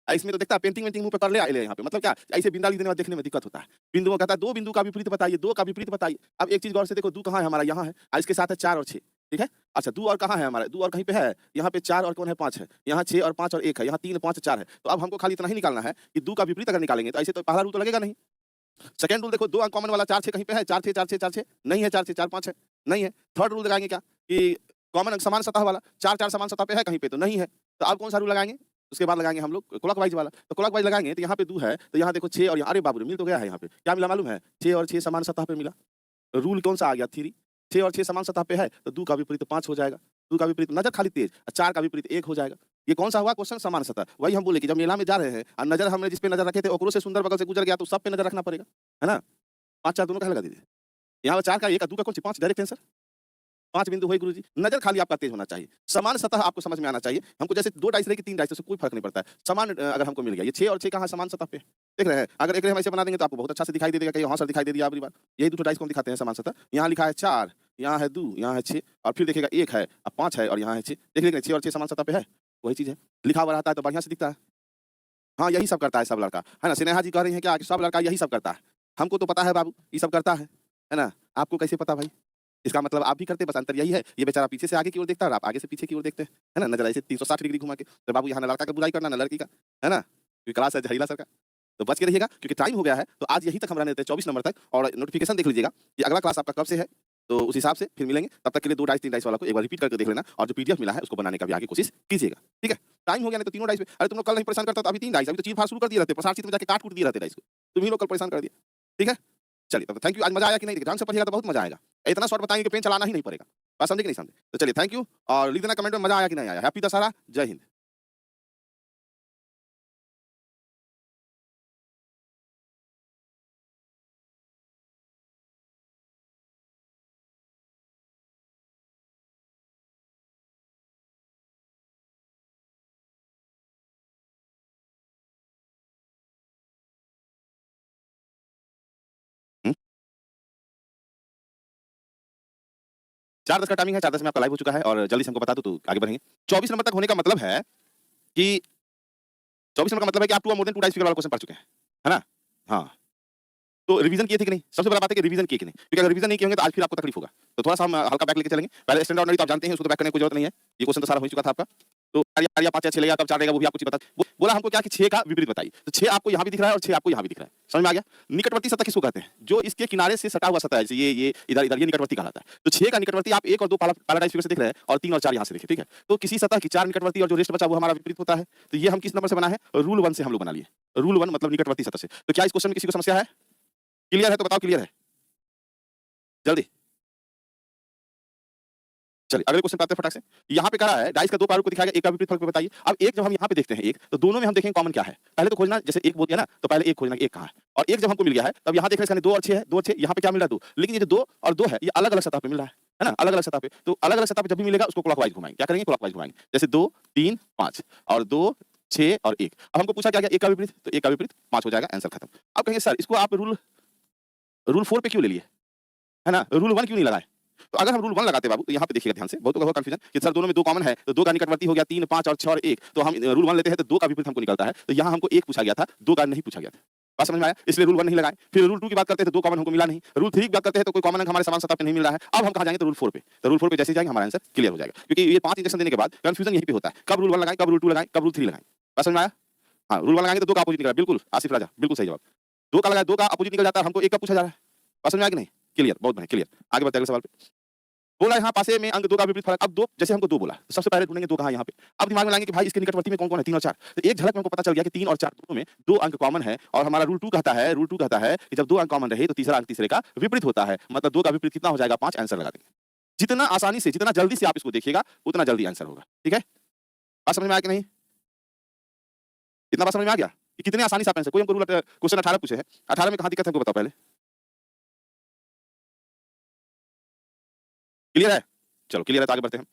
इसमें तो देखता है पेंटिंग-वेंटिंग मुँह पे कर ले यहाँ पे, मतलब क्या ऐसे बिंदा लिख देने में देखने में दिक्कत होता है। बिंदुओं कहता है 2 बिंदु का विपरीत बताइए, 2 का विपरीत बताइए। अब एक चीज़ गौर से देखो, 2 कहाँ है हमारा? यहाँ है और इसके साथ है 4 और 6, ठीक है? अच्छा 2 और कहाँ है हमारा? 2 और कहीं पे है? यहाँ पे 4 और कौन है? 5 है। यहाँ 6 और 5 और 1 है। यहाँ 3, 5, 4 है। तो अब हमको खाली इतना ही निकालना है कि 2 का विपरीत अगर निकालेंगे तो ऐसे तो पहला रूल तो लगेगा नहीं। सेकंड रूल देखो 2 अंक कॉमन वाला 4, 6 कहीं पे है? 4, 6, 4, 6, 4, 6 नहीं है, 4, 6, 4, 5 है, नहीं है। थर्ड रूल लगाएँगे क्या कि कॉमन अंक समान सतह वाला, 4 समान सतह पे है कहीं पे तो नहीं है, तो अब कौन सा रूल लगाएंगे? उसके बाद लगाएंगे हम लोग क्लॉकवाइज वाला। तो क्लॉकवाइज लगाएंगे तो यहाँ पे 2 है, तो यहाँ देखो 6 और यहाँ, अरे बाबू रे मिल तो गया है यहाँ पे, क्या मिला मालूम है? 6 और 6 समान सतह पे मिला। रूल कौन सा आ गया? 3। 6 और 6 समान सतह पे है तो 2 का विपरीत 5 हो जाएगा, 2 का विपरीत नजर खाली तेज, 4 का विपरीत 1 हो जाएगा। ये कौन सा हुआ क्वेश्चन? समान सतह। वही हम बोले कि जब मेला में जा रहे हैं और नजर हमने जिस पे नजर रखे थे ओकरो से सुंदर बगल से गुजर गया तो सब पे नजर रखना पड़ेगा, है ना? 5 4 दोनों का लगा दीजिए। यहाँ पे 4 का 1 और 2 का कौन सी 5 डायरेक्ट आंसर। 5 बिंदु हुए गुरुजी। नजर खाली आपका तेज होना चाहिए, समान सतह आपको समझ में आना चाहिए। हमको जैसे 2 डाइस रहे कि 3 डाइस, उससे कोई फर्क नहीं पड़ता है। समान अगर हमको मिल गया, ये 6 और 6 कहाँ समान सतह पे देख रहे हैं। अगर एक हम ऐसे बना देंगे तो आपको बहुत अच्छा से दिखाई दे देगा कि हाँ सर दिखाई दे दिया अगली बार। यही 2 डाइस को हम दिखाते हैं समान सतह। यहाँ लिखा है 4, यहाँ है 2, यहाँ है 6 और फिर देखिएगा 1 है और 5 है और यहाँ है 6। देख लीजिए 6 और 6 समान सतह पे है, वही चीज़ है। लिखा हुआ रहता है तो बढ़िया से दिखता है। हाँ, यही सब करता है सब लड़का, है ना? स्नेहा जी कह रही हैं क्या कि सब लड़का यही सब करता है। हमको तो पता है बाबू, ये सब करता है ना? आपको कैसे पता भाई? इसका मतलब आप भी करते, बस अंतर यही है, ये बेचारा पीछे से आगे की ओर देखता है और आप आगे से पीछे की ओर देखते हैं, है ना? नजर ऐसे 360 डिग्री घुमा के। तो बाबू यहाँ ना लड़का का बुराई करना, ना लड़की का, है ना? क्योंकि क्लास है जहरीला सर का। तो बच के रहिएगा क्योंकि टाइम हो गया है, तो आज यहीं तक हम रहने देते हैं 24 नंबर तक और नोटिफिकेशन देख लीजिएगा कि अगला क्लास आपका कब से है, तो उस हिसाब से फिर मिलेंगे। तब तक के लिए 2 डाइस 3 डाइस वाला को एक बार रिपीट करके देख लेना और जो पीडीएफ मिला है उसको बनाने का भी आगे कोशिश कीजिएगा, ठीक है? टाइम हो गया नहीं तो तीनों डाइस पे, अरे तुम लोग कल नहीं परेशान करता तो अभी 3 डाइस, अभी तो चीर फाड़ शुरू कर दिए रहते, प्रसार चित्र में जाके काट कूट दिए रहते डाइस को, तुम ही लोग कल परेशान कर दिए, ठीक है? चलिए तब थैंक यू। आज मजा आया कि नहीं? ढंग से पढ़िएगा तो बहुत मजा आएगा। इतना शॉर्ट बताएंगे कि पेन चलाना ही नहीं पड़ेगा। बात समझे कि नहीं समझे? तो चलिए थैंक यू और लिख देना कमेंट में मजा आया कि नहीं आया। हैप्पी दशहरा, जय हिंद। हुँ? 4:10 का टाइमिंग है, 4:10 में आपका लाइव हो चुका है और जल्दी से हमको बता दो तो आगे बढ़ेंगे। 24 नंबर तक होने का मतलब है कि 24 नंबर का मतलब है कि आप 2 और मोर देन 2 डाइस फिगर वाला क्वेश्चन पढ़ चुके हैं, है ना? हाँ। तो रिवीजन किए थे कि नहीं? सबसे बड़ा बात है कि रिवीजन किए कि नहीं? क्योंकि अगर रिवीजन नहीं किए होंगे तो आज फिर आपको तकलीफ होगा। तो थोड़ा-सा हम हल्का बैक लेके चलेंगे। पहले स्टैंडर्ड ऑर्डिनरी तो आप जानते हैं, उसको तो बैक करने की कोई जरूरत नहीं है। ये क्वेश्चन तो सारा हो ही चुका था आपका। तो 4 या 5 या 6 लगेगा, कब 4 रहेगा वो भी आपको चीज़ पता है। बोला हमको क्या कि 6 का विपरीत बताइए। तो 6 आपको यहाँ भी दिख रहा है और 6 आपको यहाँ भी दिख रहा है। समझ में आ गया? निकटवर्ती सतह किसको कहते हैं? जो इसके किनारे से सटा हुआ सतह है, जैसे ये इधर-इधर ये निकटवर्ती कहलाता है। तो 6 का निकटवर्ती आप 1 और 2 पैराडाइज फिगर से दिख रहे हैं और 3 और 4 यहाँ से देखिए, ठीक है? तो किसी सतह की 4 निकटवर्ती और जो रेस्ट बचा वो हमारा विपरीत होता है। तो ये हम किस नंबर से बना है? रूल 1 से हम लोग बना लिए। रूल 1 मतलब निकटवर्ती सतह से। तो क्या इस क्वेश्चन में किसी को समस्या है? क्लियर है तो बताओ क्लियर है? जल्दी। चलिए अगले क्वेश्चन पे आते हैं फटाक से। यहाँ पे कहा है डाइस का 2 प्रारूप को दिखाया गया, एक का विपरीत फल बताइए। अब एक जब हम यहाँ पे देखते हैं एक, तो दोनों में हम देखेंगे कॉमन क्या है। पहले तो खोजना, जैसे एक बोल दिया ना, तो पहले एक खोजना, एक कहाँ है। और एक जब हमको मिल गया है, तब यहाँ देख रहे हैं 2 और 6 है, 2 और 6 यहाँ पे क्या मिल रहा है 2। लेकिन ये जो 2 और 2 है, ये अलग-अलग सतह पे मिल रहा है ना? अलग-अलग सतह पे। तो अलग-अलग सतह पे जब भी मिलेगा उसको क्लॉकवाइज घुमाएंगे। क्या करेंगे? क्लॉकवाइज घुमाएंगे। जैसे 2, 3, 5 और 2, 6 और 1। अब हमको पूछा क्या गया? एक का विपरीत, तो एक का विपरीत 5 हो जाएगा, आंसर खत्म। अब कहेंगे सर इसको आप रूल 4 पे क्यों ले लिए? है ना? रूल 1 क्यों नहीं लगाए? तो अगर हम रूल 1 लगाते बाबू, तो यहाँ पे देखिएगा ध्यान से, बहुतों का होगा कन्फ्यूजन कि सर दोनों में 2 कॉमन है, तो 2 का निकटवर्ती हो गया 3, 5 और 6 और 1। तो हम रूल 1 लेते हैं तो 2 का विपरीत हमको निकलता है। तो यहाँ हमको 1 पूछा गया था, 2 का नहीं पूछा गया था। बात समझ में आया? इसलिए रूल 1 नहीं लगाए। फिर रूल 2 की बात करते हैं तो 2 कॉमन हमको मिला नहीं। रूल 3 की बात करते हैं तो कोई कॉमन अंक हमारे समान सतह पे नहीं मिल रहा है। अब हम कहाँ जाएंगे? तो रूल 4 पे। तो रूल 4 पे जैसे ही जाएंगे हमारा आंसर क्लियर हो जाएगा। क्योंकि ये 5 इंजेक्शन देने के बाद कन्फ्यूजन यहीं पे होता है। कब रूल 1 लगाएं, कब रूल 2 लगाएं, कब रूल 3 लगाएं। बात समझ में आया? हाँ, रूल 1 लगाएंगे तो 2 का अपोजिट निकलेगा। बिल्कुल आसिफ राजा, बिल्कुल सही जवाब। 2 का लगाया, 2 का अपोजिट निकल जाता है, हमको 1 का पूछा जा रहा है। बात समझ में आया कि नहीं? क्लियर, बहुत बढ़िया, क्लियर। आगे बढ़ते हैं अगले सवाल पे। बोला यहाँ पासे में अंक 2 का विपरीत फलक। अब 2 जैसे हमको 2 बोला, तो सबसे पहले ढूंढेंगे 2 कहाँ है यहाँ पे। अब दिमाग में लाएंगे कि भाई इसके निकटवर्ती में कौन-कौन है 3 और 4। तो एक झलक में हमको पता चल गया कि 3 और 4 दोनों में 2 अंक कॉमन है और हमारा रूल 2 कहता है कि जब 2 अंक कॉमन रहे तो तीसरा अंक तीसरे का विपरीत होता है। मतलब 2 का विपरीत कितना हो जाएगा? 5, आंसर लगा देंगे। जितना आसानी से, जितना जल्दी से आप इसको देखिएगा, उतना जल्दी आंसर होगा। ठीक है? बात समझ में आया कि नहीं? इतना बात समझ में आ गया कि कितने आसानी से आप आंसर। कोई हमको रूल क्वेश्चन 18 पूछे हैं, 18 में कहाँ दिक्कत है हमको बताओ पहले। क्लियर है? चलो क्लियर है तो आगे बढ़ते हैं।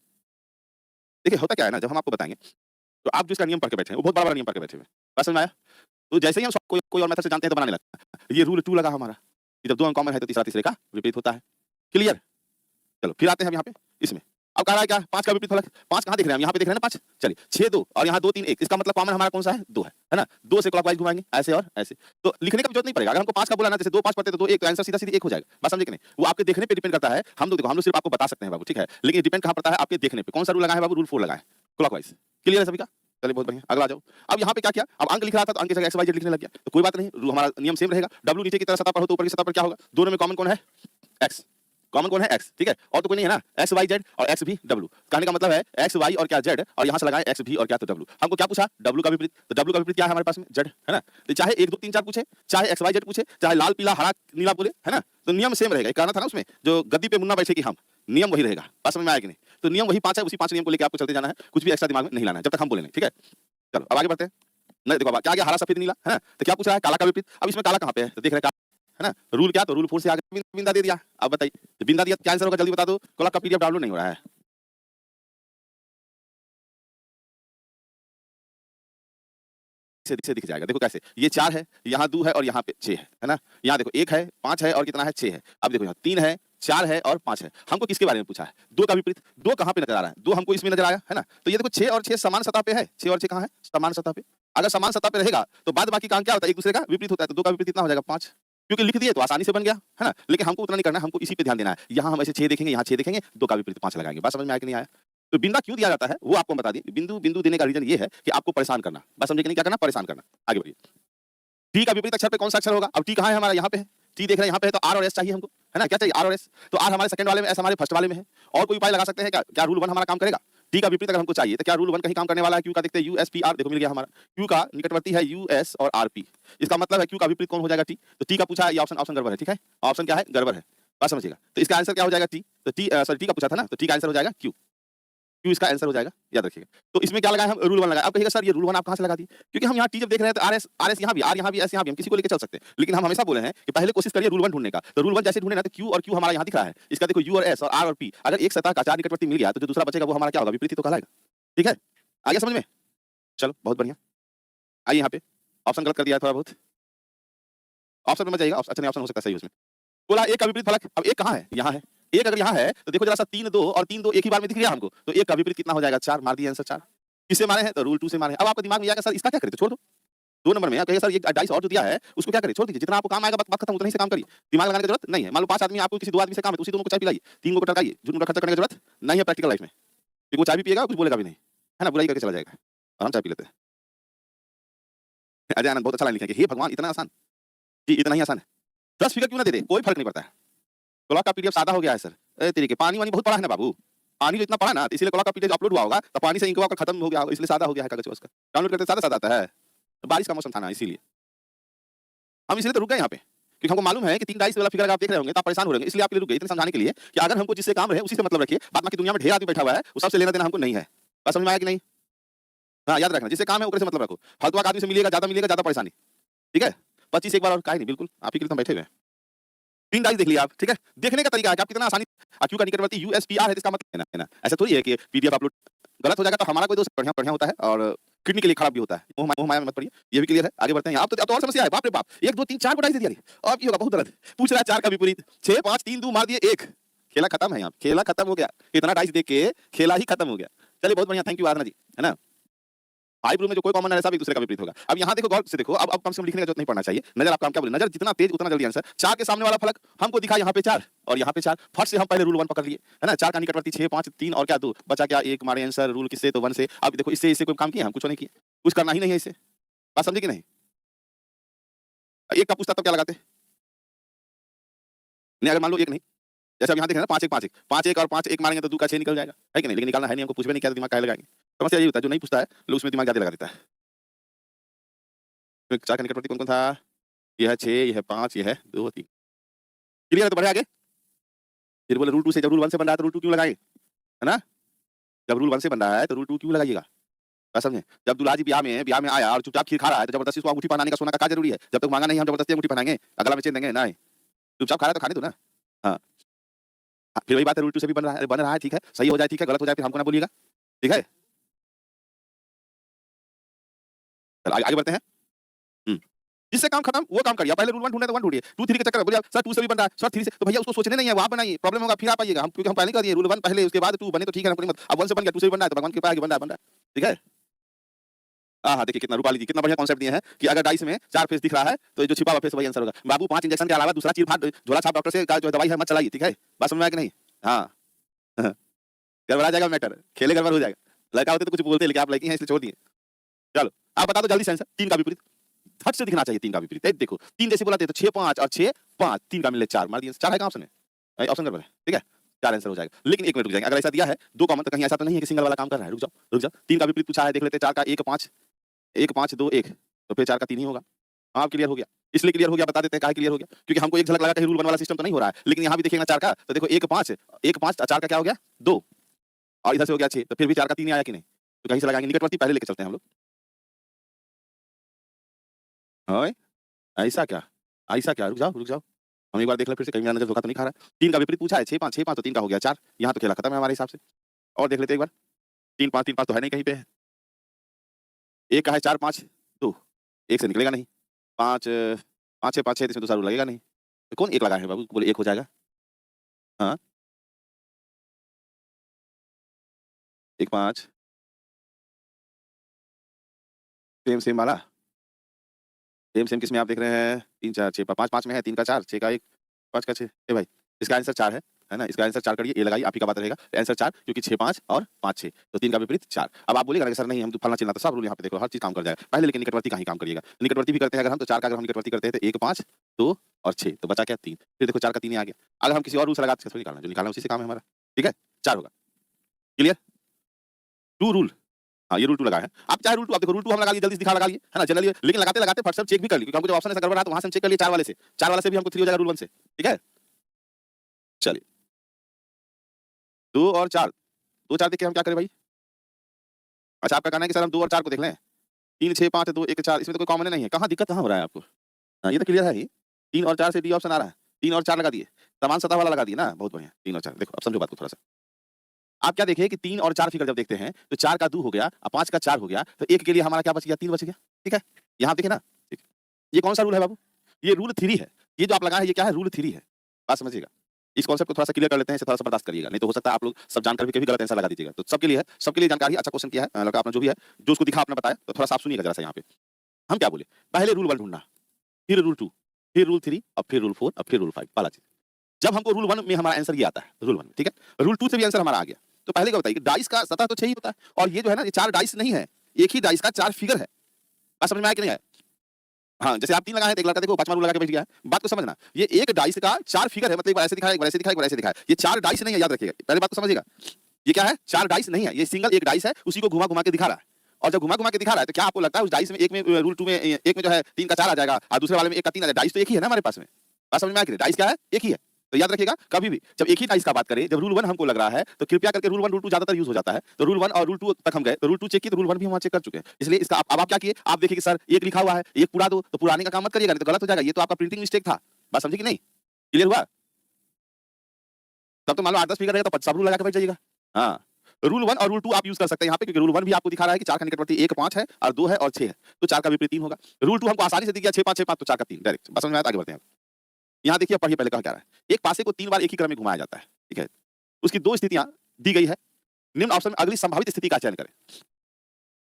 देखिए होता क्या है ना, जब हम आपको बताएंगे तो आप जो इसका नियम पढ़ के बैठे हैं वो बहुत बड़ा-बड़ा नियम पढ़ के बैठे हुए हैं। बात समझ में आया? तो जैसे ही हम कोई और मेथड से जानते हैं तो बनाने लगते हैं। ये रूल 2 लगा हमारा कि जब 2 अंक कॉमन है तो तीसरा तीसरे का विपरीत होता है। क्लियर? चलो फिर आते हैं हम यहाँ पे इसमें। अब कह रहा है क्या? 5 का विपरीत फलक। 5 कहाँ दिख रहे हैं हम? यहाँ पे दिख रहे हैं ना 5। चलिए 6 2 और यहाँ 2 3 1। इसका मतलब कॉमन हमारा कौन सा है? 2 है ना? 2 से क्लॉकवाइज घुमाएंगे ऐसे और ऐसे। तो लिखने का भी जरूरत नहीं पड़ेगा। अगर हमको 5 का बोला ना, जैसे 2 5 पढ़ते तो 2 1, तो आंसर सीधा-सीधी 1 हो जाएगा। बात समझे कि नहीं? वो आपके देखने पे डिपेंड करता है। हम लोग देखो, हम लोग सिर्फ आपको बता सकते हैं बाबू, ठीक है? लेकिन डिपेंड कहाँ पड़ता है? आपके देखने पे। कौन सा रूल लगाए बाबू? रूल 4 लगाए, क्लॉकवाइज। क्लियर है सभी का? चलिए बहुत बढ़िया, अगला आ जाओ। अब यहाँ पे क्या किया? अब अंक लिख रहा था तो अंक की जगह एक्स वाई जेड लिखने लग गया। तो कोई बात नहीं, हमारा नियम सेम रहेगा। डब्ल्यू नीचे की तरह सतह पर हो तो ऊपर की सतह पर क्या होगा? दोनों में कॉमन कौन है? एक्स। कॉमन कौन है x, ठीक है, और तो कोई नहीं है ना, x y z और x भी w। कहने का मतलब है x y और क्या z, और यहाँ से लगाएं x भी और क्या तो w। हमको क्या पूछा, w का विपरीत, तो w का विपरीत क्या है हमारे पास में, z है ना। तो चाहे 1 2 3 4 पूछे, चाहे x y z पूछे, चाहे लाल पीला हरा नीला बोले, है ना, तो नियम सेम रहेगा। कहना था ना उसमें जो गद्दी पे मुन्ना बैठे कि हम, नियम वही रहेगा। बात समझ में आया कि नहीं। तो नियम वही 5 है, उसी 5 नियम को लेकर आपको चलते जाना है, कुछ भी एक्स्ट्रा दिमाग में नहीं लाना है जब तक हम बोले नहीं, ठीक है। चलो अब आगे बढ़ते हैं। नहीं देखो क्या आ गया, हरा सफेद नीला, है ना। तो क्या पूछ रहा है, काला का विपरीत। अब इसमें काला कहाँ पे है, तो देख रहे हैं है ना, रूल क्या, तो रूल 4 से आगे बिंदा दे दिया। अब बताइए बिंदा दिया क्या आंसर होगा, जल्दी बता दो। क्लॉक का पीडीएफ डाउनलोड नहीं हो रहा है, से दिख जाएगा। देखो कैसे, ये 4 है, यहाँ 2 है और यहाँ पे 6 है ना। यहाँ देखो 1 है, 5 है और कितना है, 6 है। अब देखो यहाँ 3 है, 4 है और 5 है। हमको किसके बारे में पूछा है, 2 का विपरीत। 2 कहाँ पे नजर आ रहा है, 2 हमको इसमें नजर आया है ना। तो ये देखो 6 और 6 समान सतह पे है, 6 और 6 कहाँ है, समान सतह पे। अगर समान सतह पे रहेगा तो बाद बाकी काम क्या होता है, एक दूसरे का विपरीत होता है। तो 2 का विपरीत कितना हो जाएगा, 5। क्योंकि लिख दिए तो आसानी से बन गया, है ना। लेकिन हमको उतना नहीं करना है, हमको इसी पे ध्यान देना है। यहाँ हम ऐसे 6 देखेंगे, यहाँ 6 देखेंगे, 2 का विपरीत 5 लगाएंगे। बात समझ में आया कि नहीं आया। तो बिंदा क्यों दिया जाता है वो आपको बता दिए। बिंदु देने का रीजन ये है कि आपको परेशान करना। बात समझे कि नहीं, क्या करना, परेशान करना। आगे बढ़िए। टी का विपरीत अक्षर पे कौन सा अक्षर होगा। अब टी कहाँ है हमारा, यहाँ पे है। टी देख रहे हैं यहाँ पे है, तो आर और एस चाहिए हमको, है ना। क्या चाहिए, आर और एस। तो आर हमारे सेकंड वाले में, एस हमारे फर्स्ट वाले में है। और कोई उपाय लगा सकते हैं क्या, क्या रूल 1 हमारा काम करेगा। टी का विपरीत अगर हमको चाहिए तो क्या रूल 1 कहीं काम करने वाला है। क्यू का देखते हैं, यू एस पी आर, देखो मिल गया हमारा। क्यू का निकटवर्ती है यू एस और आर पी। इसका मतलब है क्यू का विपरीत कौन हो जाएगा, टी। तो टी का पूछा, ये ऑप्शन गड़बड़ है, ठीक है। ऑप्शन क्या है, गड़बड़ है। बात समझिएगा। तो इसका आंसर क्या हो जाएगा, टी। तो टी सॉरी टी का पूछा था ना, तो टी का आंसर हो जाएगा क्यू। क्यों इसका आंसर हो जाएगा, याद रखिएगा। तो इसमें क्या लगाया हम, रूल 1 लगाया। अब कहिएगा सर ये रूल 1 आप कहां से लगा दिए, क्योंकि हम यहाँ टी जब देख रहे हैं तो आर एस यहाँ भी, आर यहाँ भी, एस यहाँ भी, हम किसी को लेकर चल सकते हैं। लेकिन हम हमेशा बोले हैं कि पहले कोशिश करिए रूल 1 ढूंढने का। तो रूल 1 जैसे ढूंढे ना, तो क्यू और क्यू हमारा यहाँ दिख रहा है। इसका देखो यू और एस और आर और पी, अगर एक सतह का 4 निकटवर्ती मिल गया तो जो दूसरा बचेगा वो हमारा क्या होगा, विपरीत तो कहलाएगा, ठीक है। आ गया समझ में, चलो बहुत बढ़िया। आइए यहाँ पे ऑप्शन गलत कर दिया थोड़ा बहुत, ऑप्शन में जाइएगा। अच्छा नहीं, ऑप्शन हो सकता है सही उसमें। बोला एक का विपरीत फलक। अब एक कहाँ है, यहाँ है। एक अगर यहाँ है तो देखो जरा सा 3 2 और 3 2 एक ही बार में दिख रहा है हमको। तो एक का विपरीत कितना हो जाएगा, 4। मार दिया आंसर 4। किससे मारे हैं, तो रूल 2 से मारे हैं। अब आपको दिमाग में आएगा सर इसका क्या करें, तो छोड़ दो। 2 नंबर में कहिए सर ये डाइस और जो दिया है उसको क्या करें, छोड़ दीजिए। जितना आपको काम आएगा बात खत्म, उतना ही से काम करिए। दिमाग लगाने की जरूरत नहीं है। मान लो 5 आदमी, आपको किसी 2 आदमी से काम है, तो उसी दोनों को चाय पिलाइए, 3 को टरकाइए। झूठ खर्चा करने की जरूरत नहीं है प्रैक्टिकल लाइफ में, क्योंकि वो चाय भी पिएगा, कुछ बोलेगा भी नहीं, है ना, बुराई करके चला जाएगा। और हम चाय पी लेते हैं। अजय आनंद बहुत अच्छा लाइन लिखा है कि हे भगवान इतना आसान, जी इतना ही आसान है, 10 फिगर क्यों ना दे दे, कोई फर्क नहीं पड़ता है। क्लॉक का पीडीएफ सादा हो गया है सर। ए तेरे के पानी वानी बहुत पड़ा है ना बाबू, पानी जो इतना पड़ा ना, तो इसलिए क्लॉक का पीडीएफ अपलोड हुआ होगा, तो पानी से इंक आपका खत्म हो गया होगा, इसलिए सादा हो गया है कागज उसका। डाउनलोड करते सादा सादा आता है, तो बारिश का मौसम था ना, इसीलिए हम इसलिए तो रुक गए यहाँ पे, क्योंकि हमको मालूम है कि 3 डाइस वाला फिगर अगर आप देख रहे होंगे तो आप परेशान हो रहे होंगे, इसलिए आपके लिए रुक गए इतना समझाने के लिए कि अगर हमको जिससे काम है उसी से मतलब रखिए। बाद बाकी दुनिया में ढेर आदमी बैठा हुआ है, उस सबसे लेना देना हमको नहीं है। बात समझ में आया कि नहीं। हाँ याद रखना, जिससे काम है उसी से मतलब रखो। फालतू आदमी से मिलेगा ज्यादा परेशानी, ठीक है। 25 एक बार और काहे नहीं, बिल्कुल आप ही के लिए तो बैठे हुए हैं। 3 डाइस देख लिया आप, ठीक है। देखने का तरीका है कि आप कितना आसानी, क्यू का निकटवर्ती यूएसपीआर है, इसका मतलब है ना, ऐसा थोड़ी है कि पीडीएफ अपलोड गलत हो जाएगा तो हमारा कोई दोस्त बढ़िया होता है और किडनी के लिए खराब भी होता है। मोह माया में मत पड़िए, ये भी क्लियर है। आगे बढ़ते हैं। आप तो और समस्या है, बाप रे बाप, 1 2 3 4 को डाइस दे दिया। अब ये होगा बहुत गलत। पूछ रहा है 4 का विपरीत, 6 5 3 2 मार दिए 1, खेला खत्म है। यहाँ खेला खत्म हो गया, इतना डाइस देख के खेला ही खत्म हो गया। चलिए बहुत बढ़िया, थैंक यू आराधना जी, है ना। 5 रूल में जो कोई कॉमन है सब एक दूसरे का विपरीत होगा। अब यहाँ देखो, गौर से देखो। अब कम से कम लिखने का जरूरत नहीं पड़ना चाहिए। नजर आप काम क्या बोले, नजर जितना तेज उतना जल्दी आंसर। 4 के सामने वाला फलक हमको दिखा यहाँ पे 4 और यहाँ पे 4, फट से हम पहले रूल 1 पकड़ लिए, है ना। 4 का निकटवर्ती 6 5 3 और क्या 2 बचा, क्या 1 मारे आंसर। रूल किससे, तो 1 से। अब देखो इससे कोई काम किया, हम कुछ नहीं किए, कुछ करना ही नहीं है इससे। बात समझे कि नहीं। एक का पूछता तब क्या लगाते नहीं, अगर मान लो 1 नहीं, जैसे अब यहाँ देख रहे हैं ना 5 1 5 1 5 1 और 5 1 मारेंगे तो 2 का 6 निकल जाएगा, है कि नहीं। लेकिन निकालना है नहीं हमको, पूछ भी नहीं किया, दिमाग काहे लगाएंगे। समस्या यही होता है, जो नहीं पूछता है लोग उसमें दिमाग ज्यादा लगा देता है। 4 का निकटवर्ती कौन कौन था, ये है 6, ये है 5, ये है 2 3। क्लियर है, तो बढ़े आगे। फिर बोले रूल 2 से, जब रूल 1 से बन रहा है तो रूल 2 क्यों लगाएंगे, है ना। जब रूल 1 से बन रहा है तो रूल 2 क्यों लगाइएगा। बात समझे। जब दूल्हा जी ब्याह में आया और चुपचाप खीर खा रहा है, तो जबरदस्ती उसको अंगूठी पहनाने का सोना का क्या जरूरी है। जब तक मांगा नहीं हम जबरदस्ती अंगूठी पहनाएंगे, अगला में चेन देंगे नहीं। चुपचाप खा रहा है तो खाने दो ना। हाँ फिर वही बात है, रूल 2 से भी बन रहा है, ठीक है। सही हो जाए ठीक है, गलत हो जाए फिर हमको ना बोलिएगा, ठीक है। चलो आगे बढ़ते हैं। जिससे काम खत्म वो काम करिए। पहले रूल 1 ढूंढे तो 1 ढूंढिए। 2 3 के चक्कर में बोलिए सर 2 से भी बन रहा है, सर 3 से, तो भैया उसको सोचने नहीं है, वो आप बनाइए, प्रॉब्लम होगा फिर आप आइएगा। हम क्योंकि हम पहले कर दिए रूल 1 पहले, उसके बाद 2 बने तो ठीक है ना, कोई मत। अब 1 से बन गया 2 से भी बन रहा है, तो भगवान की कृपा है कि बन रहा है, ठीक है। हाँ देखिए कितना रूपाली जी कितना बढ़िया कॉन्सेप्ट दिए हैं कि अगर डाइस में 4 फेस दिख रहा है तो जो छिपा हुआ फेस वही आंसर होगा। बाबू 5 इंजेक्शन के अलावा दूसरा चीर फाड़ झोला छाप डॉक्टर से जो दवाई है मत चलाइए, ठीक है। बात समझ में आया कि नहीं। हाँ गड़बड़ा जाएगा मैटर, खेले गड़बड़ हो जाएगा। लड़का होते तो कुछ बोलते लेकिन आप लड़की हैं इसलिए छोड़ दिए। चलो आप बता दो जल्दी से आंसर। 3 का विपरीत फट से दिखना चाहिए, 3 का विपरीत। देखो 3 जैसे बोला थे तो 6 5 और 6 5, 3 का मिले 4 मार दिए, 4 है कहाँ ऑप्शन में। ऑप्शन गड़बड़ है, ठीक है? 4 आंसर हो जाएगा। लेकिन 1 मिनट रुक जाएंगे, अगर ऐसा दिया है 2 कॉमन तो कहीं ऐसा तो नहीं है कि सिंगल वाला काम कर रहा है, रुक जाओ। 3 का विपरीत पूछा है, देख लेते हैं 4 का 1 5 1 5 2 1 तो फिर 4 का 3 ही होगा। हाँ, अब क्लियर हो गया। इसलिए क्लियर हो गया, बता देते हैं काहे क्लियर हो गया? क्योंकि हमको एक झलक लगा कहीं रूल 1 वाला सिस्टम तो नहीं हो रहा है। लेकिन यहाँ भी देखिएगा ना 4 का, तो देखो 1 5 4 का क्या हो गया? 2 और इधर से हो गया 6 तो फिर भी 4 का 3 ही आया कि नहीं? तो कहीं से लगाएंगे, निकटवर्ती पहले लेके चलते हैं हम लोग। ओए, ऐसा क्या? ऐसा क्या? रुक जाओ। हम एक बार देख लें फिर से, कहीं मेरा नज़र धोखा तो नहीं खा रहा है। 3 का विपरीत पूछा है, 6 5 तो 3 का हो गया 4, यहाँ तो खेला खत्म है हमारे हिसाब से। और देख लेते हैं एक बार, 3 5 तो है नहीं कहीं पे है। 1 का है 4 5 2 1 से निकलेगा नहीं। 5 5 6 5 6 इसमें दूसरा रूल लगेगा नहीं। तो कौन 1 लगाए है बाबू? बोले 1 हो जाएगा। हाँ, 1 5 सेम वाला। सेम किसमें आप देख रहे हैं? 3 4 6 5 5 में है, 3 का 4 6 का 1 5 का 6 ए भाई, इसका आंसर 4 है ना? इसका आंसर 4 करिए, ए लगाइए, आप ही का बात रहेगा। आंसर 4 क्योंकि 6 5 और 5 6 तो 3 का विपरीत 4। अब आप बोलिएगा ना कि सर नहीं हम तो फलना-चिलना तो सब रूल यहाँ पे देखो हर चीज़ काम कर जाएगा। पहले लेकिन निकटवर्ती का ही काम करिएगा। निकटवर्ती भी करते हैं अगर हम, तो 4 का अगर हम निकटवर्ती करते हैं तो 1 5 2 और 6 तो बचा क्या? 3। फिर देखो 4 का 3 ही आ गया। अगर हम किसी और रूल से लगाते तो निकालना, जो निकालना उसी से काम है हमारा। ठीक है? 4 होगा। क्लियर? 2 रूल। हाँ, ये रूल 2 लगा है। आप चाहे रूल 2 आप देखो रूल 2 हम लगा लिए, जल्दी से दिखा लगा लिए, है ना? जनरली लेकिन लगाते-लगाते फट से चेक भी कर लिए, क्योंकि हमको जब ऑप्शन ऐसा गड़बड़ रहा तो वहाँ से हम चेक कर लिए 4 वाले से। 4 वाले से भी हमको 3 हो जाएगा रूल 1 से। ठीक है? चलिए, 2 और 4 2 4 देख के हम क्या करें भाई? अच्छा, आपका कहना है कि सर हम 2 और 4 को देख लें। 3 6 5 2 1 4 इसमें तो कोई कॉमन नहीं है। कहाँ दिक्कत कहाँ हो रहा है आपको? हाँ, ये तो क्लियर है ही। 3 और 4 से डी ऑप्शन आ रहा है। 3 और 4 लगा दिए। समान सतह वाला लगा दिए ना, बहुत बढ़िया। 3 और 4 देखो अब समझो बात को थोड़ा-सा। आप क्या देखिए कि 3 और 4 फिगर जब देखते हैं, तो 4 का 2 हो गया और 5 का 4 हो गया, तो 1 के लिए हमारा क्या बच गया? 3 बच गया। ठीक है? यहाँ देखिए ना, ठीक। ये कौन-सा रूल है बाबू? ये रूल 3 है। ये जो आप लगाए हैं ये क्या है? रूल 3 है। बात समझिएगा। इस कॉन्सेप्ट को थोड़ा-सा क्लियर कर लेते हैं, इसे थोड़ा-सा बर्दाश्त करिएगा, नहीं तो हो सकता है आप लोग सब जानकर भी कभी गलत आंसर लगा दीजिएगा। तो सबके लिए है, सबके लिए जानकारी है, अच्छा क्वेश्चन किया है, लड़का आपने जो भी है, जो उसको दिखा आपने बताया, तो थोड़ा-सा आप सुनिएगा ज़रा-सा यहाँ पे। हम क्या बोले? पहले रूल 1 ढूँढना, फिर रूल 2, फिर रूल 3 और फिर रूल 4 और फिर रूल 5 वाला चीज़। जब हमको रूल 1 में हमारा आंसर ये आता है, रूल 1 में, ठीक है? रूल 2 से भी आंसर हमारा आ गया। तो पहले क्या बताइए कि डाइस का सतह तो 6 ही होता है और ये जो है ना, ये 4 डाइस नहीं है, एक ही डाइस का 4 फिगर है। बात समझ में आया कि नहीं आया? हाँ, जैसे आप 3 लगाए हैं तो एक लड़का देखो 5वां रूल लगा के बैठ गया है। बात को समझना, ये एक डाइस का 4 फिगर है, मतलब एक बार ऐसे दिखा है, एक बार ऐसे दिखा है, एक बार ऐसे दिखा है। ये 4 डाइस नहीं है, याद रखिएगा। पहले बात को समझिएगा। ये क्या है? 4 डाइस नहीं है, ये सिंगल एक डाइस है, उसी को घुमा-घुमा के दिखा रहा है। और जब घुमा-घुमा के दिखा रहा है तो क्या आपको लगता है उस डाइस में एक में रूल 2 में एक में जो है 3 का 4 आ जाएगा और दूसरे वाले में 1 का 3 आ जाएगा? डाइस तो एक ही है ना हमारे पास में। बात समझ में आया कि नहीं? डाइस क्या है? एक ही है। तो याद रखिएगा कभी भी जब एक ही डाइस का बात करें, जब रूल 1 हमको लग रहा है, तो कृपया करके रूल 1 रूल 2 ज्यादातर यूज़ हो जाता है। तो रूल 1 और रूल 2 तक हम गए, तो रूल 2 चेक किए तो रूल 1 भी हम वहाँ चेक कर चुके हैं। इसलिए इसका अब आप क्या किए? आप देखिए कि सर 1 लिखा हुआ है, 1 पूरा दो, तो पुराने का काम मत करिएगा, नहीं तो गलत हो जाएगा। ये तो आपका प्रिंटिंग मिस्टेक था। बात समझे कि नहीं? क्लियर हुआ? तब तो मान लो 8-10 फिगर रहेगा तो सब रूल लगा के बैठ जाइएगा। हाँ, रूल 1 और रूल 2 आप यूज़ कर सकते हैं यहाँ पे, क्योंकि रूल 1 भी आपको दिखा रहा है कि 4 का निकटवर्ती 1 5 है और 2 है और 6 है। तो 4 का विपरीत 3 होगा। रूल 2 हमको आसानी से दिख गया 6 5 तो 4 का 3 डायरेक्ट। बस समझ में आया? तो आगे बढ़ते हैं। यहाँ देखिए, अब पढ़िए पहले कहा क्या रहा है। एक पासे को 3 बार एक ही क्रम में घुमाया जाता है, ठीक है? उसकी 2 स्थितियाँ दी गई है। निम्न ऑप्शन में अगली संभावित स्थिति का चयन करें।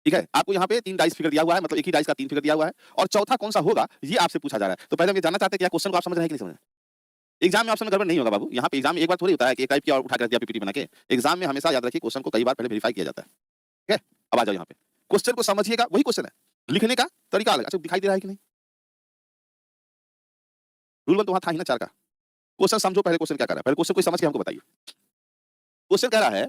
ठीक है? आपको यहाँ पे 3 डाइस फिगर दिया हुआ है, मतलब एक ही डाइस का 3 फिगर दिया हुआ है और चौथा कौन-सा होगा, ये आपसे पूछा जा रहा है। तो पहले हम ये जानना चाहते हैं कि क्या क्वेश्चन को आप समझ रहे हैं कि नहीं समझ रहे हैं? एग्जाम में ऑप्शन में गड़बड़ नहीं होगा बाबू। यहाँ पे एग्जाम में एक बार थोड़ी होता है कि एक टाइप किया और उठा के रख दिया पीपीटी बना के। एग्जाम में हमेशा याद रखिए क्वेश्चन को कई बार पहले वेरीफाई किया जाता है। ठीक है? अब आ जाओ यहाँ पे। क्वेश्चन को समझिएगा, वही क्वेश्चन है। लिखने का तरीका अलग। अच्छा, दिखाई दे रहा है कि नहीं? रूल 1 तो वहाँ था ही ना 4 का। क्वेश्चन समझो, पहले क्वेश्चन क्या कर रहा है? पहले क्वेश्चन को समझ के हमको बताइए। क्वेश्चन कह रहा है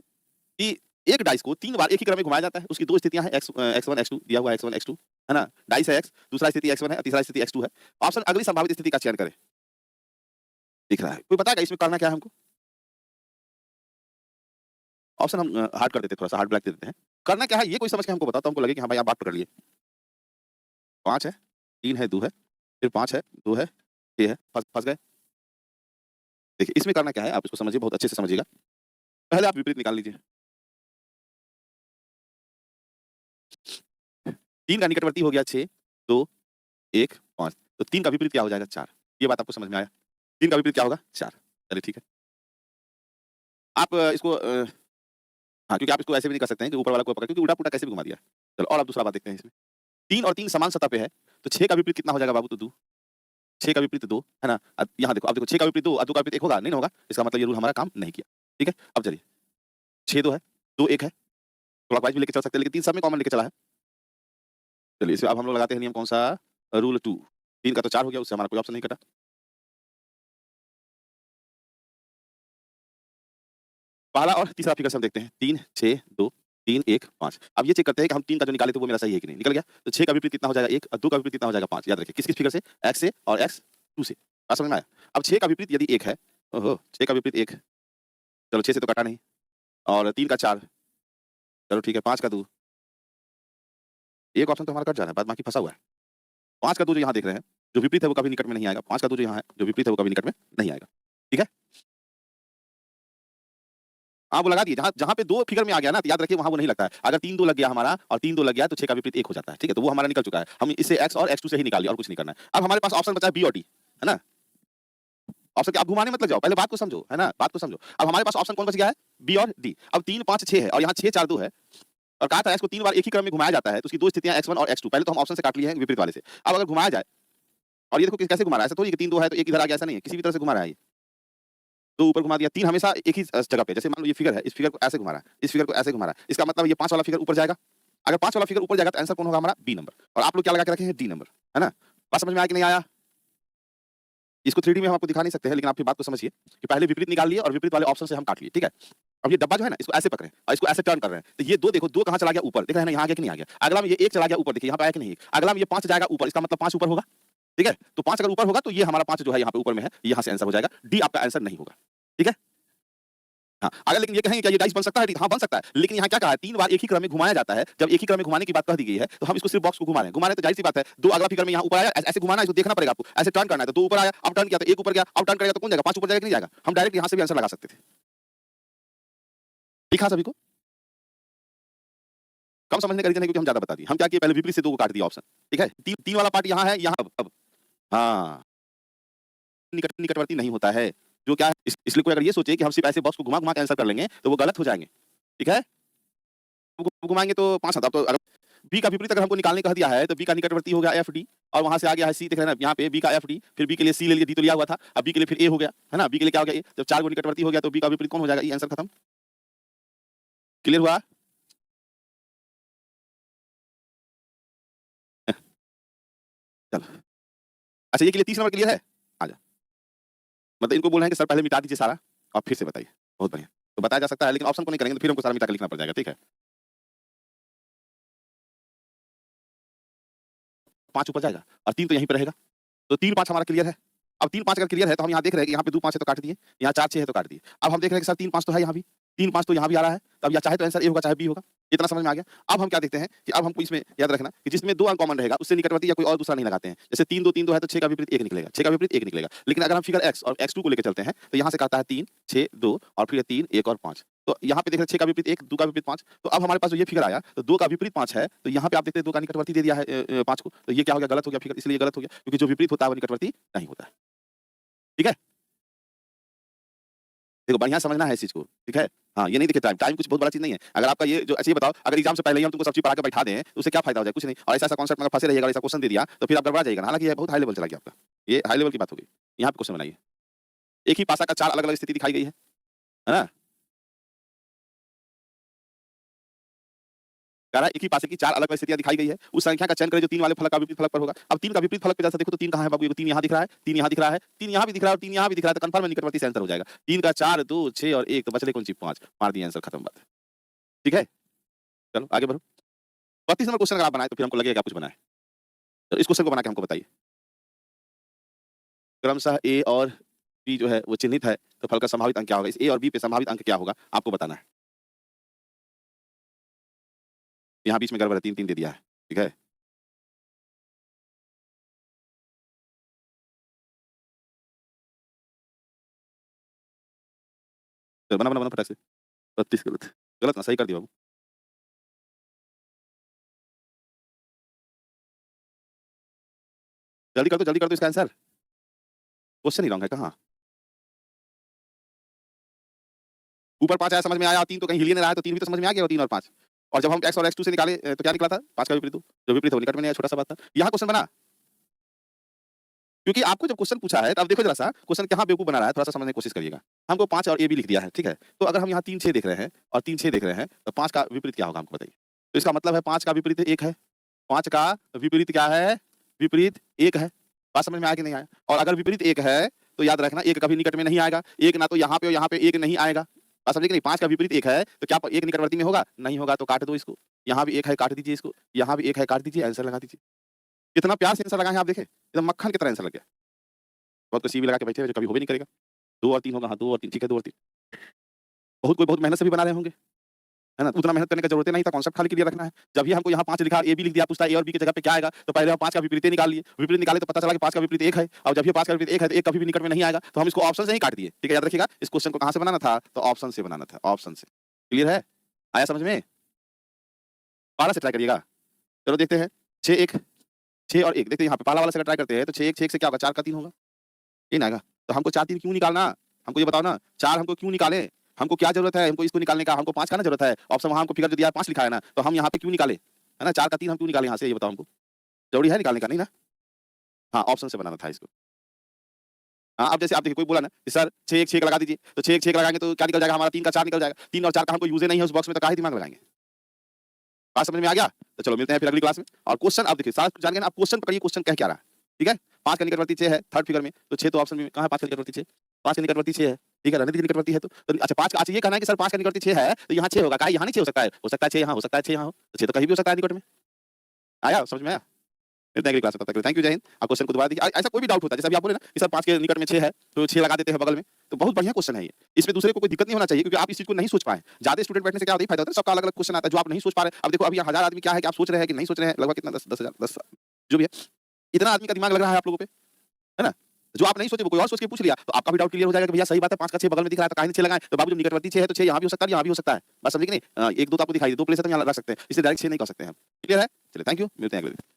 कि एक डाइस को 3 बार एक ही क्रम में घुमाया जाता है। उसकी 2 स्थितियाँ हैं, x1 x2 दिया हुआ है, x1 x2, है ना? डाइस है x, दूसरा स्थिति x1 है और तीसरा स्थिति x2 है। ऑप्शन अगली संभावित स्थिति का चयन करें। दिख रहा है। कोई बताएगा इसमें करना क्या है हमको? ऑप्शन हम हार्ड कर देते हैं, थोड़ा-सा हार्ड ब्लैक दे देते हैं। करना क्या है ये कोई समझ के हमको बताओ, तो हमको लगे कि हाँ भाई आप बात पकड़ लिए। 5 है, 3 है, 2 है, फिर 5 है, 2 है, 6 है, फँस फँस गए। देखिए इसमें करना क्या है आप इसको समझिए, बहुत अच्छे से समझिएगा। पहले आप विपरीत निकाल लीजिए। 3 का निकटवर्ती हो गया 6, 2, 1, 5 तो 3 का विपरीत क्या हो जाएगा? 4। ये बात आपको समझ में आया? 3 का विपरीत क्या होगा? 4। चलिए ठीक है। आप इसको हाँ, क्योंकि आप इसको ऐसे भी नहीं कर सकते हैं कि ऊपर वाला को पकड़, क्योंकि उल्टा-पुल्टा कैसे भी घुमा दिया। चलो और अब दूसरा बात देखते हैं इसमें। 3 और 3 समान सतह पे है, तो 6 का विपरीत कितना हो जाएगा बाबू? तो 2। 6 का विपरीत 2, है ना? अब यहाँ देखो, अब देखो 6 का विपरीत 2 और 2 का विपरीत 1 होगा? नहीं ना होगा। इसका मतलब ये रूल हमारा काम नहीं किया। ठीक है? अब चलिए, 6 2 है, 2 1 है, क्लॉकवाइज़ भी लेके चल सकते हैं, लेकिन 3 सब में कॉमन लेके चला है। चलिए इसमें अब हम लोग लगाते हैं नियम कौन-सा? रूल 2। 3 का तो 4 हो गया, उससे हमारा कोई ऑप्शन नहीं कटा। पहला और तीसरा फिगर से हम देखते हैं 3 6 2 3 1 5। अब ये चेक करते हैं कि हम 3 का जो निकाले थे वो मेरा सही है कि नहीं। निकल गया? तो 6 का विपरीत कितना हो जाएगा 1 और 2 का विपरीत कितना हो जाएगा 5। याद रखिए किस-किस फिगर से? x से और x 2 से। बात समझ में आया? अब 6 का विपरीत यदि 1 है, ओहो! 6 का विपरीत 1, चलो 6 से तो कटा नहीं, और 3 का 4, चलो ठीक है, 5 का 2, एक ऑप्शन तो हमारा कट जा रहा है, बाद बाकी फँसा हुआ है। 5 का 2 जो यहाँ देख रहे हैं, जो विपरीत है वो कभी निकट में नहीं आएगा। 5 का 2 जो यहाँ है, जो विपरीत है वो कभी निकट में नहीं आएगा। ठीक है? हाँ, वो लगा दिए। जहाँ पे 2 फिगर में आ गया ना, तो याद रखिए वहाँ वो नहीं लगता है। अगर 3-2 लग गया हमारा और 3-2 लग गया तो 6 का विपरीत 1 हो जाता है। ठीक है? तो वो हमारा निकल चुका है। हम इससे x और x2 से ही निकाल लिया और कुछ नहीं करना है। अब हमारे पास ऑप्शन बचा है b और d, है ना? ऑप्शन क्या, आप घुमाने मत लग जाओ, पहले बात को समझो, है ना? बात को समझो। अब हमारे पास ऑप्शन कौन बच गया है? b और d। अब 3 5 6 है और यहाँ 6 4 2 है और कहा था x को 3 बार एक ही क्रम में घुमाया जाता है, तो उसकी 2 स्थितियाँ x1 और x2। पहले तो हम ऑप्शन से काट लिए हैं विपरीत वाले से। अब अगर घुमाया जाए, और ये देखो कि कैसे घुमा रहा है, ऐसा थोड़ी है कि 3 2 है तो एक इधर आ गया, ऐसा नहीं है। किसी भी तरह से घुमा रहा है ये। तो ऊपर घुमा दिया, 3 हमेशा एक ही जगह पे। जैसे मान लो ये फिगर है, इस फिगर को ऐसे घुमा रहा है, इस फिगर को ऐसे घुमा रहा है। इसका मतलब ये 5 वाला फिगर ऊपर जाएगा। अगर 5 वाला फिगर ऊपर जाएगा तो आंसर कौन होगा हमारा? B number. और आप लोग क्या लगा के रखे हैं? डी नंबर, है ना? बात समझ में आया कि नहीं आया? इसको 3D में हम आपको दिखा नहीं सकते हैं, लेकिन आप फिर बात को समझिए कि पहले विपरीत निकाल लिए और विपरीत वाले ऑप्शन से हम काट लिए, ठीक है? अब ये डब्बा जो है ना, इसको ऐसे पकड़े और इसको ऐसे टर्न कर रहे हैं। तो ये 2 देखो, 2 कहाँ चला गया? ऊपर। देख रहे हैं ना, यहाँ आ गया कि नहीं आ गया? अगला में ये 1 चला गया ऊपर, देखिए यहाँ पे आया कि नहीं? अगला में ये 5 जाएगा ऊपर, इसका मतलब 5 ऊपर होगा, ठीक है? तो 5 अगर ऊपर होगा तो ये हमारा 5 जो है यहाँ पे ऊपर में है, यहाँ से आंसर हो जाएगा। डी आपका आंसर नहीं होगा, ठीक है? हाँ, अगर लेकिन ये कहेंगे क्या ये डाइस बन सकता है? हाँ, बन सकता है। लेकिन यहाँ क्या कहा है? 3 बार एक ही क्रम में घुमाया जाता है। जब एक ही क्रम में घुमाने की बात कह दी गई है, तो हम इसको सिर्फ बॉक्स को घुमा रहे हैं। घुमा रहे हैं तो ज़ाहिर-सी बात है, 2 अगला फिगर में यहाँ ऊपर आया, ऐसे घुमाना है, इसको देखना पड़ेगा आपको। ऐसे टर्न करना है, तो 2 ऊपर आया, अब टर्न किया तो 1 ऊपर गया, अब टर्न करेगा तो कौन जाएगा? 5 ऊपर जाएगा कि नहीं जाएगा? हम डायरेक्ट यहाँ से भी आंसर लगा सकते थे। दिखा सभी को? कम समझने का रीज़न है क्योंकि हम ज़्यादा बता दिए। हम क्या किए? पहले विपरीत से 2 को काट दिया ऑप्शन, ठीक है? 3 वाला पार्ट यहाँ है, यहाँ अब हाँ, निकटवर्ती नहीं होता है। जो क्या है इसलिए कोई अगर ये सोचे कि हम सिर्फ ऐसे बॉक्स को घुमा-घुमा के आंसर कर लेंगे, तो वो गलत हो जाएँगे, ठीक है? घुमाएँगे तो 5 आता। तो अगर बी का विपरीत अगर हमको निकालने कह दिया है, तो बी का निकटवर्ती हो गया एफडी और वहाँ से आ गया है सी, देख रहे हैं ना यहाँ पे बी का एफडी, फिर बी के लिए सी ले लिया, डी तो लिया हुआ था। अब बी के लिए फिर ए हो गया, है ना? बी के लिए क्या हो गया ए। जब 4 गो निकटवर्ती हो गया तो बी का विपरीत कौन हो जाएगा? ये आंसर खत्म। क्लियर हुआ? चलो। अच्छा, ये के लिए 30 नंबर क्लियर है? आ जा। मतलब इनको बोल रहे हैं कि सर पहले मिटा दीजिए सारा और फिर से बताइए। बहुत बढ़िया। तो बताया जा सकता है, लेकिन ऑप्शन को नहीं करेंगे तो फिर हमको सारा मिटा के लिखना पड़ जाएगा, ठीक है? 5 ऊपर जाएगा और 3 तो यहीं पे रहेगा। तो 3 5 हमारा क्लियर है। अब 3 5 अगर क्लियर है तो हम यहाँ देख रहे हैं कि यहाँ पे 2 5 है तो काट दिए, यहाँ 4 6 है तो काट दिए। अब हम देख रहे हैं कि सर 3 5 तो है यहाँ भी, 3 5 तो यहाँ भी आ रहा है। तो अब या चाहे तो आंसर ए होगा चाहे बी होगा। इतना समझ में आ गया? अब हम क्या देखते हैं कि अब हमको इसमें याद रखना कि जिसमें 2 अंक कॉमन रहेगा उससे निकटवर्ती या कोई और दूसरा नहीं लगाते हैं। जैसे 3 2 3 2 है तो 6 का विपरीत 1 निकलेगा, 6 का विपरीत 1 निकलेगा। लेकिन अगर हम फिगर x और x2 को लेके चलते हैं तो यहाँ से कहता है 3 6 2 और फिर 3 1 और 5। तो यहाँ पे देख रहे हैं 6 का विपरीत 1, 2 का विपरीत 5। तो अब हमारे पास जो ये फिगर आया तो 2 का विपरीत 5 है, तो यहाँ पे आप देखते हैं 2 का निकटवर्ती दे दिया है 5 को। तो ये क्या हो गया? गलत हो गया फिगर, इसलिए गलत हो गया क्योंकि जो विपरीत होता है वो निकटवर्ती नहीं होता है। ठीक है? देखो बढ़िया समझना है इस चीज़ को, ठीक है? हाँ, ये नहीं देखिए टाइम कुछ बहुत बड़ा चीज़ नहीं है। अगर आपका ये जो अच्छा ये बताओ, अगर एग्ज़ाम से पहले ही हम तुमको सब चीज़ पढ़ा के बैठा दें, तो उससे क्या फ़ायदा हो जाए? कुछ नहीं। और ऐसा-ऐसा कॉन्सेप्ट में अगर फँसे रहिएगा और ऐसा क्वेश्चन दे दिया, तो फिर आप गड़बड़ा जाइएगा। हालाँकि ये बहुत हाई लेवल चला गया आपका। ये हाई लेवल की बात हो गई। यहाँ पे क्वेश्चन बनाइए। एक ही पासा का 4 अलग-अलग स्थिति दिखाई गई है ना? कह रहा है एक ही पासे की 4 अलग-अलग स्थितियाँ दिखाई गई है। उस संख्या का चयन करें जो 3 वाले फलक का विपरीत फलक पर होगा। अब 3 का विपरीत फलक पे जैसा देखो तो 3 कहाँ है बाबू? ये 3 यहाँ दिख रहा है, 3 यहाँ दिख रहा है, 3 यहाँ भी दिख रहा है और 3 यहाँ भी दिख रहा है, तो कन्फर्म है निकटवर्ती से आंसर हो जाएगा। 3 का 4 2 6 और 1 तो बचले कौन सी 5 मार दिए आंसर, खत्म बात। ठीक है? चलो आगे बढ़ो। 32 नंबर क्वेश्चन अगर आप बनाए तो फिर हमको लगेगा कुछ बना है। तो इस क्वेश्चन को बना के हमको बताइए। क्रमशः ए और बी जो है वो चिन्हित है, तो फल का संभावित अंक क्या होगा? इस ए और बी पे संभावित अंक क्या होगा? आपको बताना है। यहाँ बीच में गड़बड़ है, 3-3 दे दिया है। ठीक है? तो बना, बना, बना फटाक से। 32 गलत। गलत ना, सही कर दिया बाबू। जल्दी कर दो इसका आंसर। क्वेश्चन ही रॉन्ग है, कहाँ? ऊपर 5 आया, समझ में आया, 3 तो कहीं हिल ही नहीं रहा है, तो 3 भी तो समझ में आ गया, 3 और 5। और जब हम x और x2 से निकाले तो क्या निकला था? 5 का विपरीत 2। जो विपरीत है वो निकट में नहीं आया, छोटा-सा बात था। यहाँ क्वेश्चन बना। क्योंकि आपको जब क्वेश्चन पूछा है, तो अब देखो ज़रा-सा क्वेश्चन कहाँ बेवकूफ बना रहा है, थोड़ा-सा समझने की कोशिश करिएगा। हमको 5 और ए भी लिख दिया है, ठीक है? तो अगर हम यहाँ 3 6 देख रहे हैं और 3 6 देख रहे हैं, तो 5 का विपरीत क्या होगा हमको बताइए? तो इसका मतलब है 5 का विपरीत 1 है। 5 का विपरीत क्या है? विपरीत 1 है। बात समझ में आया कि नहीं आया? और अगर विपरीत 1 है, तो याद रखना 1 कभी निकट में नहीं आएगा। 1 ना तो यहाँ पे और यहाँ पे 1 नहीं आएगा। बात समझे कि नहीं? 5 का विपरीत 1 है, तो क्या एक निकटवर्ती में होगा? नहीं होगा, तो काट दो इसको। यहाँ भी 1 है, काट दीजिए इसको। यहाँ भी 1 है, काट दीजिए, आंसर लगा दीजिए। कितना प्यार से आंसर लगाए हैं आप देखें, एकदम मक्खन की तरह आंसर लग गया। बहुत कोई CV लगा के बैठे हुए जो कभी हो भी नहीं करेगा। 2 और 3 होगा, हाँ 2 और 3 ठीक है, 2 और 3। बहुत कोई बहुत मेहनत से भी बना रहे होंगे, है ना? उतना मेहनत करने की ज़रूरत ही नहीं था, कॉन्सेप्ट खाली क्लियर रखना है। जब भी हमको यहाँ 5 लिखा, A भी लिख दिया, पूछता है A और B की जगह पे क्या आएगा? तो पहले हम 5 का विपरीत निकाल लिए। विपरीत निकाले तो पता चला कि 5 का विपरीत 1 है, और जब ये 5 का विपरीत 1 है, तो 1 कभी भी निकट में नहीं आएगा, तो हम इसको ऑप्शन से ही काट दिए। ठीक है, याद रखिएगा, इस क्वेश्चन को कहाँ से बनाना था? तो ऑप्शन से बनाना था, ऑप्शन से। क्लियर है? आया समझ में? दोबारा से ट्राई करिएगा। चलो देखते हैं, 6 1 6 और 1 देखते हैं यहाँ पे पहला वाला से अगर ट्राई करते हैं, तो 6 1 6 1 से क्या होगा? 4 का 3 होगा। ये ना आएगा, तो हमको 4 3 क्यों निकालना? हमको ये बताओ ना, 4 हमको क्यों निकालें? हमको क्या ज़रूरत है? हमको इसको निकालने का, हमको 5 का ना ज़रूरत है। ऑप्शन वहाँ हमको फिगर जो दिया है 5 लिखा है ना, तो हम यहाँ पे क्यों निकालें? है ना? 4 का 3 हम क्यों निकालें यहाँ से, ये बताओ हमको? ज़रूरी है निकालने का, नहीं ना? हाँ, ऑप्शन से बनाना था इसको। हाँ, अब जैसे आप देखिए कोई बोला ना कि सर 6 1 6 का लगा दीजिए, तो 6 1 6 का लगाएँगे तो क्या निकल जाएगा हमारा? 3 का 4 निकल जाएगा। 3 और 4 का हमको यूज़ ही नहीं है उस बॉक्स में, तो काहे दिमाग लगाएँगे? बात समझ में आ गया? तो चलो मिलते हैं फिर अगली क्लास में। और क्वेश्चन आप देखिए सारा कुछ जान गए ना, आप क्वेश्चन पकड़िए, क्वेश्चन कह क्या रहा है, ठीक है? 5 का निकटवर्ती 6 है, थर्ड फिगर में, तो 6 तो ऑप्शन में कहाँ है 5 का निकटवर्ती 6? 5 का निकटवर्ती 6 है, ठीक है? रणनीति की निकटवर्ती है तो अच्छा 5 का, अच्छा ये कहना है कि सर 5 का निकटवर्ती 6 है, तो यहाँ 6 होगा, काहे यहाँ नहीं 6 हो सकता है? हो सकता है 6 यहाँ, हो सकता है 6 यहाँ हो, तो 6 तो कहीं भी हो सकता है निकट में। आया समझ में आया? मिलते हैं अगली क्लास में, तब तक के लिए थैंक यू, जय हिंद। आप क्वेश्चन को दोबारा देखिए, ऐसा कोई भी डाउट होता है, जैसे अभी आप बोले ना कि सर 5 के निकट में 6 है, तो 6 लगा देते हैं बगल में, तो बहुत बढ़िया क्वेश्चन है ये। इसमें दूसरे को कोई दिक्कत नहीं होना चाहिए, क्योंकि आप इस चीज़ को नहीं सोच पाए। ज़्यादा स्टूडेंट बैठने से क्या होता है, फायदा होता है, सबका अलग-अलग क्वेश्चन आता है, जो आप नहीं सोच पा रहे। अब देखो अभी 1000 आदमी क्या है कि आप सोच रहे हैं कि नहीं सोच रहे हैं, लगभग कितना 10 जो भी है, इतना आदमी का दिमाग लग रहा है आप लोगों पे, है ना? जो आप नहीं सोचे वो कोई और सोच के पूछ लिया, तो आपका भी डाउट क्लियर हो जाएगा कि भैया सही बात है, 5 का 6 बगल में दिख रहा है, तो काहे नहीं 6 लगाएँ? तो बाबू जब निकटवर्ती 6 है, तो 6 यहाँ भी हो सकता है, यहाँ भी हो सकता है। बात समझे कि नहीं? 1 2 तो आपको दिखाई दी, 2 प्लेस है तो यहाँ रख सकते हैं, इससे डायरेक्ट 6 नहीं कह सकते हैं हम। क्लियर है? चलिए थैंक यू, मिलते हैं अगले दिन।